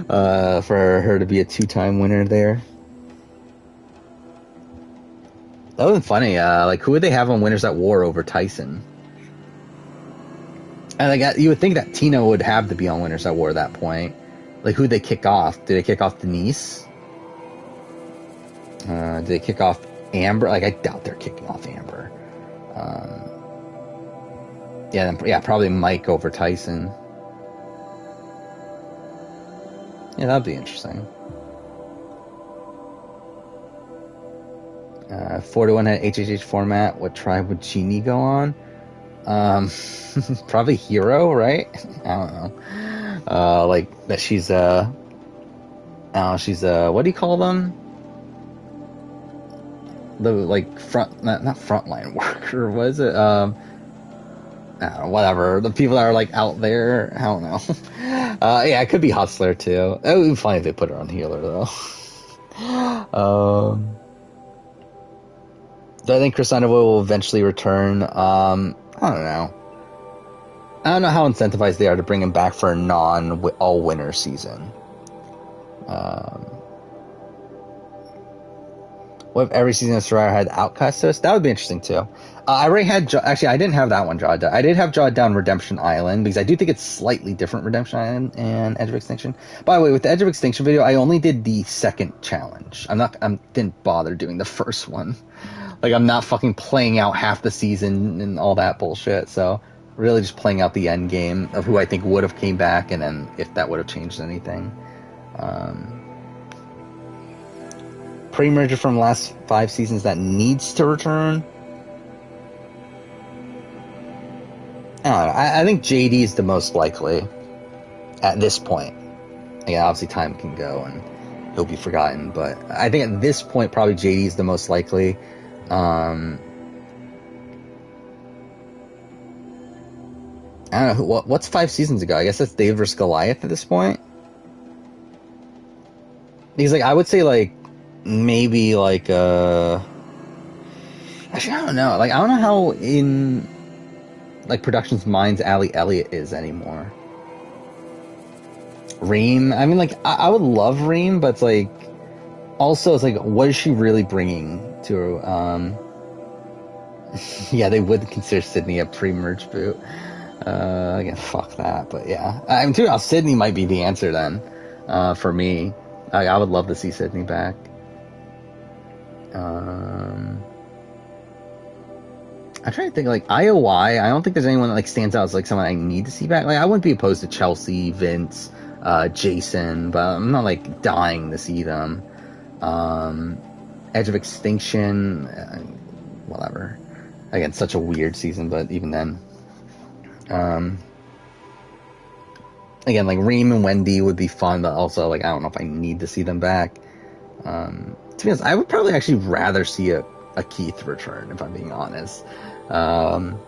For her to be a 2-time winner there. That would have been funny. Like, who would they have on Winners at War over Tyson? And, like, you would think that Tina would have to be on Winners at War at that point. Like, who'd they kick off? Did they kick off Denise? Did they kick off Amber? Like, I doubt they're kicking off Amber. Yeah, probably Mike over Tyson. Yeah, that'd be interesting. 41 had HHH format. What tribe would Genie go on? Probably Hero, right? I don't know. Like, that she's what do you call them? The, like, not frontline worker, was it? I don't know, whatever. The people that are, like, out there, I don't know. Yeah, it could be Hustler, too. It would be funny if they put her on Healer, though. Do I think Chris Underwood will eventually return? I don't know. I don't know how incentivized they are to bring him back for a non-all-winner season. What if every season of Survivor had Outcast twist? That would be interesting, too. I already had... Actually, I didn't have that one jotted down. I did have jotted down Redemption Island, because I do think it's slightly different, Redemption Island and Edge of Extinction. By the way, with the Edge of Extinction video, I only did the second challenge. I didn't bother doing the first one. Like, I'm not fucking playing out half the season and all that bullshit, so... Really just playing out the end game of who I think would have came back, and then if that would have changed anything. Pre-merger from the last 5 seasons that needs to return. I don't know. I think JD is the most likely at this point. Again, obviously time can go and he'll be forgotten, but I think at this point probably JD is the most likely. I don't know, what's 5 seasons ago? I guess that's David vs. Goliath at this point. Because, like, I would say, like, maybe, like, actually, I don't know. Like, I don't know how in, like, Productions Minds Ali Elliott is anymore. Reem, I mean, like, I would love Reem, but it's, like, also, it's, like, what is she really bringing to her? Yeah, they would consider Sydney a pre-merge boot. Again, fuck that, but yeah. I mean, too, Sydney might be the answer then, for me. I would love to see Sydney back. I'm trying to think, like, IOI, I don't think there's anyone that, like, stands out as, like, someone I need to see back. Like, I wouldn't be opposed to Chelsea, Vince, Jason, but I'm not, like, dying to see them. Edge of Extinction, whatever. Again, such a weird season, but even then. Again, like Reem and Wendy would be fun, but also like I don't know if I need to see them back. To be honest, I would probably actually rather see a Keith return, if I'm being honest. Well,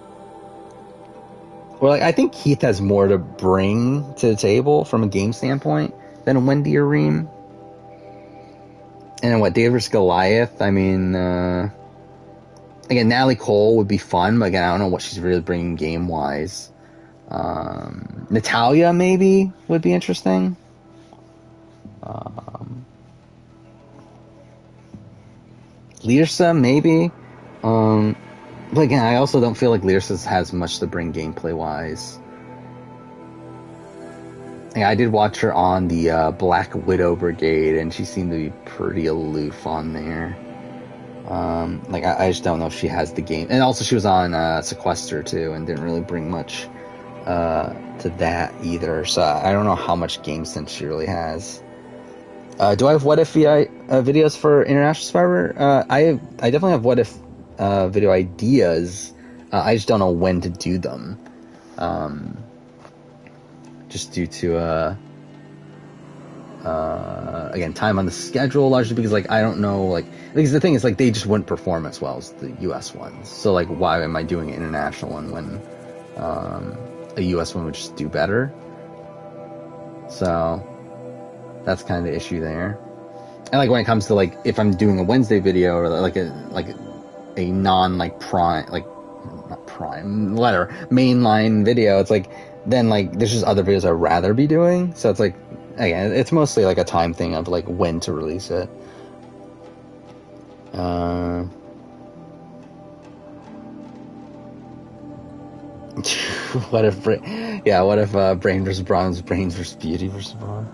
like I think Keith has more to bring to the table from a game standpoint than Wendy or Reem. And what, David vs. Goliath? I mean, again, Natalie Cole would be fun, but again, I don't know what she's really bringing game wise. Natalia maybe would be interesting. Lyrsa maybe. But again, I also don't feel like Lyrsa has much to bring gameplay wise. Yeah, I did watch her on the Black Widow Brigade, and she seemed to be pretty aloof on there. Like I just don't know if she has the game. And also she was on Sequester too, and didn't really bring much to that either. So I don't know how much game sense she really has. Do I have what if videos for International Survivor? I definitely have what if video ideas. I just don't know when to do them. Just due to again, time on the schedule, largely because like I don't know, like because the thing is like they just wouldn't perform as well as the US ones. So like why am I doing an international one when a US one would just do better? So that's kind of the issue there. And like when it comes to like if I'm doing a Wednesday video or like a non like prime, like not prime, letter mainline video, it's like then like there's just other videos I'd rather be doing. So it's like again, it's mostly like a time thing of like when to release it. What if Brain vs. Brawn's Brains vs. Beauty vs. Brawn?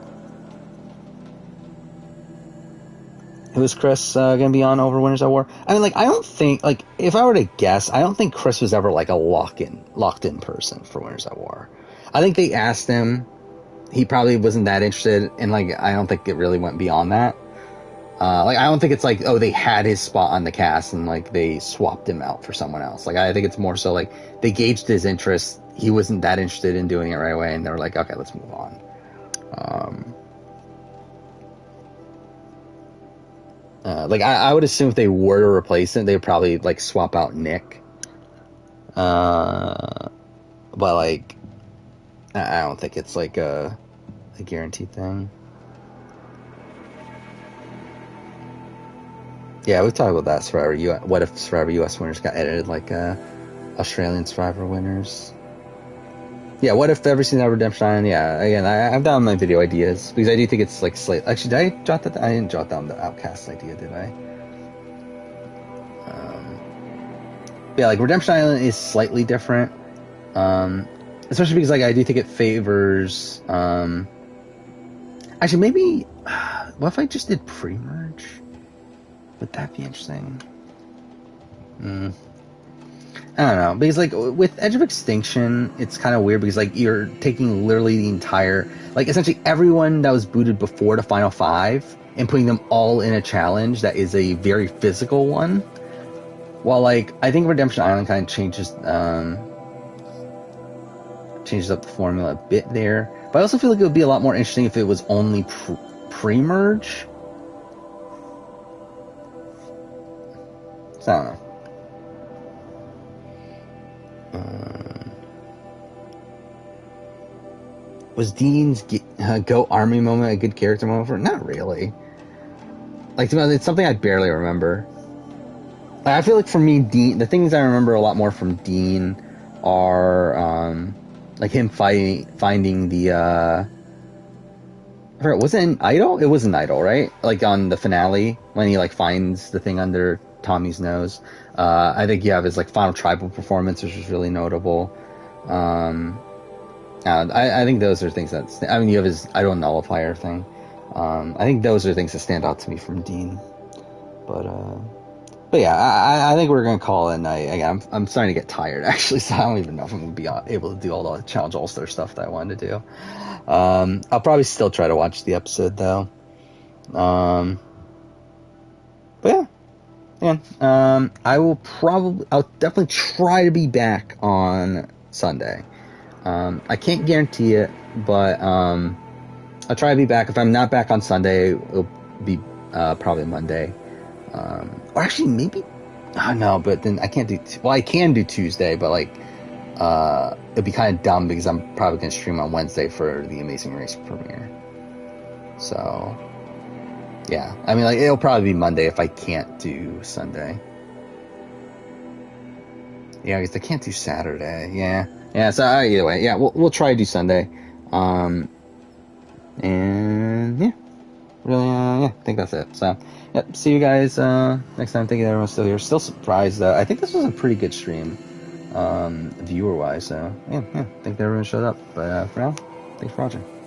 Who is Chris gonna be on over Winners at War? I mean, like, I don't think, like, if I were to guess, I don't think Chris was ever like a locked in person for Winners at War. I think they asked him, he probably wasn't that interested, and like, I don't think it really went beyond that. Like, I don't think it's like, oh, they had his spot on the cast and like they swapped him out for someone else. Like, I think it's more so like they gauged his interest. He wasn't that interested in doing it right away, and they were like, okay, let's move on. Like I would assume if they were to replace him, they would probably like swap out Nick. But like, I don't think it's like a guaranteed thing. Yeah, we've talked about that Survivor. What if Survivor US winners got edited like Australian Survivor winners? Yeah, what if every season of Redemption Island? Yeah, again, I've done my video ideas because I do think it's like Actually, did I jot that? I didn't jot down the Outcast idea, did I? Yeah, like Redemption Island is slightly different, especially because like I do think it favors. Actually, maybe. What if I just did pre-merge? Would that be interesting? I don't know, because like with Edge of Extinction, it's kind of weird because like you're taking literally the entire, like essentially everyone that was booted before the Final Five and putting them all in a challenge that is a very physical one. While like I think Redemption Island kind of changes up the formula a bit there, but I also feel like it would be a lot more interesting if it was only pre-merge. So I don't know. Was Dean's Go Army moment a good character moment for? Not really. Like, it's something I barely remember. Like, I feel like for me, Dean, the things I remember a lot more from Dean are like him finding the I forgot, was it an idol? It was an idol, right? Like on the finale when he like finds the thing under Tommy's nose. I think you have his like final tribal performance, which was really notable. I think those are things that I mean, you have his idol nullifier thing. I think those are things that stand out to me from Dean. But yeah, I think we're gonna call it a night. I'm starting to get tired actually, so I don't even know if I'm gonna be able to do all the Challenge All-Star stuff that I wanted to do. I'll probably still try to watch the episode though. But yeah. I'll definitely try to be back on Sunday. I can't guarantee it, but I'll try to be back. If I'm not back on Sunday, it'll be probably Monday. Or actually, maybe... Oh, no, but then I can't do... Well, I can do Tuesday, but, like, it'll be kind of dumb because I'm probably going to stream on Wednesday for the Amazing Race premiere. So, yeah. I mean, like, it'll probably be Monday if I can't do Sunday. Yeah, I guess I can't do Saturday. Yeah. Yeah, so either way. Yeah, we'll try to do Sunday. And, yeah. Really, yeah, I think that's it. So, yep, see you guys next time. Thank you, everyone's still here. Still surprised, though. I think this was a pretty good stream, viewer-wise. So, yeah, thank you, everyone showed up. But for now, thanks for watching.